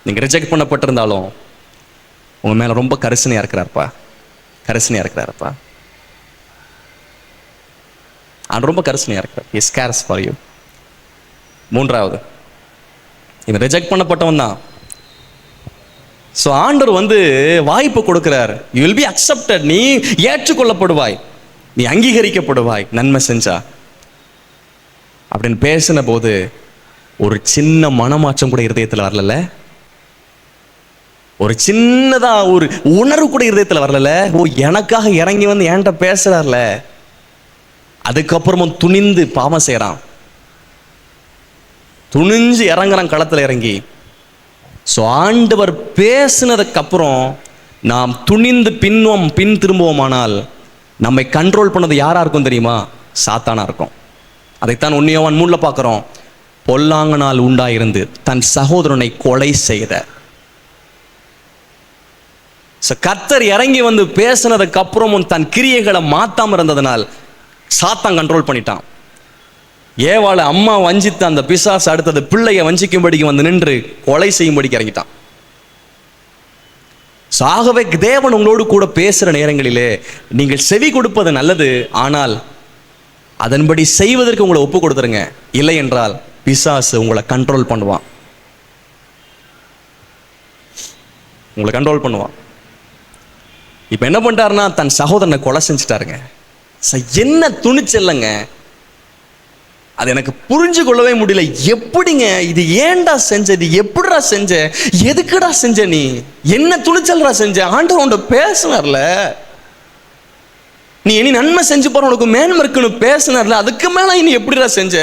நீங்க ரிஜெக்ட் பண்ணப்பட்டிருந்தாலும் உங்க மேல ரொம்ப கரிசனையா இருக்கிறார்ப்பா, கரிசனையா இருக்கிறாருப்பா. அவன் ரொம்ப கரிசனையாக இருக்கிறார். He cares for you. மூன்றாவது, இவன் ரிஜெக்ட் பண்ணப்பட்டவன் தான். ஸோ ஆண்டவர் வந்து வாய்ப்பு கொடுக்கிறார். You will be accepted. நீ ஏற்றுக்கொள்ளப்படுவாய், நீ அங்கீகரிக்கப்படுவாய் நன்மை செஞ்சா அப்படின்னு பேசின போது ஒரு சின்ன மனமாற்றம் கூட இருதயத்தில் வரல. ஒரு சின்னதா ஒரு உணர்வு கூட இருதயத்தில் வரல. ஓ, எனக்காக இறங்கி வந்து என்கிட்ட பேசுறார்ல. அதுக்கப்புறமும் துணிந்து பாவம் செய்யறான், துணிஞ்சு இறங்குறான் களத்தில் இறங்கி. ஸோ ஆண்டவர் பேசினதுக்கு அப்புறம் நாம் துணிந்து பின் திரும்புவோமானால் நம்மை கண்ட்ரோல் பண்ணது யாரா இருக்கும் தெரியுமா? சாத்தானா இருக்கும். அதைத்தான் 1 யோவான் 3 பார்க்கிறோம். பொல்லாங்கனால் உண்டாயிருந்து தன் சகோதரனை கொலை செய்த. கர்த்தர் இறங்கி வந்து பேசினதுக்கு அப்புறமும் தன் கிரியைகளை மாத்தாம இருந்ததனால் சாத்தான் கண்ட்ரோல் பண்ணிட்டான். ஏவாளை அம்மா வஞ்சித்த அந்த பிசாசு அடுத்தது பிள்ளைய வஞ்சிக்கும்படிக்கு வந்து நின்று கொலை செய்யும்படிக்கு இறங்கிட்டான். ஆகவே தேவன் உங்களோடு கூட பேசுற நேரங்களிலே நீங்கள் செவி கொடுப்பது நல்லது, ஆனால் அதன்படி செய்வதற்கு உங்களை ஒப்பு கொடுத்துருங்க. இல்லை என்றால் பிசாசு உங்களை கண்ட்ரோல் பண்ணுவான், உங்களை கண்ட்ரோல் பண்ணுவான். இப்ப என்ன பண்ணிட்டாருன்னா தன் சகோதரனை கொலை செஞ்சுட்டாருங்க. என்ன துணிச்சல்லங்க, அது எனக்கு புரிஞ்சு கொள்ளவே முடியல. எப்படிங்க இது? ஏன்டா செஞ்ச? இது எப்படிடா செஞ்ச? எதுக்குடா செஞ்ச? நீ என்ன துணிச்சல்டா செஞ்ச? ஆண்டவர் உன்கிட்ட பேசினார்ல, நீ இனி நன்மை செஞ்சு போற, உனக்கு மேன்மை இருக்குன்னு பேசினார்ல, அதுக்கு மேல நீ எப்படிடா செஞ்ச?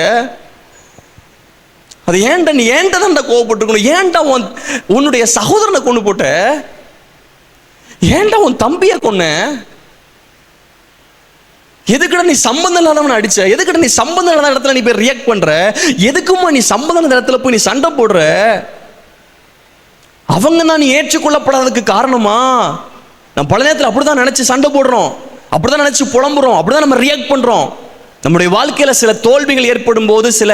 அது ஏன்டா நீ ஏன்டா தான் கோவப்பட்டுக்கணும்? ஏன்டா உன்னுடைய சகோதரனை கொண்டு போட்ட? ஏன்டா உன் தம்பியை கொன்ன? எதுக்குடா நீ சம்பந்தம் இல்லாதவனை அடிச்ச? எதுக்குடா நீ சம்பந்தம் இல்லாத இடத்துல நீ போய் ரியாக்ட் பண்ற? எதுக்குமா நீ சம்பந்தம் இல்லாத இடத்துல போய் நீ சண்டை போடுற? அவங்க தான் நீ ஏற்றுக்கொள்ளப்படாததுக்கு காரணமா? நம்ம பல நேரத்தில் அப்படிதான் நினைச்சு சண்டை போடுறோம், அப்படிதான் நினைச்சு புலம்புறோம், அப்படிதான் நம்ம ரியாக்ட் பண்றோம். நம்முடைய வாழ்க்கையில சில தோல்விகள் ஏற்படும் போது, சில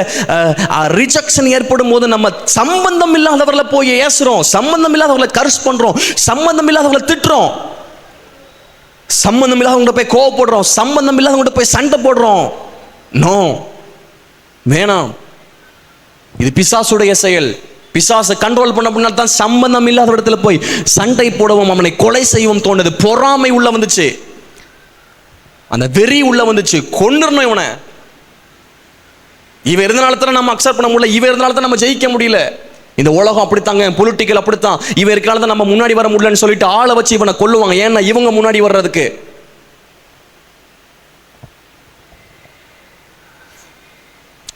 ரிஜெக்ஷன் ஏற்படும் போது நம்ம சம்பந்தம் இல்லாதவர்களை போய் ஏசுறோம், சம்பந்தம் இல்லாதவர்களை கர்ஸ் பண்றோம், சம்பந்தம் இல்லாதவர்களை திட்டுறோம், சம்பந்தம் இல்லாதவங்க போய் கோவப்படுறோம், சம்பந்தம் இல்லாதவங்க போய் சண்டை போடுறோம். நோ, வேணாம். இது பிசாசுடைய செயல். பிசாசை கண்ட்ரோல் பண்ண அப்படின்னா தான் சம்பந்தம் இல்லாத இடத்துல போய் சண்டை போடவும் அவனை கொலை செய்யவும் தோணுது. பொறாமை உள்ள வந்துச்சு, அந்த வெறி உள்ள வந்துச்சு, கொன்னுறணும் இவனை. இவன் இருந்தனால தான் நம்ம அக்செப்ட் பண்ண முடியல, இவன் இருந்தனால தான் நம்ம ஜெயிக்க முடியல. இந்த உலகம் அப்படித்தாங்க, பொலிட்டிக்கல் அப்படித்தான். இவன் இருக்கனால தான் நம்ம முன்னாடி வர முடியலன்னு சொல்லிட்டு ஆளை வச்சு இவனை கொல்லுவாங்க. ஏன்னா இவங்க முன்னாடி வர்றதுக்கு.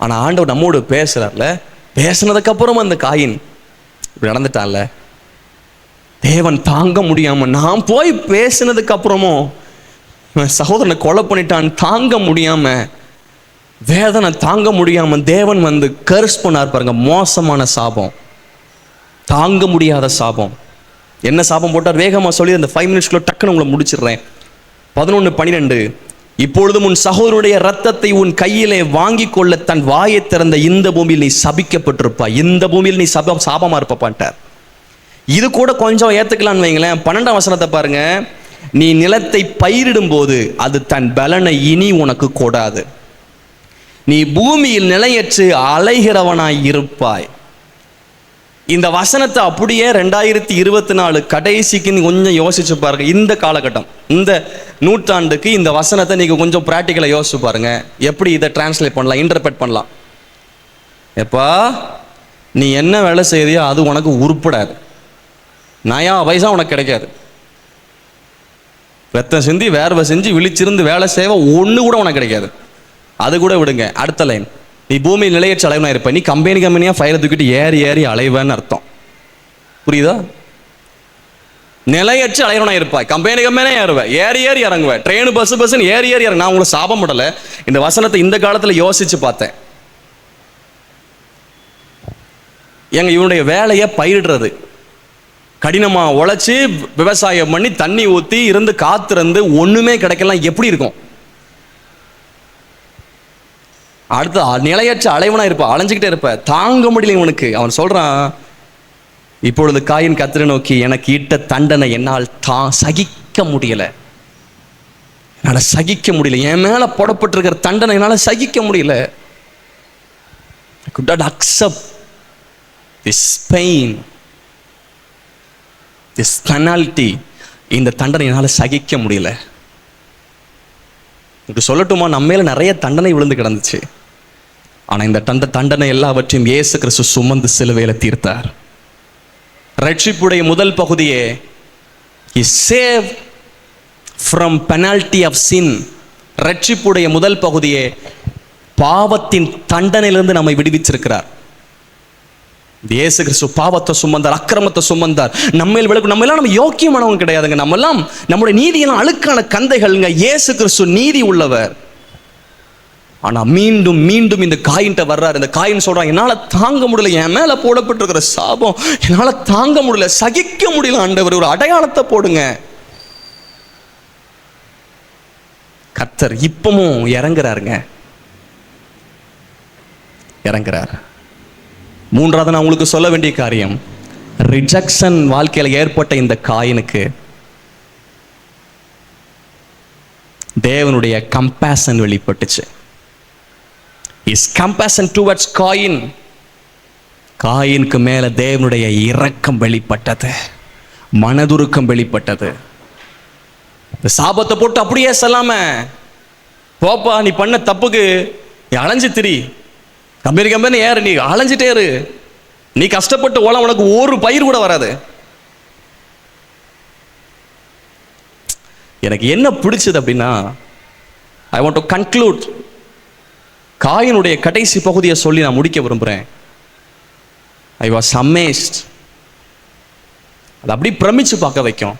ஆனா ஆண்டவர் நம்மோடு பேசுறார்ல, பேசினதுக்கு அப்புறம் அந்த காயின் இப்படி நடந்துட்டான்ல, தேவன் தாங்க முடியாம, நான் போய் பேசினதுக்கு அப்புறமும் சகோதரனை கொலை பண்ணிட்டான், தாங்க முடியாம, வேதனை தாங்க முடியாம தேவன் வந்து கர்ஸ் பண்ணார் பாருங்க. மோசமான சாபம், தாங்க முடியாத சாபம். என்ன சாபம் போட்டார்? வேகமா சொல்லி அந்த 5 மினிட்ஸ்க்குள்ள டக்குன்னு உங்களை முடிச்சிடுறேன். 11:12 இப்பொழுதும் உன் சகோதரனுடைய ரத்தத்தை உன் கையிலே வாங்கி கொள்ள தன் வாயை திறந்த இந்த பூமியில் நீ சபிக்கப்பட்டிருப்பாய். இந்த பூமியில் நீ சாபமா இருப்பான்ட்டார். இது கூட கொஞ்சம் ஏத்துக்கலான்னு வைங்களேன். 12ஆம் வசனத்தை பாருங்க. நீ நிலத்தை பயிரிடும் போது அது தன் பலனை இனி உனக்கு கொடாது. நீ பூமியில் நிலையற்று அலைகிறவனாய் இருப்பாய். இந்த வசனத்தை அப்படியே 2024 கடைசிக்கு நீ கொஞ்சம் யோசிச்சு பாருங்க. இந்த காலகட்டம், இந்த நூற்றாண்டுக்கு இந்த வசனத்தை நீங்க கொஞ்சம் பிராக்டிக்கலா யோசிச்சு பாருங்க. எப்படி இதை டிரான்ஸ்லேட் பண்ணலாம், இன்டர்பிரட் பண்ணலாம். எப்பா நீ என்ன வேலை செய்யறியோ அது உனக்கு உருப்படாது, நயா வயசா உனக்கு கிடைக்காது. ரத்தம் செஞ்சு வேர்வை செஞ்சு விழிச்சிருந்து வேலை செய்வ ஒன்று கூட உனக்கு கிடைக்காது. அது கூட விடுங்க. அடுத்த லைன், நீ பூமியில் நிலையற்ற அலைவனா இருப்ப. நீ கம்பெனியாக ஃபயரை தூக்கிட்டு ஏறி ஏறி அலைவன்னு அர்த்தம். புரியுதா? நிலையற்ற அலைவனா இருப்பாய். கம்பெனியாக ஏறுவேன், ஏறி ஏறி இறங்குவேன், ட்ரெயின் பஸ்ஸுன்னு ஏறி ஏறி இறங்க. நான் உங்களை சாபம் படலை, இந்த வசனத்தை இந்த காலத்தில் யோசிச்சு பார்த்தேன். எங்க இவனுடைய வேலையை பயிரிடுறது, கடினமாக உழைச்சி விவசாயம் பண்ணி தண்ணி ஊற்றி இருந்து காத்திருந்து ஒன்றுமே கிடைக்கலாம், எப்படி இருக்கும்? அடுத்து நிலையற்ற அலைவனா இருப்ப, அலைஞ்சிக்கிட்டே இருப்ப, தாங்க முடியல இவனுக்கு. அவன் சொல்றான், இப்பொழுது காயின் கர்த்தரை நோக்கி எனக்கு இட்ட தண்டனை என்னால் சகிக்க முடியல. என்னால் சகிக்க முடியல, என் மேலே போடப்பட்டிருக்கிற தண்டனை என்னால் சகிக்க முடியல. I could not accept this pain, this penalty. இந்த தண்டனை என்னால் சகிக்க முடியல. இப்படி சொல்லட்டுமா, நம்ம மேல நிறைய தண்டனை விழுந்து கிடந்துச்சு. ஆனால் இந்த தண்டனை எல்லாவற்றையும் இயேசு கிறிஸ்து சுமந்து சிலுவையில் தீர்த்தார். ரட்சிப்புடைய முதல் பகுதியே He saved from penalty of sin. ரட்சிப்புடைய முதல் பகுதியே பாவத்தின் தண்டனையிலிருந்து நம்மை விடுவிச்சிருக்கிறார். இயேசு கிறிஸ்து பாவத்தை சுமந்தார், அக்கிரமத்தை சுமந்தார். நம்ம எல்லாம் நம்ம யோக்கியமானவங்க கிடையாதுங்க. நம்ம எல்லாம் நம்முடைய நீதியெல்லாம் அழுக்கான கந்தைகள்ங்க. இயேசு கிறிஸ்து நீதி உள்ளவர். ஆனா மீண்டும் மீண்டும் இந்த காயின்ட்ட வர்றாரு. இந்த காயின் சொல்றான், என்னால தாங்க முடியல, என் மேல போடப்பட்டிருக்கிற சாபம் என்னால தாங்க முடியல, சகிக்க முடியல ஆண்டவர், ஒரு அடையாளத்தை போடுங்க. கர்த்தர் இப்பவும் இறங்குறாருங்க, இறங்குறார். மூன்றாவது நான் உங்களுக்கு சொல்ல வேண்டிய காரியம், ரிஜெக்ஷன் வாழ்க்கையில் ஏற்பட்ட இந்த காயினுக்கு தேவனுடைய கம்பேஷன் வெளிப்பட்டுச்சு. Is compassion towards Cain. காயினுக்கு மேல தேவனுடைய இரக்கம் வெளிப்பட்டது, மனதுருக்கம் வெளிப்பட்டது. இந்த சாபத்தை போட்டு அப்படியே சொல்லாம, போப்பா நீ பண்ண தப்புக்கு நீ அலைஞ்சு திரி, கம்பெனி ஏறு, நீ அலைஞ்சிட்டே இரு, நீ கஷ்டப்பட்டு ஓலாம், உனக்கு ஒரு பயிர் கூட வராது. எனக்கு என்ன பிடிச்சது அப்படின்னா, ஐ வாண்ட் டு கன்க்ளூட். காயினுடைய கடைசி பகுதியை சொல்லி நான் முடிக்க விரும்புகிறேன். I was amazed. அது அப்படி பிரமிச்சு பார்க்க வைக்கும்.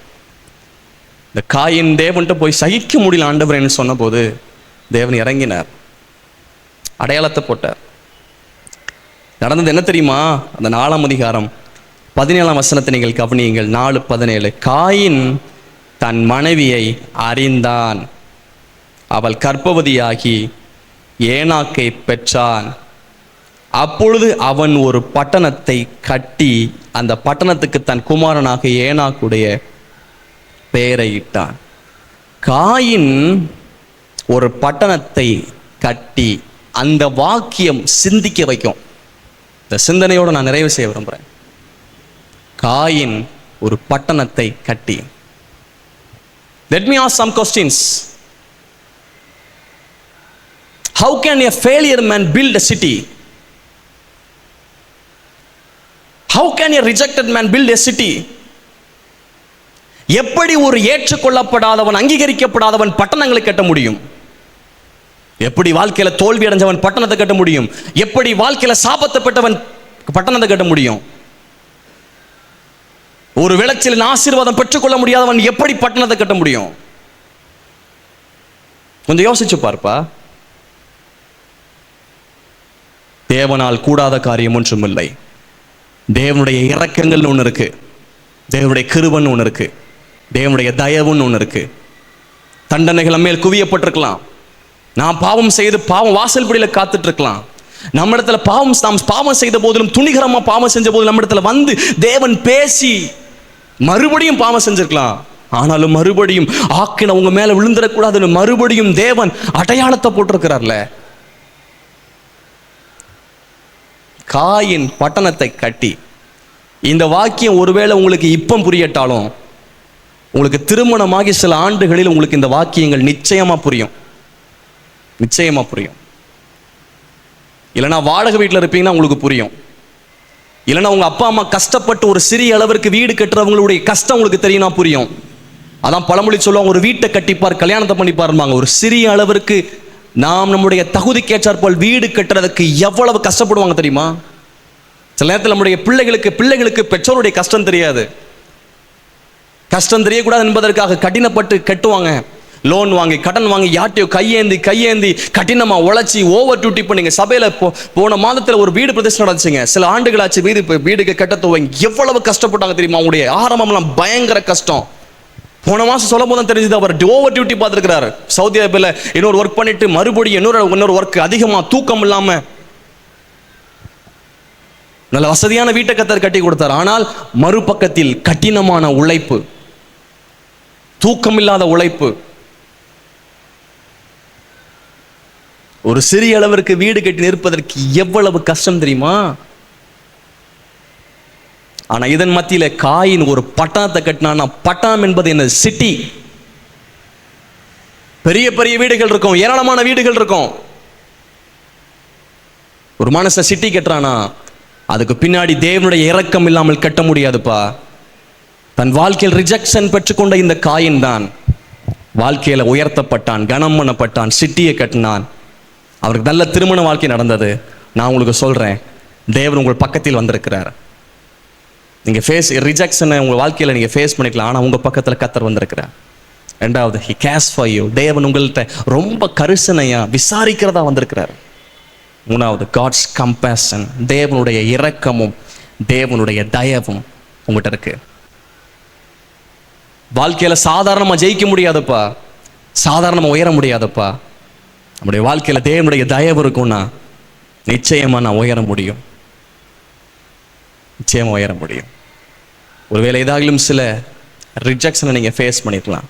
இந்த காயின் தேவன்கிட்ட போய் சகிக்க முடியல ஆண்டவரேன்னு சொன்ன போது தேவன் இறங்கினார், அடையாளத்தை போட்டார். நடந்தது என்ன தெரியுமா? அந்த 4ஆம் அதிகாரம் 17ஆம் வசனத்தை நீங்கள் கவனியுங்கள். 4:17. காயின் தன் மனைவியை அறிந்தான், அவள் கர்ப்பவதியாகி ஏனாக்கை பெற்றான். அப்பொழுது அவன் ஒரு பட்டணத்தை கட்டி அந்த பட்டணத்துக்கு தன் குமாரனாக ஏனாக்குடைய பெயரை இட்டான். காயின் ஒரு பட்டணத்தை கட்டி, அந்த வாக்கியம் சிந்திக்க வைக்கும். இந்த சிந்தனையோடு நான் நிறைவு செய்ய விரும்புகிறேன். காயின் ஒரு பட்டணத்தை கட்டி. Let me ask some questions. How can a failure man build a city? How can a rejected man build a city? எப்படி ஒரு ஏற்றுக்கொள்ளப்படாதவன், அங்கீகரிக்கப்படாதவன் பட்டணங்களை கட்ட முடியும்? எப்படி வாழ்க்கையில தோல்வி அடைஞ்சவன் பட்டணத்தை கட்ட முடியும்? எப்படி வாழ்க்கையில சாபத்தை பெற்றவன் பட்டணத்தை கட்ட முடியும்? ஒரு விளைச்சலின் ஆசீர்வாதம் பெற்றுக்கொள்ள முடியாதவன் எப்படி பட்டணத்தை கட்ட முடியும்? கொஞ்சம் யோசிச்சு பார்ப்பா. தேவனால் கூடாத காரியம் ஒன்றும் இல்லை. தேவனுடைய இரக்கங்கள்னு ஒன்று இருக்கு, தேவனுடைய கிருபைன்னு ஒன்று இருக்கு, தேவனுடைய தயவுன்னு ஒன்று இருக்கு. தண்டனைகள் மேல் குவியப்பட்டிருக்கலாம். நான் பாவம் செய்து பாவம் வாசல் படியில் காத்துட்டு இருக்கலாம். நம்ம இடத்துல நாம் பாவம் செய்த போதிலும், துணிகரமா பாவம் செஞ்ச போதிலும் நம்ம இடத்துல வந்து தேவன் பேசி மறுபடியும் பாவம் செஞ்சிருக்கலாம். ஆனாலும் மறுபடியும் ஆக்கின உங்க மேல விழுந்துடக்கூடாதுன்னு மறுபடியும் தேவன் அடையாளத்தை போட்டிருக்கிறார்ல. காயின் பட்டணத்தை கட்டி. இந்த வாக்கியம் ஒருவேளை உங்களுக்கு இப்பம் புரியட்டாலும், உங்களுக்கு திருமணமாகி சில ஆண்டுகளில் உங்களுக்கு இந்த வாக்கியங்கள் நிச்சயமா புரியும், நிச்சயமா புரியும். இல்லைன்னா வாடகை வீட்டில் இருப்பீங்கன்னா உங்களுக்கு புரியும். இல்லைன்னா உங்க அப்பா அம்மா கஷ்டப்பட்டு ஒரு சிறிய அளவிற்கு வீடு கட்டுறவங்களுடைய கஷ்டம் உங்களுக்கு தெரியும்னா புரியும். அதான் பழமொழி சொல்லுவாங்க, ஒரு வீட்டை கட்டிப்பார் கல்யாணத்தை பண்ணிப்பாருமாங்க. ஒரு சிறிய அளவிற்கு நாம் நம்முடைய தகுதிக்கேற்றாற்போல் வீடு கட்டுறதுக்கு எவ்வளவு கஷ்டப்படுவாங்க தெரியுமா? சில நேரத்தில் நம்முடைய பிள்ளைகளுக்கு பெற்றோருடைய கஷ்டம் தெரியாது. கஷ்டம் தெரியக்கூடாது என்பதற்காக கடினப்பட்டு கட்டுவாங்க. லோன் வாங்கி கடன் வாங்கி யார்ட்டையோ கையேந்தி கடினமா உழைச்சி ஓவர் டியூட்டி பண்ணீங்க. சபையில போன மாதத்துல ஒரு வீடு பிரதிஷ்டை நடந்துச்சுங்க. சில ஆண்டுகளாச்சு வீடுக்கு கட்ட துவங்கி எவ்வளவு கஷ்டப்பட்டாங்க தெரியுமா? அவங்களுடைய ஆரம்பம்லாம் பயங்கர கஷ்டம். போன மாசம் சொல்லும் போது தெரிஞ்சது, அவர் ஓவர் டியூட்டி பார்த்துருக்கிறாரு. சவுதி அரேபியால இன்னொரு ஒர்க் பண்ணிட்டு மறுபடியும் இன்னொரு ஒர்க் அதிகமா, தூக்கம் இல்லாம நல்ல வசதியான வீட்டை கத்தர் கட்டி கொடுத்தார். ஆனால் மறுபக்கத்தில் கடினமான உழைப்பு, தூக்கம் இல்லாத உழைப்பு. ஒரு சிறிய அளவிற்கு வீடு கட்டி நிற்பதற்கு எவ்வளவு கஷ்டம் தெரியுமா? ஆனா இதன் மத்தியில காயின் ஒரு பட்டணத்தை கட்டினான்னா, பட்டணம் என்பது என்ன? சிட்டி. பெரிய பெரிய வீடுகள் இருக்கும், ஏராளமான வீடுகள் இருக்கும். ஒரு மனுஷன் சிட்டி கட்டுறானா, அதுக்கு பின்னாடி தேவனுடைய இரக்கம் இல்லாமல் கட்ட முடியாதுப்பா. தன் வாழ்க்கையில் ரிஜெக்ஷன் பெற்றுக்கொண்ட இந்த காயின் தான் வாழ்க்கையில உயர்த்தப்பட்டான், கனம் பண்ணப்பட்டான், சிட்டியை கட்டினான். அவருக்கு நல்ல திருமண வாழ்க்கை நடந்தது. நான் உங்களுக்கு சொல்றேன், தேவன் உங்கள் பக்கத்தில் வந்திருக்கிறார். நீங்க ரிஜெக்ஷனை உங்க வாழ்க்கையில நீங்க ஃபேஸ் பண்ணிக்கலாம், ஆனா உங்க பக்கத்துல கர்த்தர் வந்திருக்கிறார். ரெண்டாவது, he cares for you. தேவன் உங்கள்கிட்ட ரொம்ப கரிசனையா விசாரிக்கிறதா வந்திருக்கிறார். மூணாவது, காட்ஸ் கம்பேஷன். தேவனுடைய இரக்கமும் தேவனுடைய தயவும் உங்கள்கிட்ட இருக்கு. வாழ்க்கையில சாதாரணமா ஜெயிக்க முடியாதுப்பா, சாதாரணமா உயர முடியாதுப்பா. நம்முடைய வாழ்க்கையில தேவனுடைய தயவு இருக்கும்னா நிச்சயமா நான் உயர முடியும், நிச்சயமா உயர முடியும். ஒருவேளை ஏதாகிலும் சில ரிஜெக்ஷனை நீங்க ஃபேஸ் பண்ணிருக்கலாம்,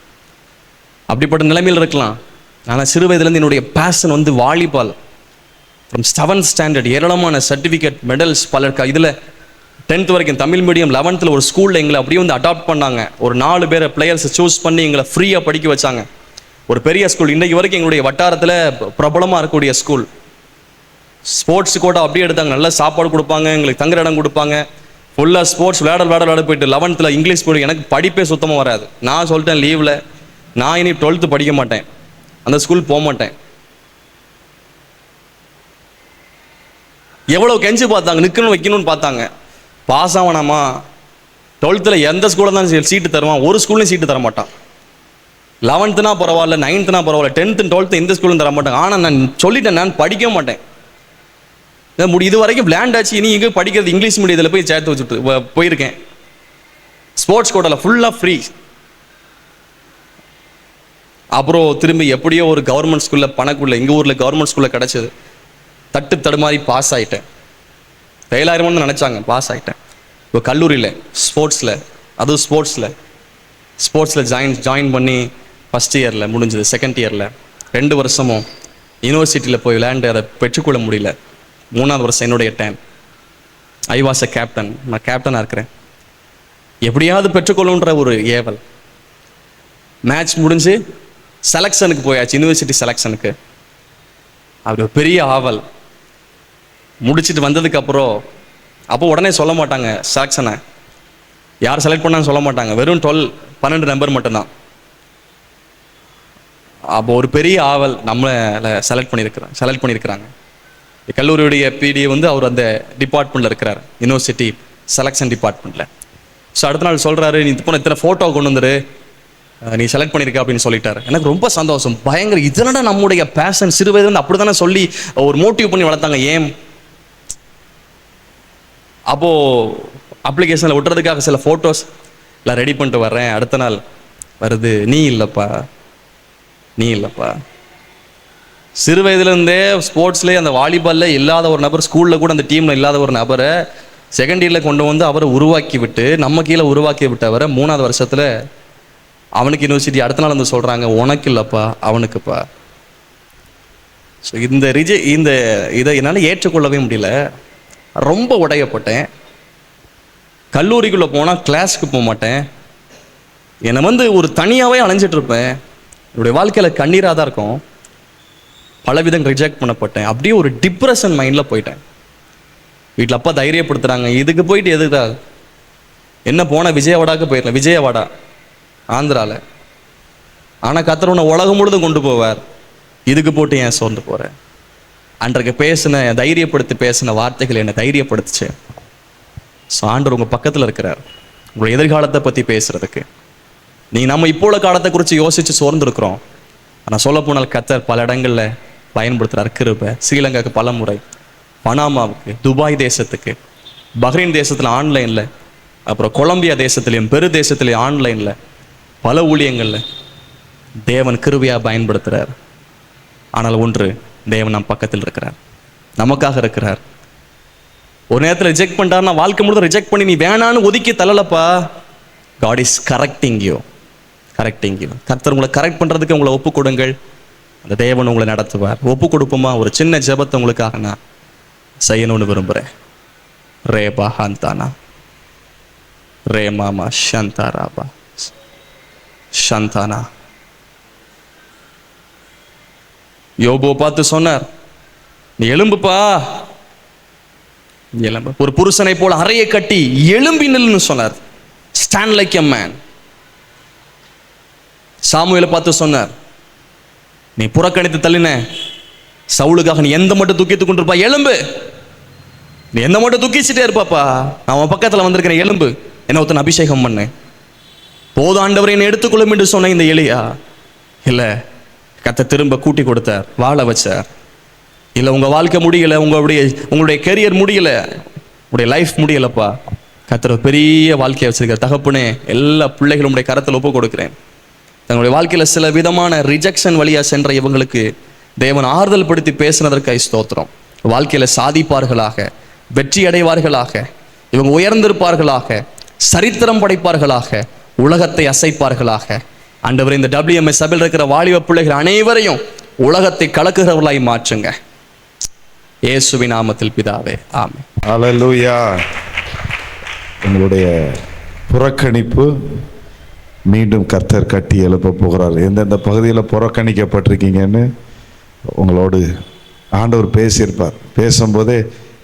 அப்படிப்பட்ட நிலைமையில் இருக்கலாம். ஆனால் சிறு வயதுலேருந்து என்னுடைய பேஷன் வந்து வாலிபால். ஃப்ரம் 7th ஸ்டாண்டர்ட் ஏராளமான சர்டிஃபிகேட், மெடல்ஸ் பல இதில் 10th வரைக்கும் தமிழ் மீடியம். 11th ஒரு ஸ்கூலில் எங்களை அப்படியே வந்து அடாப்ட் பண்ணாங்க. ஒரு 4 பேரை பிளேயர்ஸை சூஸ் பண்ணி எங்களை ஃப்ரீயாக படிக்க வச்சாங்க. ஒரு பெரிய ஸ்கூல், இன்றைக்கு வரைக்கும் எங்களுடைய வட்டாரத்தில் பிரபலமாக இருக்கக்கூடிய ஸ்கூல். ஸ்போர்ட்ஸ் கோட்டா அப்படியே எடுத்தாங்க, நல்ல சாப்பாடு கொடுப்பாங்க, எங்களுக்கு தங்குற இடம் கொடுப்பாங்க, ஃபுல்லாக ஸ்போர்ட்ஸ் விளையாட போயிட்டு 11th இங்கிலீஷ் போய் எனக்கு படிப்பே சுத்தமாக வராது. நான் சொல்லிட்டேன் லீவில், நான் இனி 12th படிக்க மாட்டேன், அந்த ஸ்கூல் போக மாட்டேன். எவ்வளோ கெஞ்சு பார்த்தாங்க, நிற்கணும் வைக்கணும்னு பார்த்தாங்க. பாஸ் ஆகணாமா, 12th எந்த ஸ்கூலில் தான் சீட்டு தருவான், ஒரு ஸ்கூல்லையும் சீட்டு தர மாட்டான். 11th பரவாயில்ல, 9th பரவாயில்ல, 10th 12th எந்த ஸ்கூலும் தர மாட்டாங்க. ஆனால் நான் சொல்லிட்டேன், நான் படிக்க மாட்டேன். இது வரைக்கும் விளையாண்டாச்சு, இனி இங்கே படிக்கிறது இங்கிலீஷ் மீடியத்தில் போய் சேர்த்து வச்சுட்டு போயிருக்கேன். ஸ்போர்ட்ஸ் கோட்டாவில் ஃபுல்லாக ஃப்ரீ. அப்புறம் திரும்பி எப்படியோ ஒரு கவர்மெண்ட் ஸ்கூலில் பணக்குள்ள, எங்கள் ஊரில் கவர்மெண்ட் ஸ்கூலில் கிடச்சிது. தட்டு தடுமாறி பாஸ் ஆகிட்டேன். ஃபெயில் ஆயிருமோன்னு நினச்சாங்க, பாஸ் ஆகிட்டேன். இப்போ கல்லூரியில் ஸ்போர்ட்ஸில், அதுவும் ஸ்போர்ட்ஸில் ஜாயின் பண்ணி ஃபஸ்ட் இயரில் முடிஞ்சது. செகண்ட் இயரில் 2 வருஷமும் யூனிவர்சிட்டியில் போய் விளையாண்டு அதை பெற்றுக்கொள்ள முடியல. 3வது வருஷம் என்னுடைய time. I was a captain, நான் கேப்டனாக இருக்கிறேன். எப்படியாவது பெற்றுக்கொள்ளுன்ற ஒரு ஏவல். மேட்ச் முடிஞ்சு செலெக்ஷனுக்கு போயாச்சு, யூனிவர்சிட்டி செலெக்ஷனுக்கு. அப்படி ஒரு பெரிய ஆவல். முடிச்சுட்டு வந்ததுக்கப்புறம் அப்போ உடனே சொல்ல மாட்டாங்க செலெக்ஷனை, யார் செலக்ட் பண்ணான்னு சொல்ல மாட்டாங்க. வெறும் 12 நம்பர் மட்டும்தான். அப்போ ஒரு பெரிய ஆவல், நம்மளை செலக்ட் பண்ணியிருக்கிறாங்க. கல்லூரியுடைய பிடி வந்து அவர் அந்த டிபார்ட்மெண்ட்டில் இருக்கிறார், யூனிவர்சிட்டி செலெக்ஷன் டிபார்ட்மெண்ட்டில். ஸோ அடுத்த நாள் சொல்கிறாரு, நீ இப்போ இத்தனை ஃபோட்டோ கொண்டு வந்துரு, நீ செலக்ட் பண்ணியிருக்க அப்படின்னு சொல்லிட்டாரு. எனக்கு ரொம்ப சந்தோஷம், பயங்கர. இதனடா நம்முடைய பேஷன். சிறு வயது வந்து அப்படி தானே சொல்லி ஒரு மோட்டிவ் பண்ணி வளர்த்தாங்க. ஏன் அப்போது அப்ளிகேஷனில் விட்டுறதுக்காக சில ஃபோட்டோஸ் எல்லாம் ரெடி பண்ணிட்டு வர்றேன். அடுத்த நாள் வருது, நீ இல்லைப்பா. சிறு வயதுலேருந்தே ஸ்போர்ட்ஸ்லேயே அந்த வாலிபாலில் இல்லாத ஒரு நபர், ஸ்கூலில் கூட அந்த டீமில் இல்லாத ஒரு நபரை செகண்ட் இயரில் கொண்டு வந்து அவரை உருவாக்கி விட்டு, நம்ம கீழே உருவாக்கி விட்டவரை 3வது வருஷத்தில் அவனுக்கு யூனிவர்சிட்டி அடுத்த நாள் வந்து சொல்கிறாங்க, உனக்கு இல்லைப்பா, அவனுக்குப்பா. ஸோ இதை என்னால் ஏற்றுக்கொள்ளவே முடியல. ரொம்ப உடையப்பட்டேன். கல்லூரிக்குள்ளே போனால் கிளாஸுக்கு போக மாட்டேன். என்னை வந்து ஒரு தனியாகவே அலைஞ்சிட்டு இருப்பேன். என்னுடைய வாழ்க்கையில் கண்ணீராக தான் இருக்கும். பலவிதம் ரிஜெக்ட் பண்ணப்பட்டேன். அப்படியே ஒரு டிப்ரெஷன் மைண்டில் போயிட்டேன். வீட்டில் அப்பா தைரியப்படுத்துகிறாங்க, இதுக்கு போயிட்டு எதுக்கா என்ன போன விஜயவாடாவுக்கு போயிடலாம், விஜயவாடா ஆந்திராவில். ஆனால் கர்த்தர் உன்னை உலகம் முழுதும் கொண்டு போவார், இதுக்கு போட்டு ஏன் சோர்ந்து போகிறேன். அன்றைக்கு தைரியப்படுத்தி பேசின வார்த்தைகள் என்னை தைரியப்படுத்துச்சு. ஸோ ஆண்டவர் உங்கள் பக்கத்தில் இருக்கிறார், உங்களுடைய எதிர்காலத்தை பற்றி பேசுகிறதுக்கு. நம்ம இப்போ உள்ள காலத்தை குறித்து யோசித்து சோர்ந்துருக்குறோம். ஆனால் சொல்ல போனால் கர்த்தர் பல இடங்களில் பயன்படுத்துகிறார் கிருபை. ஸ்ரீலங்காவுக்கு பல முறை, பனாமாவுக்கு, துபாய் தேசத்துக்கு, பஹ்ரைன் தேசத்தில் ஆன்லைனில், அப்புறம் கொலம்பியா தேசத்துலேயும் பெரு தேசத்துலேயும் ஆன்லைனில் பல ஊழியங்களில் தேவன் கிருபையாக பயன்படுத்துகிறார். ஆனால் ஒன்று, தேவன் நம் பக்கத்தில் இருக்கிறார், நமக்காக இருக்கிறார். ஒரு நேரத்தில் ரிஜெக்ட் பண்ணிட்டாருன்னா வாழ்க்கை முழுதும் ரிஜெக்ட் பண்ணி நீ வேணான்னு ஒதுக்கி தள்ளலப்பா. God is correcting you. கர்த்தர் உங்களை கரெக்ட் பண்ணுறதுக்கு உங்களை ஒப்பு கொடுங்கள். அந்த தேவன் உங்களை நடத்துவார். ஒப்பு கொடுப்போமா? ஒரு சின்ன ஜெபத்தை உங்களுக்காக நான் செய்யணும்னு விரும்புகிறேன். ரே பாஹாந்தானா ரே மாமா ஷந்தாராபா ஷந்தானா. யோபுவை பார்த்து சொன்னார், நீ எலும்புப்பா, எலும்பு. ஒரு புருஷனை போல அறையை கட்டி எலும்பி நில்லுன்னு சொன்னார். Stand like a man. சாமுவேலை பார்த்து சொன்னார், நீ புறக்கணித்து தள்ளின சவுலுக்காக நீ எந்த மட்டும் தூக்கிட்டு கொண்டிருப்பா, எலும்பு. நீ எந்த மட்டும் தூக்கிச்சுட்டே இருப்பாப்பா, நான் உன் பக்கத்தில் வந்திருக்கிறேன், எலும்பு. என்ன ஒருத்தன் அபிஷேகம் பண்ணு, போது ஆண்டவரை என்னை எடுத்துக்கொள்ளும் என்று சொன்ன இந்த எலியா, இல்லை கர்த்தர் திரும்ப கூட்டி கொடுத்தார், வாழ வச்சார். இல்லை உங்கள் வாழ்க்கை முடியலை, உங்களுடைய கெரியர் முடியல, உங்களுடைய லைஃப் முடியலப்பா, கர்த்தர் பெரிய வாழ்க்கையை வச்சிருக்கார். தகப்பனே, எல்லா பிள்ளைகளும் உடைய கரத்தில் ஒப்பு கொடுக்கிறேன். தங்களுடைய வாழ்க்கையில் சில விதமான ரிஜெக்ஷன் வழியாக சென்ற இவங்களுக்கு தேவன் ஆறுதல் படுத்தி பேசினதற்காக ஸ்தோத்திரம். வாழ்க்கையில் சாதிப்பார்களாக, வெற்றி அடைவார்களாக, இவங்க உயர்ந்திருப்பார்களாக, சரித்திரம் படைப்பார்களாக, உலகத்தை அசைப்பார்களாக. ஆண்டவரே, இந்த WMS சபையில் இருக்கிற வாலிப பிள்ளைகள் அனைவரையும் உலகத்தை கலக்குகிறவர்களாய் மாற்றுங்க. இயேசுவின் நாமத்தில் பிதாவே, ஆமென். ஹல்லேலூயா. உங்களுடைய புறக்கணிப்பு மீண்டும் கர்த்தர் கட்டி எழுப்ப போகிறார். எந்தெந்த பகுதியில் புறக்கணிக்கப்பட்டிருக்கீங்கன்னு உங்களோடு ஆண்டவர் பேசியிருப்பார். பேசும்போதே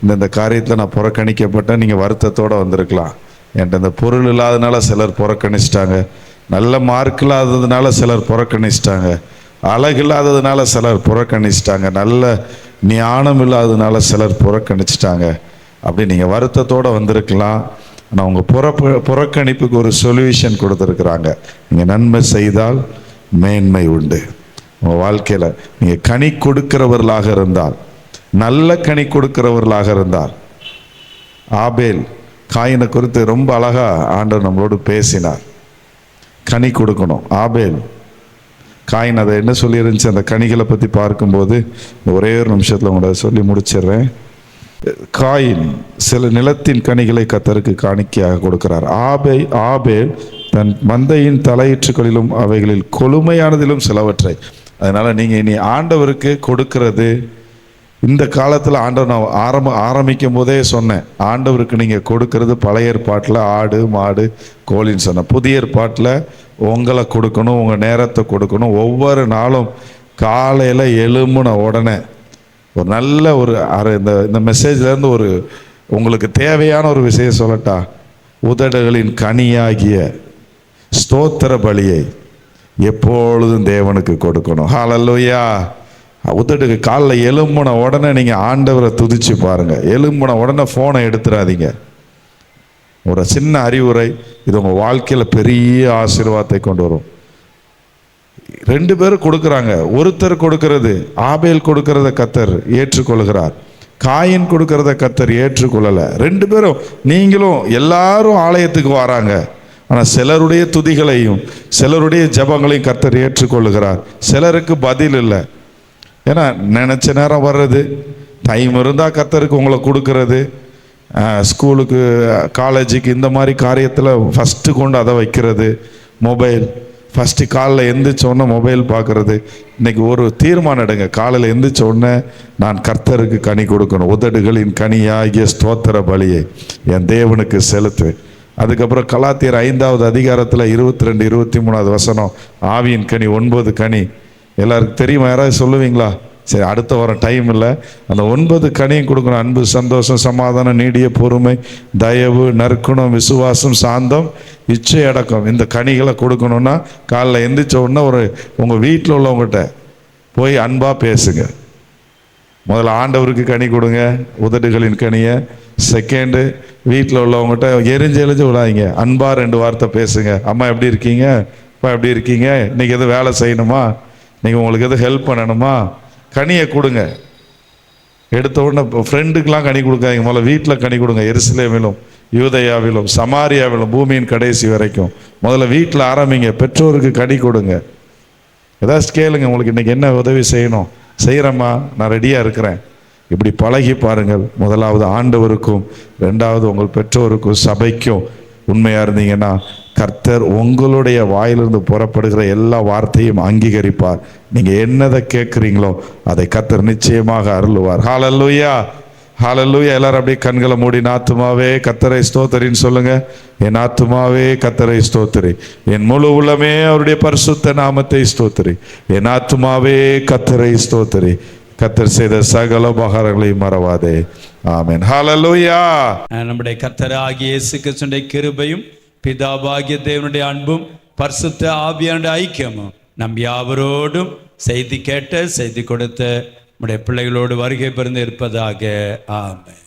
இந்த காரியத்தில் நான் புறக்கணிக்கப்பட்டேன், நீங்கள் வருத்தத்தோடு வந்திருக்கலாம். என்கிட்ட இந்த பொருள் இல்லாததுனால சிலர் புறக்கணிச்சிட்டாங்க, நல்ல மார்க் இல்லாததுனால சிலர் புறக்கணிச்சிட்டாங்க, அழகு இல்லாததுனால சிலர் புறக்கணிச்சிட்டாங்க, நல்ல ஞானம் இல்லாததுனால சிலர் புறக்கணிச்சிட்டாங்க. அப்படி நீங்கள் வருத்தத்தோடு வந்திருக்கலாம். ஆனால் உங்கள் புறக்கணிப்புக்கு ஒரு சொல்யூஷன் கொடுத்துருக்குறாங்க. நீங்கள் நன்மை செய்தால் மேன்மை உண்டு. உங்கள் வாழ்க்கையில் நீங்கள் கனி கொடுக்கிறவர்களாக இருந்தால், நல்ல கனி கொடுக்கிறவர்களாக இருந்தால், ஆபேல் காயினை குறித்து ரொம்ப அழகாக ஆண்டவர் நம்மளோடு பேசினார். கனி கொடுக்கணும். ஆபேல் காயின் அதை என்ன சொல்லியிருந்துச்சு, அந்த கனிகளை பற்றி பார்க்கும்போது ஒரே ஒரு நிமிஷத்தில் உங்களை சொல்லி முடிச்சிடுறேன். காயின் சில நிலத்தின் கனிகளை கர்த்தருக்கு காணிக்கையாக கொடுக்கிறார். ஆபேல் தன் மந்தையின் தலையீற்றுகளிலும் அவைகளில் கொழுமையானதிலும் சிலவற்றை. அதனால் நீங்கள் இனி ஆண்டவருக்கு கொடுக்கிறது, இந்த காலத்தில் ஆண்டவர் நான் ஆரம்பிக்கும் போதே சொன்னேன், ஆண்டவருக்கு நீங்கள் கொடுக்கறது பழைய ஏற்பாட்டில் ஆடு மாடு கோழின்னு சொன்னேன். புதிய ஏற்பாட்டில் உங்களை கொடுக்கணும், உங்கள் நேரத்தை கொடுக்கணும். ஒவ்வொரு நாளும் காலையில் எழும்புன உடனே ஒரு நல்ல ஒரு இந்த மெசேஜ்லேருந்து ஒரு உங்களுக்கு தேவையான ஒரு விஷயம் சொல்லட்டா, உதடுகளின் கனியாகிய ஸ்தோத்திர பலியை எப்பொழுதும் தேவனுக்கு கொடுக்கணும். ஹல்லேலூயா. உதடுக்கு காலில் எலும்புன உடனே நீங்கள் ஆண்டவரை துதிச்சு பாருங்கள். எலும்புன உடனே ஃபோனை எடுத்துடாதீங்க. ஒரு சின்ன அறிவுரை, இது உங்கள் வாழ்க்கையில் பெரிய ஆசீர்வாதத்தை கொண்டு வரும். 2 பேரும் கொடுக்குறாங்க. ஒருத்தர் கொடுக்கறது, ஆபேல் கொடுக்கறத கர்த்தர் ஏற்றுக்கொள்கிறார், காயின் கொடுக்கறத கர்த்தர் ஏற்றுக்கொள்ளலை. 2 பேரும், நீங்களும் எல்லாரும் ஆலயத்துக்கு வராங்க, ஆனால் சிலருடைய துதிகளையும் சிலருடைய ஜபங்களையும் கர்த்தர் ஏற்றுக்கொள்ளுகிறார். சிலருக்கு பதில் இல்லை. ஏன்னா நினச்ச நேரம் வர்றது, டைம் இருந்தால் கர்த்தருக்கு உங்களை கொடுக்கறது, ஸ்கூலுக்கு காலேஜுக்கு இந்த மாதிரி காரியத்தில் ஃபஸ்ட்டு கொண்டு அதை வைக்கிறது. மொபைல் ஃபஸ்ட்டு காலையில் எந்திரிச்சோடனே மொபைல் பார்க்குறது. இன்றைக்கி ஒரு தீர்மானம் எடுங்க, காலையில் எந்திரிச்சோடனே நான் கர்த்தருக்கு கனி கொடுக்கணும். உதடுகளின் கனியாகிய ஸ்தோத்திர பலியை என் தேவனுக்கு செலுத்துவேன். அதுக்கப்புறம் கலாத்தியர் 5வது அதிகாரத்தில் 22, 23வது வசனம், ஆவியின் கனி 9 கனி. எல்லாருக்கும் தெரியுமா? யாராவது சொல்லுவீங்களா? சரி, அடுத்த வாரம் டைம் இல்லை. அந்த 9 கனியும் கொடுக்கணும். அன்பு, சந்தோஷம், சமாதானம், நீடிய பொறுமை, தயவு, நற்குணம், விசுவாசம், சாந்தம், இச்சை அடக்கம். இந்த கனிகளை கொடுக்கணுன்னா காலைல எந்திரிச்ச உடனே உங்கள் வீட்டில் உள்ளவங்ககிட்ட போய் அன்பாக பேசுங்க. முதல்ல ஆண்டவருக்கு கனி கொடுங்க, உதடுகளின் கனியை. செகண்டு, வீட்டில் உள்ளவங்ககிட்ட எரிஞ்சு விடாதீங்க, அன்பாக 2 வார்த்தை பேசுங்க. அம்மா எப்படி இருக்கீங்க, அப்பா எப்படி இருக்கீங்க, இன்றைக்கி எதுவும் வேலை செய்யணுமா, நீங்கள் உங்களுக்கு எதுவும் ஹெல்ப் பண்ணணுமா, கனியை கொடுங்க. எடுத்த உடனே ஃப்ரெண்டுக்கெலாம் கனி கொடுக்காதீங்க. முதல்ல வீட்டில் கனி கொடுங்க. எருசலேமிலும் யூதேயாவிலும் சமாரியாவிலும் பூமியின் கடைசி வரைக்கும் முதல்ல வீட்டில் ஆரம்பிங்க. பெற்றோருக்கு கனி கொடுங்க. ஏதாச்சும் கேளுங்க, உங்களுக்கு இன்றைக்கி என்ன உதவி செய்யணும், செய்கிறேம்மா, நான் ரெடியாக இருக்கிறேன். இப்படி பழகி பாருங்கள். முதலாவது ஆண்டவருக்கும், 2வது உங்கள் பெற்றோருக்கும், சபைக்கும் உண்மையாக இருந்தீங்கன்னா கர்த்தர் உங்களுடைய வாயிலிருந்து புறப்படுகிற எல்லா வார்த்தையும் அங்கீகரிப்பார். நீங்க என்னதை கேட்குறீங்களோ அதை கர்த்தர் நிச்சயமாக அருளுவார். ஹல்லேலூயா, ஹல்லேலூயா. எல்லாரும் அப்படியே கண்களை மூடி, ஆத்துமாவே கர்த்தரை ஸ்தோத்திரின்னு சொல்லுங்க. என் ஆத்துமாவே கர்த்தரை ஸ்தோத்திரி, என் முழு உள்ளமே அவருடைய பரிசுத்த நாமத்தை ஸ்தோத்திரி. என் ஆத்துமாவே கர்த்தரை ஸ்தோத்திரி, கர்த்தர் செய்த சகல உபகாரங்களையும் மறவாதே. ஆமென். ஹல்லேலூயா. நம்முடைய கர்த்தராகிய இயேசு கிறிஸ்துவின் கிருபையும் பிதாவாகிய தேவனுடைய அன்பும் பரிசுத்த ஆவியானுடைய ஐக்கியமும் நம் யாவரோடும் செய்தி கேட்ட செய்தி கொடுத்த நம்முடைய பிள்ளைகளோடு வருகை பெறுந்து இருப்பதாக. ஆமென்.